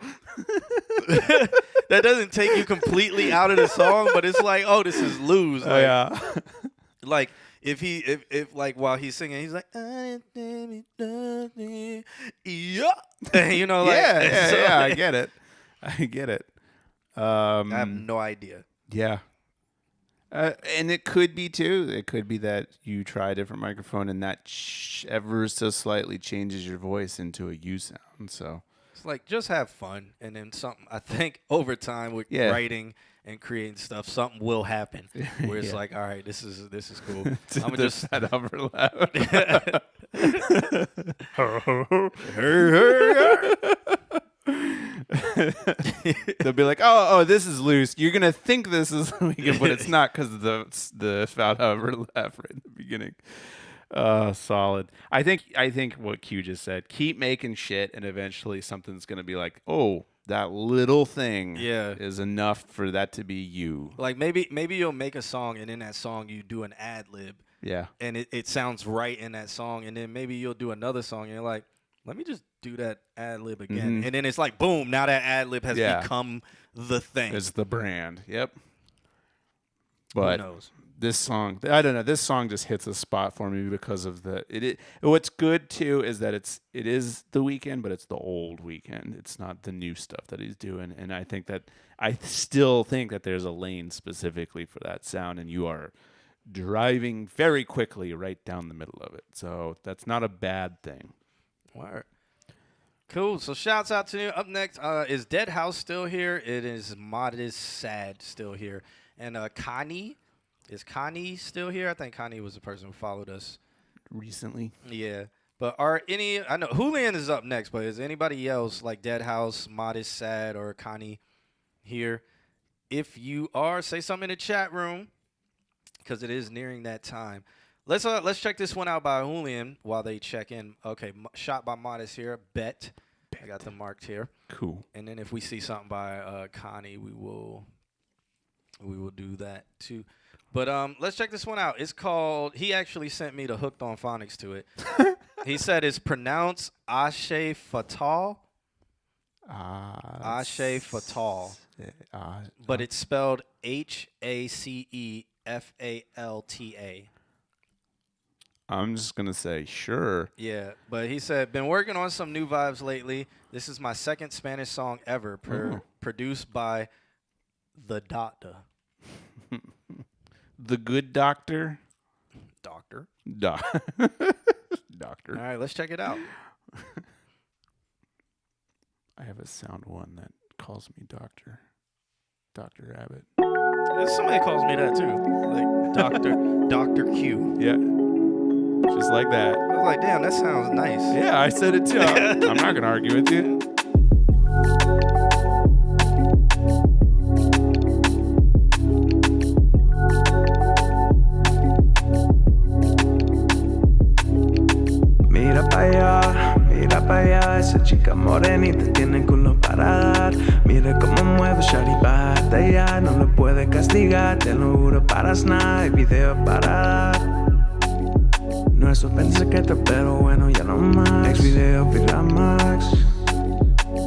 that doesn't take you completely out of the song, but it's like, oh, this is Luz. Like, yeah. like if like while he's singing, he's like, yeah, you know, like yeah. I get it. I have no idea. Yeah. And it could be too. It could be that you try a different microphone and that ever so slightly changes your voice into a U sound. So it's like just have fun, and then something. I think over time with writing and creating stuff, something will happen where it's like, all right, this is cool. I'm gonna just that overlap. They'll be like, oh, this is loose. You're gonna think this is weekend, but it's not because of the foul overlap right in the beginning. Solid. I think what Q just said. Keep making shit, and eventually something's gonna be like, oh, that little thing is enough for that to be you. Like maybe you'll make a song, and in that song you do an ad lib. Yeah. And it sounds right in that song, and then maybe you'll do another song, and you're like, let me just do that ad lib again. And then it's like, boom, now that ad lib has become the thing. It's the brand. Yep. But who knows? This song, I don't know. This song just hits a spot for me because of what's good too is that it is the Weeknd, but it's the old Weeknd. It's not the new stuff that he's doing. And I still think that there's a lane specifically for that sound, and you are driving very quickly right down the middle of it. So that's not a bad thing. Word. Cool. So shouts out to you. Up next is Dead House still here. It is Modest Sad still here. And Connie. Is Connie still here? I think Connie was the person who followed us recently. Yeah. But I know Julian is up next, but is anybody else like Dead House, Modest Sad, or Connie here? If you are, say something in the chat room, because it is nearing that time. Let's check this one out by Julian while they check in. Okay, shot by Modest here. Bet. I got them marked here. Cool. And then if we see something by Connie, we will do that too. But let's check this one out. It's called. He actually sent me the Hooked on Phonics to it. He said it's pronounced Ashe Fatal. Ashe Fatal. But it's spelled HACEFALTA. I'm just going to say, sure. Yeah, but he said, been working on some new vibes lately. This is my second Spanish song ever, produced by The Doctor. The Good Doctor? Doctor. Doctor. All right, let's check it out. I have a sound one that calls me Doctor. Dr. Abbott. Yeah, somebody calls me that too. Like Dr. Q. Yeah. Just like that. I was like, damn, that sounds nice. Yeah, I said it too. I'm not going to argue with you. Mira pa' allá, esa chica morenita tiene el culo para dar. Mira cómo mueve shawty pa' allá, no lo puede castigar, te lo juro paras nada, hay video para dar. No es suspense secreto, pero bueno, ya no más. Next video, Vila Max.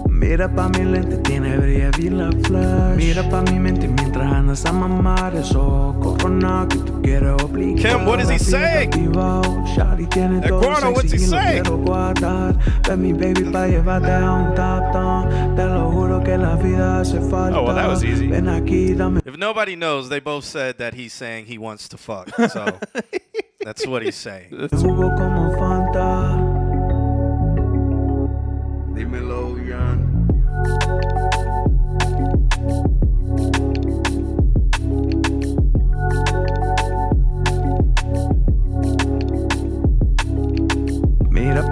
Mira pa' mi lente, tiene brilla Vila Flash. Mira pa' mi mente mientras andas a mamar. Eso corona que tú quieres obligar. Kim, what is he saying? Iguana, what's he saying? Ven mi baby pa' llevarte a un top down. Te lo juro que la vida hace falta. Oh, well, that was easy. Ven aquí, dame. If nobody knows, they both said that he's saying he wants to fuck. So that's what he's saying. Jugo como Fanta. Dímelo, Jan. Mira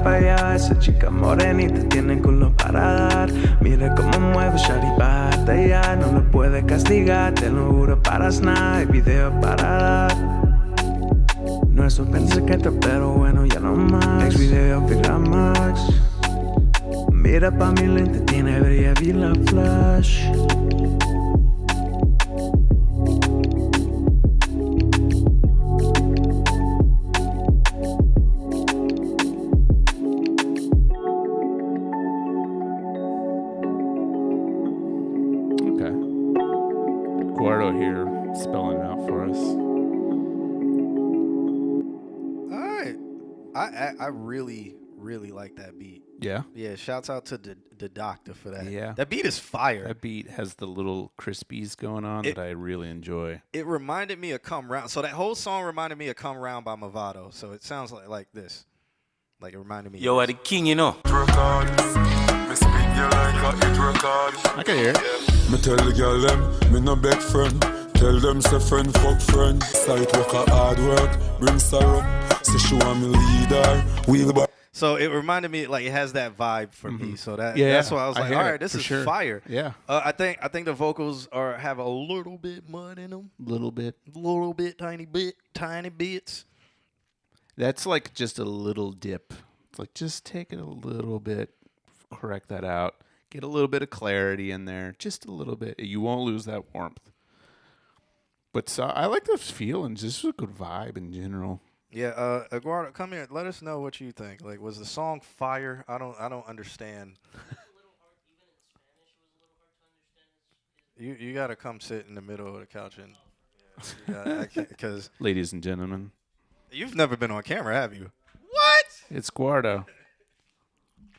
pa' allá, esa chica morenita tiene el culo para dar. Mira cómo mueve shawty pa' allá, no lo puede castigar, te lo juro paras nada, hay video para dar. No es suspense secreto, pero bueno, ya no más. Next video, Vila Max. Mira pa' mi lente, tiene brilla Vila Flash. Guardo here spelling it out for us. All right. I really, really like that beat. Yeah? Yeah, shouts out to the doctor for that. Yeah. That beat is fire. That beat has the little crispies going on that I really enjoy. It reminded me of Come Round. So that whole song reminded me of Come Round by Movado. So it sounds like this. Like it reminded me Yo, of are the king, you know. I can hear it. Me tell the girl them, me no beg friend. Tell them say friend fuck friend. Sight work a hard work, bring sorrow. Say she want me leader, wheel back. So it reminded me, like, it has that vibe for me. So that's why I was like, hear all it, right, this for is sure. fire. Yeah. I think the vocals have a little bit mud in them. Little bit, tiny bits. That's like just a little dip. It's like just take it a little bit, correct that out, get a little bit of clarity in there, just a little bit. You won't lose that warmth. But so I like those feelings. Just a good vibe in general. Yeah, Eduardo, come here. Let us know what you think. Like, was the song fire? I don't understand. You gotta come sit in the middle of the couch and because Ladies and gentlemen, you've never been on camera, have you? What? It's Guardo.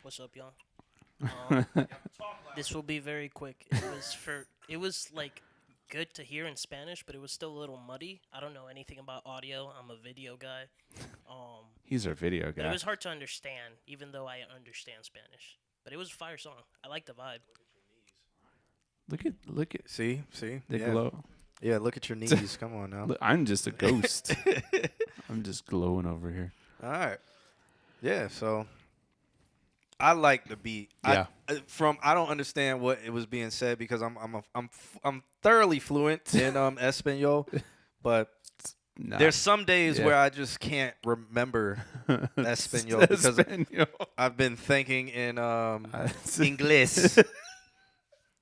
What's up, y'all? This will be very quick. It was like good to hear in Spanish, but it was still a little muddy. I don't know anything about audio. I'm a video guy. He's our video But guy. it was hard to understand, even though I understand Spanish. But it was a fire song. I like the vibe. Look at see the yeah. glow. Yeah, look at your knees. Come on now. Look, I'm just a ghost. I'm just glowing over here. All right. Yeah, so I like the beat. Yeah. I don't understand what it was being said because I'm thoroughly fluent in Espanol, but there's some days where I just can't remember Espanol because I've been thinking in English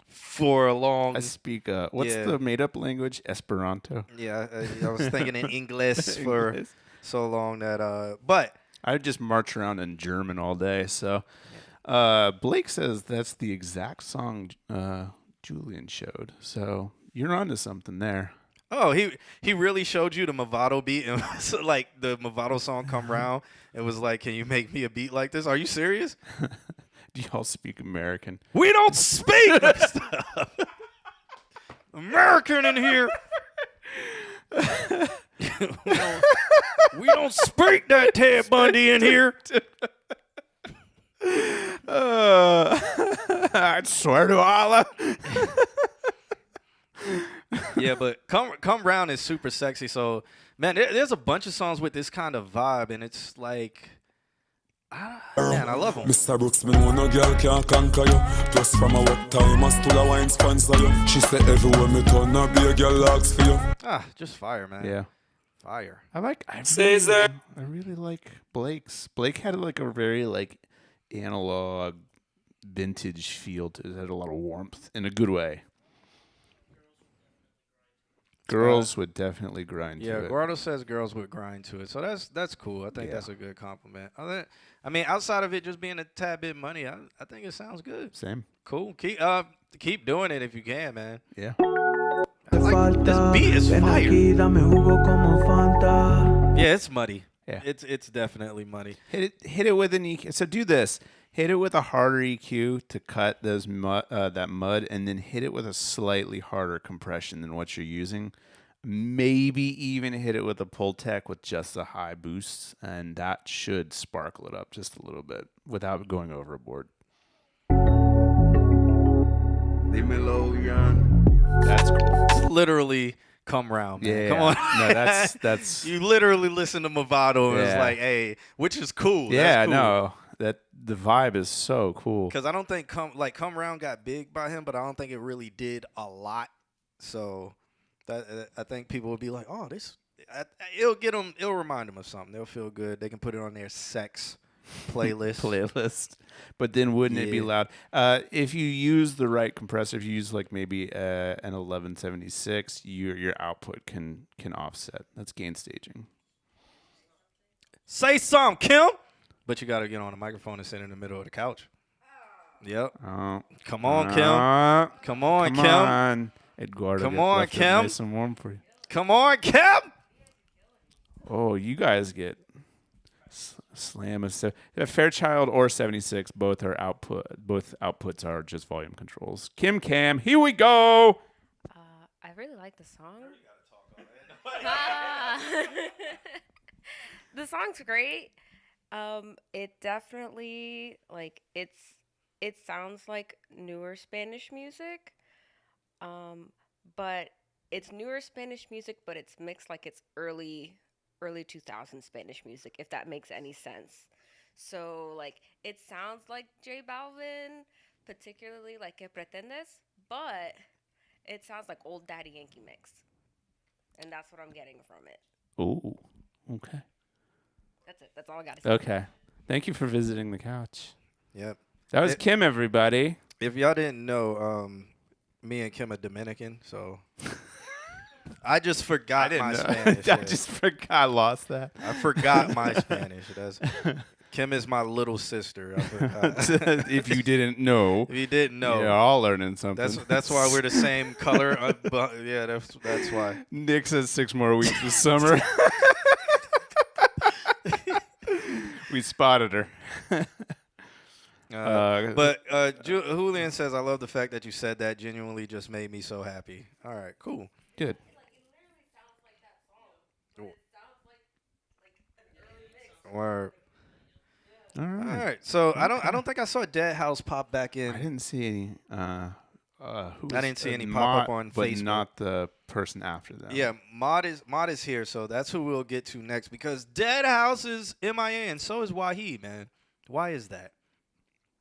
for a long. I speak. What's the made-up language? Esperanto. Yeah, I was thinking in English for so long that. But I would just march around in German all day. So Blake says that's the exact song Julian showed. So you're onto something there. Oh, he really showed you the Movado beat, and so like the Movado song "Come Round." It was like, can you make me a beat like this? Are you serious? Do y'all speak American? We don't speak American in here. we don't speak that Ted Bundy in here. I swear to Allah. Yeah, but come Round is super sexy. So, man, there's a bunch of songs with this kind of vibe, and it's like, man, I love them. Mr. Brooks, me know no girl can't conquer you. Just from a what time, I still a wine sponsor you. She said everywhere me turn, no be a girl asks for you. Just fire, man. Yeah. Fire. I really like Blake's. Blake had like a very like analog vintage feel to it. It had a lot of warmth in a good way. Girls would definitely grind to it. Yeah, Guardo says girls would grind to it. So that's cool. I think that's a good compliment. I mean, outside of it just being a tad bit money, I think it sounds good. Same. Cool. Keep doing it if you can, man. Yeah. This beat is fire. Yeah, it's muddy. Yeah. It's definitely muddy. Hit it with an EQ. So do this. Hit it with a harder EQ to cut those that mud, and then hit it with a slightly harder compression than what you're using. Maybe even hit it with a pull tech with just a high boost, and that should sparkle it up just a little bit without going overboard. Dímelo, Jan. That's cool. It's literally Come Round, man. Yeah, Come on. No, that's you literally listen to Movado and it's like, hey, which is cool. Yeah, that's cool. no. That the vibe is so cool. Because I don't think Come Round got big by him, but I don't think it really did a lot. So that I think people would be like, oh, this it'll remind them of something. They'll feel good. They can put it on their sex playlist. But then wouldn't it be loud? If you use the right compressor, if you use like maybe an 1176, your output can offset. That's gain staging. Say something, Kim. But you got to get on a microphone and sit in the middle of the couch. Yep. Come on, Kim. Come on, Kim. Eduardo Come on, left it Kim. nice and warm for you. Come on, Kim. Oh, you guys get slam of Fairchild or 76. Both are output. Both outputs are just volume controls. Kim Cam, here we go. I really like the song. The song's great. It definitely it sounds like newer Spanish music. But it's newer Spanish music, but it's mixed like it's early 2000s Spanish music, if that makes any sense. So like it sounds like J Balvin, particularly like Que Pretendes, but it sounds like old Daddy Yankee mix. And that's what I'm getting from it. Ooh, okay. That's it. That's all I got to say. Okay. Thank you for visiting the couch. Yep. That was Kim, everybody. If y'all didn't know, me and Kim are Dominican, so I just forgot my Spanish. I just forgot. I lost that. I forgot my Spanish. Kim is my little sister. If you didn't know. If you didn't know. You're all learning something. That's why we're the same color. Yeah, that's why. Nick says 6 more weeks this summer. We spotted her. Julian says, I love the fact that you said that. Genuinely just made me so happy. All right, cool. Good. Word. All right. All right. So I don't think I saw Dead House pop back in. I didn't see any. I didn't see any pop up on but Facebook. not the person after that. Yeah, Mod is here, so that's who we'll get to next because Dead House is MIA and so is Wahid, man. Why is that?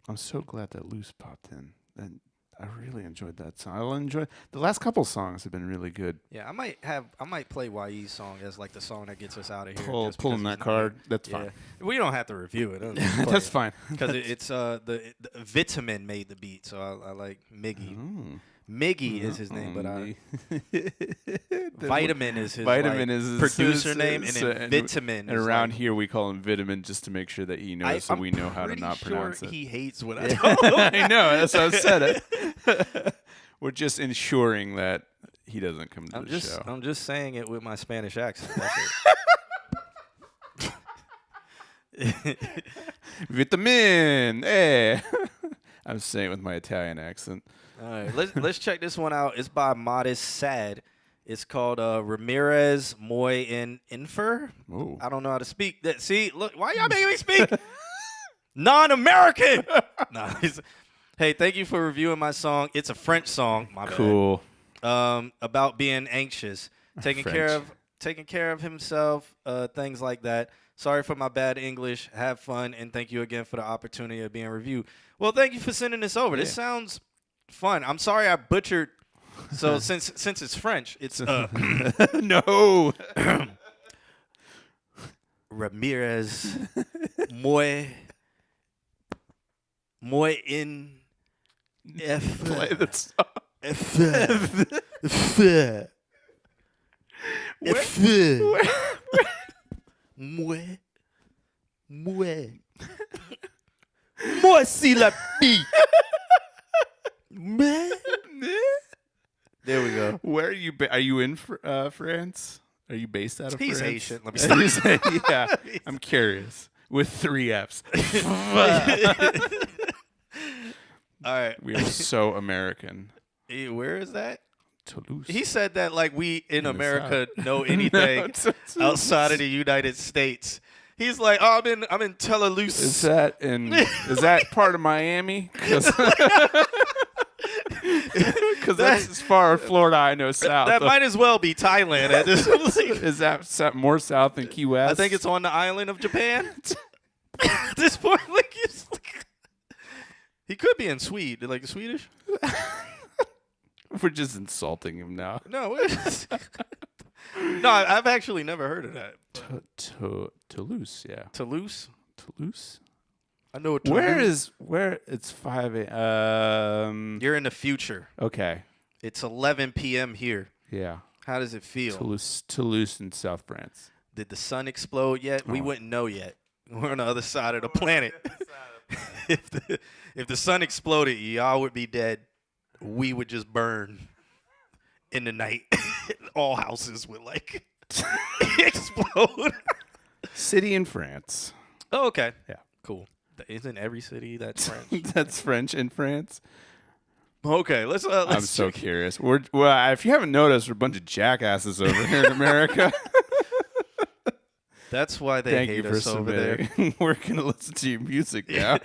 I'm so glad that Loose popped in. And I really enjoyed that song. I'll enjoy the last couple songs have been really good. Yeah, I might play Wahid's song as like the song that gets us out of here. Pulling that card. That's fine. We don't have to review it. That's fine. Because it's the Vitamin made the beat, so I like Miggy. Miggy is his name, but Vitamin is his producer name, and then Vitamin. And around here we call him Vitamin just to make sure that he knows, so we know how to not pronounce it. He hates what I do. I know. That's how I said it. We're just ensuring that he doesn't come to the show. I'm just saying it with my Spanish accent. That's it. Vitamin. Hey. I'm saying it with my Italian accent. All right, let's check this one out. It's by Modest Sad. It's called Ramirez Moy in Infer. Ooh. I don't know how to speak that. See, look, why y'all making me speak non-American? Hey, thank you for reviewing my song. It's a French song. My bad. Cool. About being anxious, taking care of himself, things like that. Sorry for my bad English. Have fun, and thank you again for the opportunity of being reviewed. Well, thank you for sending this over. Yeah. This sounds fun. I'm sorry I butchered. So since it's French, it's no. Ramirez Moy in F. Play the song. Moi si la bille. There we go. Where are you? Are you in France? Are you based out of France? He's Asian. Let me stop. Yeah, I'm curious. With 3 Fs. All right. We are so American. Where is that? Toulouse. He said that like we in America know anything outside of the United States. He's like, oh, I'm in Toulouse. Is that part of Miami? Because that's as far as Florida I know south. That might as well be Thailand. Is that more south than Key West? I think it's on the island of Japan. At this point, he could be in Sweden, like Swedish. We're just insulting him now. No, I've actually never heard of that. Toulouse, yeah. Toulouse. I know what. Where it's 5 a.m. You're in the future. Okay. It's 11 p.m. here. Yeah. How does it feel? Toulouse in South France. Did the sun explode yet? We wouldn't know yet. We're on the other side of the planet. If the sun exploded, y'all would be dead. We would just burn in the night, all houses would like explode. City in France. Oh, okay. Yeah. Cool. Isn't every city that's French? That's French in France. Okay, let's I'm so check. curious. If you haven't noticed, we're a bunch of jackasses over here in America. That's why they Thank hate you for us over there. submitting. We're gonna listen to your music now.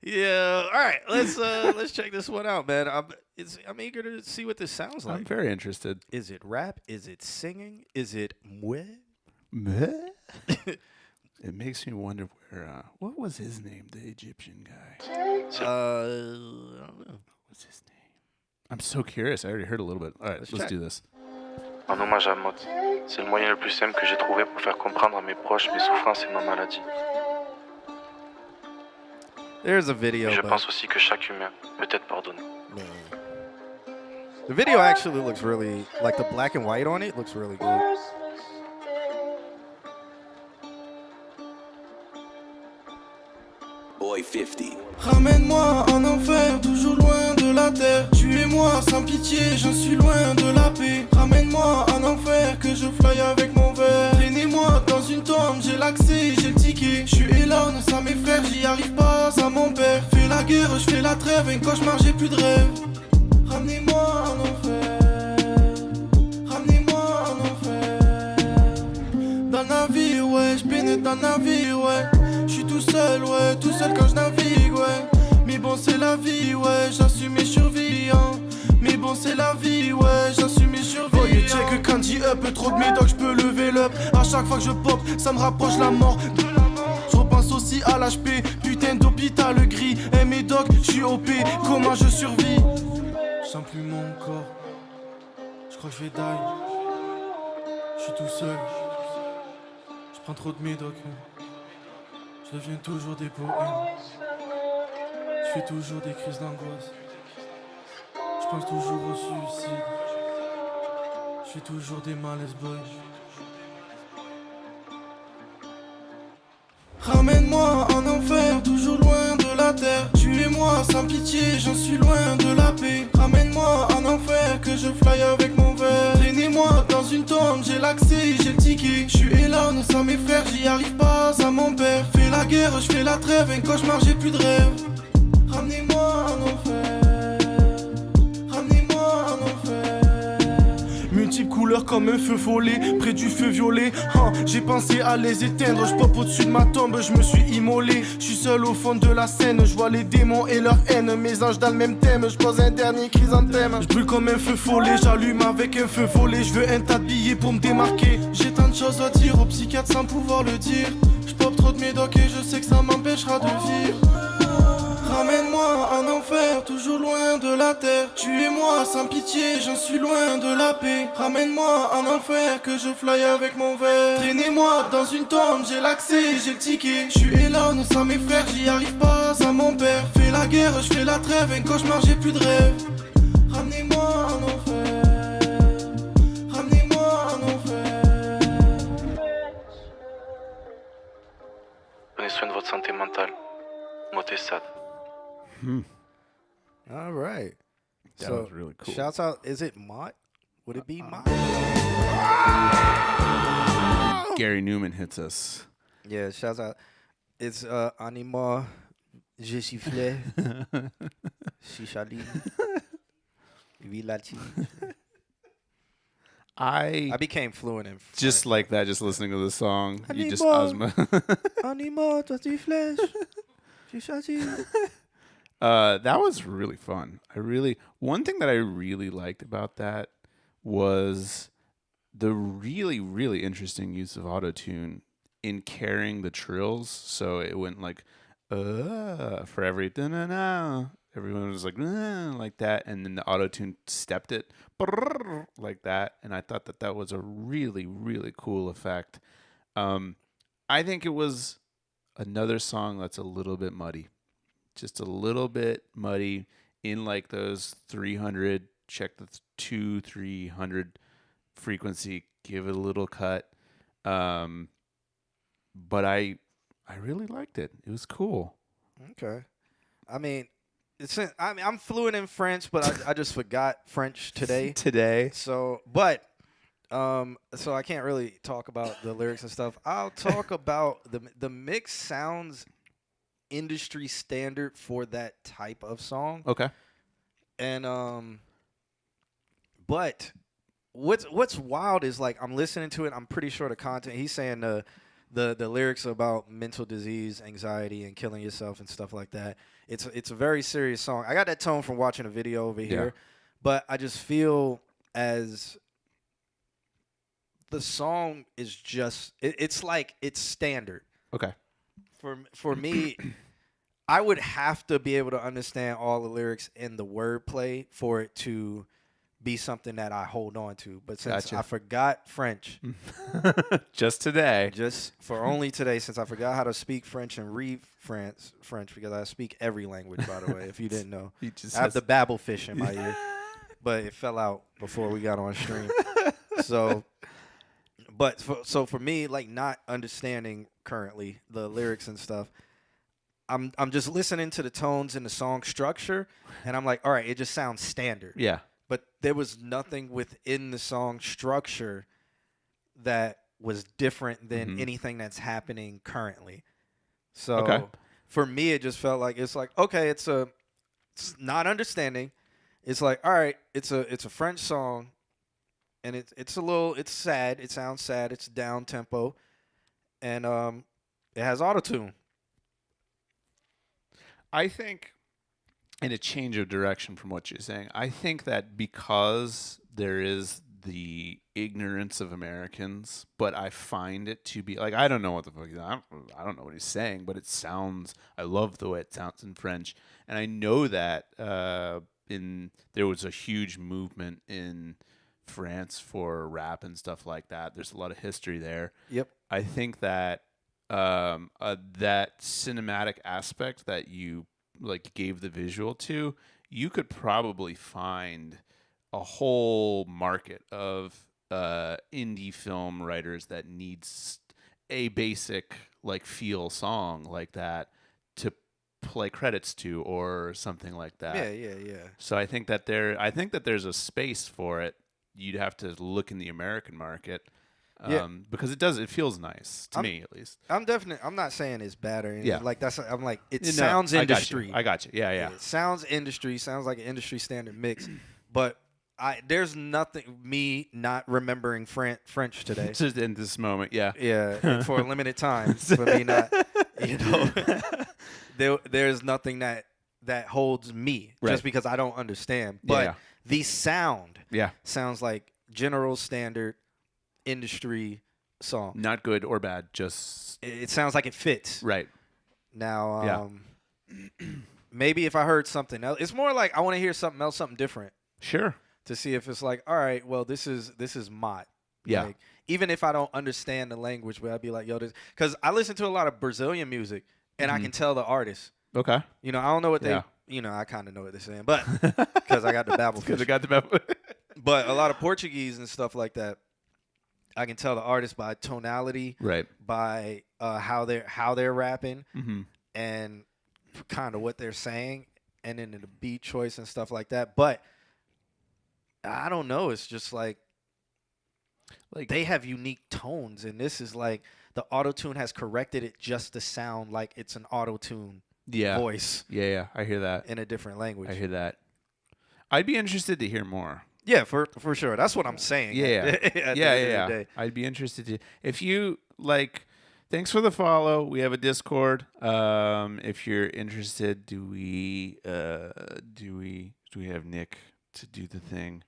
Yeah. All right. Let's check this one out, man. I'm eager to see what this sounds like. I'm very interested. Is it rap? Is it singing? Is it mouais? Meh? It makes me wonder where. What was his name? The Egyptian guy. I don't know. What's his name? I'm so curious. I already heard a little bit. All right, let's check. do this. En hommage à Maud, c'est le moyen le plus simple que j'ai trouvé pour faire comprendre à mes proches mes souffrances et ma maladie. There's a video. Mais je but pense aussi que chaque humain peut être pardonné. the video actually looks really like the black and white on it looks really good. Boy 50. Ramène-moi en enfer, toujours loin de la terre. Tuez-moi sans pitié, j'en suis loin de la paix. Ramène-moi en enfer, que je fly avec mon verre. Traînez-moi dans une tombe, j'ai l'accès, j'ai le ticket. Je suis Elon, sans mes frères, j'y arrive pas, sans mon père. Fais la guerre, je fais la trêve, un cauchemar, j'ai plus de rêve. Ramenez-moi en enfer. Ramenez-moi en enfer. Dans le navire, ouais, je pénètre dans le navire, ouais. J'suis tout seul quand je navigue, ouais. Mais bon, c'est la vie, ouais, j'assume mes survivants. Mais bon, c'est la vie, ouais, j'assume mes survivants. Oh, yeah, check quand j'y up, trop de médocs, j'peux lever l'up. À chaque fois que je pop, ça me rapproche la mort. Je repense aussi à l'HP, putain d'hôpital gris. Eh, médocs, j'suis OP, comment je survis? J'sens plus mon corps, j'crois que j'vais die. J'suis tout seul, j'prends trop de médocs. Je deviens toujours des poèmes. Je fais toujours des crises d'angoisse. Je pense toujours au suicide. Je fais toujours des malaises boys. Ramène-moi en enfer, toujours loin de la terre. Tuez-moi sans pitié, j'en suis loin de la paix. Ramène-moi en enfer, que je fly avec mon verre. Traînez-moi dans une tombe, j'ai l'accès, j'ai le ticket. Je suis Elon, sans mes frères, j'y arrive pas, sans mon père. Fais la guerre, je fais la trêve, un cauchemar, j'ai plus de rêve. Ramenez-moi en enfer. Ramenez-moi en enfer. Multiples couleurs comme un feu follet, près du feu violet. J'ai pensé à les éteindre, je pop au-dessus de ma tombe, je me suis immolé. Je suis seul au fond de la scène, je vois les démons et leur haine. Mes anges dans le même thème, je pose un dernier chrysanthème. Je brûle comme un feu follet, j'allume avec un feu volé. Je veux un tas de billets pour me démarquer. J'ai tant de choses à dire au psychiatre sans pouvoir le dire. Je pop trop de médocs et je sais que ça m'empêchera de vivre. Ramène-moi en enfer, toujours loin de la terre. Tuez-moi sans pitié, j'en suis loin de la paix. Ramène-moi en enfer, que je fly avec mon verre. Traînez-moi dans une tombe, j'ai l'accès, j'ai le ticket. Je suis Elon, sans mes frères, j'y arrive pas, sans mon père. Fais la guerre, je fais la trêve, un cauchemar, j'ai plus de rêve. Ramenez-moi en enfer. Ramenez-moi en enfer. Prenez soin de votre santé mentale. Moi, t'es sad. All right. That so was really cool. Shouts out. Is it Mott? Would it be Mott? Gary Newman hits us. Yeah. Shouts out. It's Anima Jesifle Shishali Vilati. I became fluent in French. Just like that, just listening to the song. You just Anima. osmo. Anima Jesifle Shishali. That was really fun. One thing that I really liked about that was the really, really interesting use of autotune in carrying the trills. So it went like, for every da-na-na. Everyone was like that. And then the autotune stepped it like that. And I thought that was a really, really cool effect. I think it was another song that's a little bit muddy. Just a little bit muddy in like those 300, check the 300 frequency, give it a little cut. But I really liked it. It was cool. Okay. I mean, I mean, I'm fluent in French, but I just forgot French today. Today. So I can't really talk about the lyrics and stuff. I'll talk about the mix sounds industry standard for that type of song. Okay. And but what's wild is like I'm listening to it. I'm pretty sure the content he's saying the lyrics about mental disease, anxiety, and killing yourself and stuff like that. It's a very serious song. I got that tone from watching a video over here, but I just feel as the song is just it's like it's standard. Okay. For me, I would have to be able to understand all the lyrics and the wordplay for it to be something that I hold on to. But since I forgot French, just today, just for only today, since I forgot how to speak French and read French, because I speak every language, by the way, if you didn't know. I have the babble fish in my ear, but it fell out before we got on stream. So for me, like not understanding currently the lyrics and stuff, I'm just listening to the tones and the song structure, and I'm like, all right, it just sounds standard. Yeah. But there was nothing within the song structure that was different than anything that's happening currently. So for me, it just felt like it's like, okay, it's not understanding. It's like, all right, it's a French song, and it's sad. It sounds sad. It's down tempo, and it has autotune. I think, in a change of direction from what you're saying, I think that because there is the ignorance of Americans, but I find it to be like, I don't know what the fuck I don't know what he's saying, but it sounds, I love the way it sounds in French, and I know that there was a huge movement in France for rap and stuff like that. There's a lot of history there. Yep. I think that that cinematic aspect that you like gave the visual to, you could probably find a whole market of indie film writers that needs a basic like feel song like that to play credits to or something like that. Yeah. So I think that there's a space for it. You'd have to look in the American market. Because it feels nice to me, at least. I'm not saying it's bad or anything. Yeah. Like I'm like, it sounds industry. I got you. Yeah. It sounds industry, sounds like an industry standard mix. But there's nothing, me not remembering French today. Just in this moment, yeah. Yeah, and for a limited time. For me not, there's nothing that holds me just because I don't understand. But the sound sounds like general standard industry song. Not good or bad, just it sounds like it fits. Right. Now, maybe if I heard something else, it's more like I want to hear something else, something different. Sure. To see if it's like, all right, well, this is Mott. Yeah. Like, even if I don't understand the language, but I'd be like, yo, this, because I listen to a lot of Brazilian music, and I can tell the artist. Okay. I don't know what they. I kind of know what they're saying, but because I got the babble. Because I got the babble. But a lot of Portuguese and stuff like that, I can tell the artist by tonality, right? By how they're rapping, and kind of what they're saying, and then the beat choice and stuff like that. But I don't know. It's just like they have unique tones, and this is like the auto-tune has corrected it just to sound like it's an auto-tune voice. Yeah, I hear that in a different language. I hear that. I'd be interested to hear more. Yeah, for sure. That's what I'm saying. Yeah. I'd be interested to. If you like, thanks for the follow. We have a Discord. If you're interested, do we have Nick to do the thing?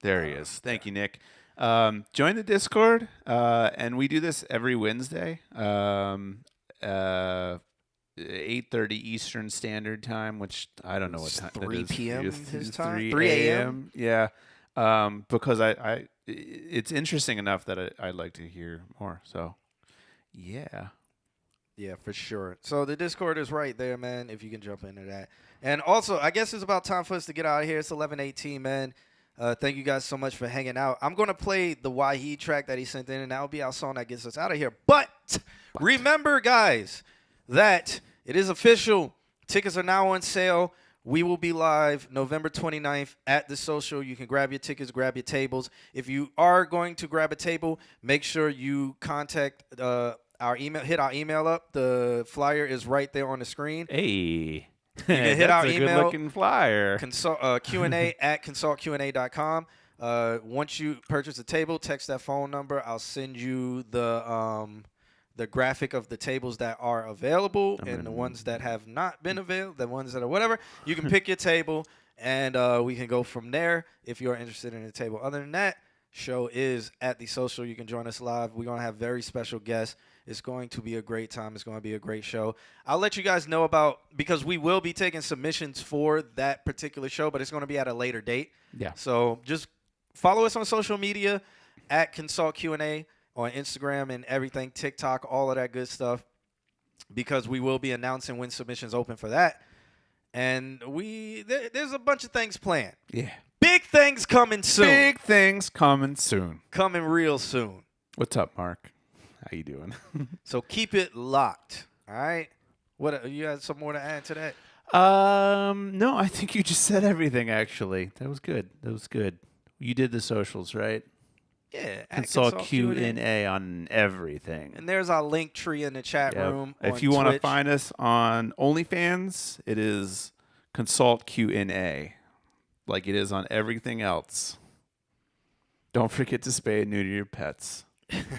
There he is. Thank you, Nick. Join the Discord, and we do this every Wednesday. 8:30 Eastern Standard Time, which I don't know what time. 3 p.m. his time. 3 a.m. Yeah, because it's interesting enough that I'd like to hear more. So, yeah, for sure. So the Discord is right there, man. If you can jump into that, and also I guess it's about time for us to get out of here. It's 11:18, man. Thank you guys so much for hanging out. I'm gonna play the Waheed track that he sent in, and that'll be our song that gets us out of here. But remember, guys, that it is official. Tickets are now on sale. We will be live November 29th at the Social. You can grab your tickets, grab your tables. If you are going to grab a table, make sure you contact our email. Hit our email up. The flyer is right there on the screen. Hey, you can hit that's our a email. good-looking flyer. QnA at consultqna.com. Once you purchase a table, text that phone number. I'll send you the graphic of the tables that are available and the ones that have not been available, the ones that are whatever. You can pick your table, and we can go from there if you're interested in the table. Other than that, show is at the Social. You can join us live. We're going to have very special guests. It's going to be a great time. It's going to be a great show. I'll let you guys know because we will be taking submissions for that particular show, but it's going to be at a later date. Yeah. So just follow us on social media at Consult QnA. On Instagram and everything, TikTok, all of that good stuff, because we will be announcing when submissions open for that. And there's a bunch of things planned. Yeah. Big things coming soon. Big things coming soon. Coming real soon. What's up, Mark? How you doing? So keep it locked. All right. What you had some more to add to that? No, I think you just said everything. Actually, that was good. You did the socials, right? Yeah, Consult QnA on everything. And there's our link tree in the chat room. If you want to find us on OnlyFans, it is Consult QnA, like it is on everything else. Don't forget to spay and neuter your pets.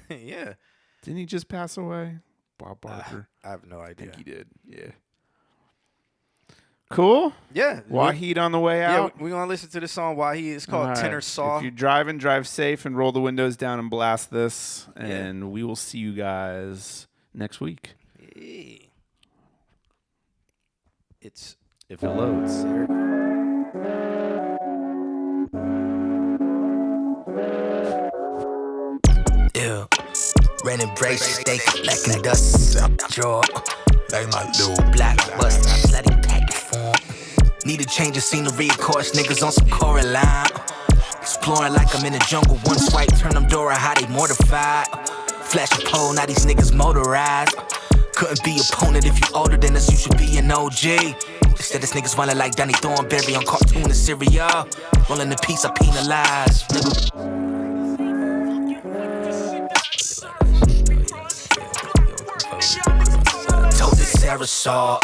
Yeah. Didn't he just pass away? Bob Barker. I have no idea. I think he did. Yeah. Cool. Yeah. Wahid on the way out. Yeah, we're going to listen to the song Wahid. It's called Tenor Saw. If you're driving, drive safe and roll the windows down and blast this. And we will see you guys next week. Hey. It's if it loads. Yeah. Raining brace, steak, lacking dust, jaw. Like my little black bust, slutty pack form. Need to change the scenery, of course, niggas on some Coraline. Exploring like I'm in the jungle, one swipe, turn them Dora, how they mortified. Flash a pole, now these niggas motorized. Couldn't be opponent if you older than us, you should be an OG. Instead, this niggas running like Danny Thornberry on cartoon and Syria. Rolling the piece, I penalize, nigga. Told this Sarah saw,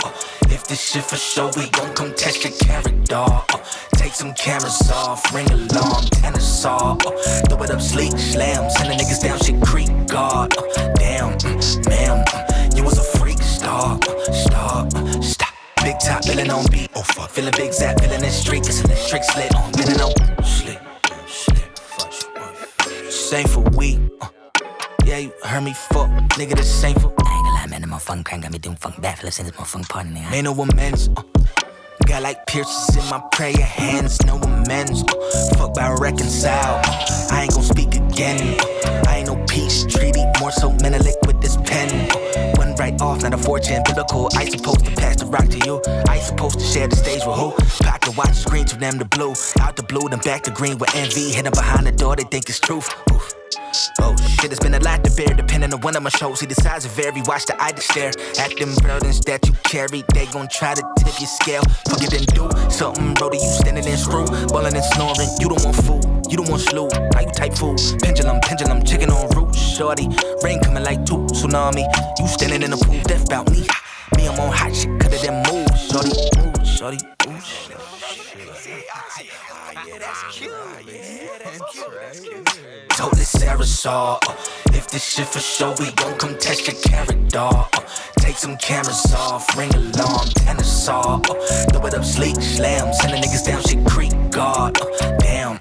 if this shit for show, we gon' come test your character. Take some cameras off, ring alarm, tenor saw. Throw it up, sleek, slam, send the niggas down, shit creek, God. Damn, ma'am, you was a freak, stop. Big top, feeling on beat, oh fuck, feeling big zap, feeling this streak, it's electric slit on, feeling on slit, same for week, yeah, you heard me fuck, nigga, this ain't for. I ain't gonna lie, man, the motherfucking crank got me doing funk backflips in this motherfucking party, nigga. Ain't no amends, got like piercings in my prayer hands, no amends, fuck by reconcile, I ain't gon' speak again, I ain't no peace treaty, more so mentally with this pen, one right off, not a fortune, biblical, I supposed to pass the rock to you, I supposed to share the stage with who, pocket watch screen to them the blue, out the blue, then back to green with envy, hidden behind the door, they think it's truth, oof. Oh shit, it's been a lot to bear, depending on one of my shows. See the size of vary, watch the eye to stare. At them burdens that you carry, they gon' try to tip your scale. Fuck it, then do something, bro, to you standing in screw. Ballin' and snoring, you don't want food, you don't want slew. How you type food? Pendulum, chicken on roots, shorty. Rain coming like two tsunami. You standing in the pool, death bout me. Me, I'm on hot shit, cut it and move, shorty. Ooh, shorty, ooh, shorty. Totally Sarah saw, if this shit for show, we gon' come test your character. Take some cameras off, ring alarm, tenor saw. Throw it up, sleek, slam, send the niggas down, shit creek, God. Damn,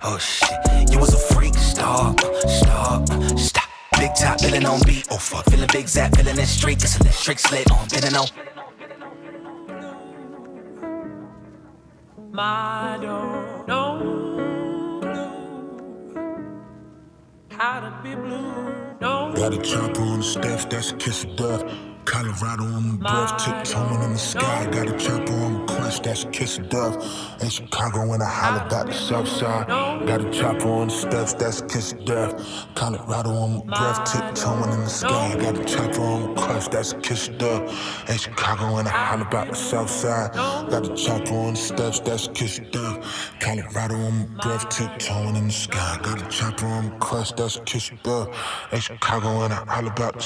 oh shit, you was a freak, stop. Big top, feeling on beat, oh fuck, feeling big zap, feeling this streak, it's electric slit on, feeling on. My don't know how to be blue. No. Got a chopper on the steps, that's a kiss of death. Colorado on my breath, tiptoeing in the sky. Got a chopper on request, that's a kiss of death. In Chicago when I holler about the south side. Got a chopper on the steps, that's a kiss of death. Colorado on my breath, tiptoeing in the sky. Got a chopper on request, that's a kiss of death. In Chicago when I holler about the south side. Got a chopper on the steps, that's a kiss of death. Colorado on my breath, tiptoeing in the sky. Got a chopper on request, that's a kiss of death. In Chicago when I holler about the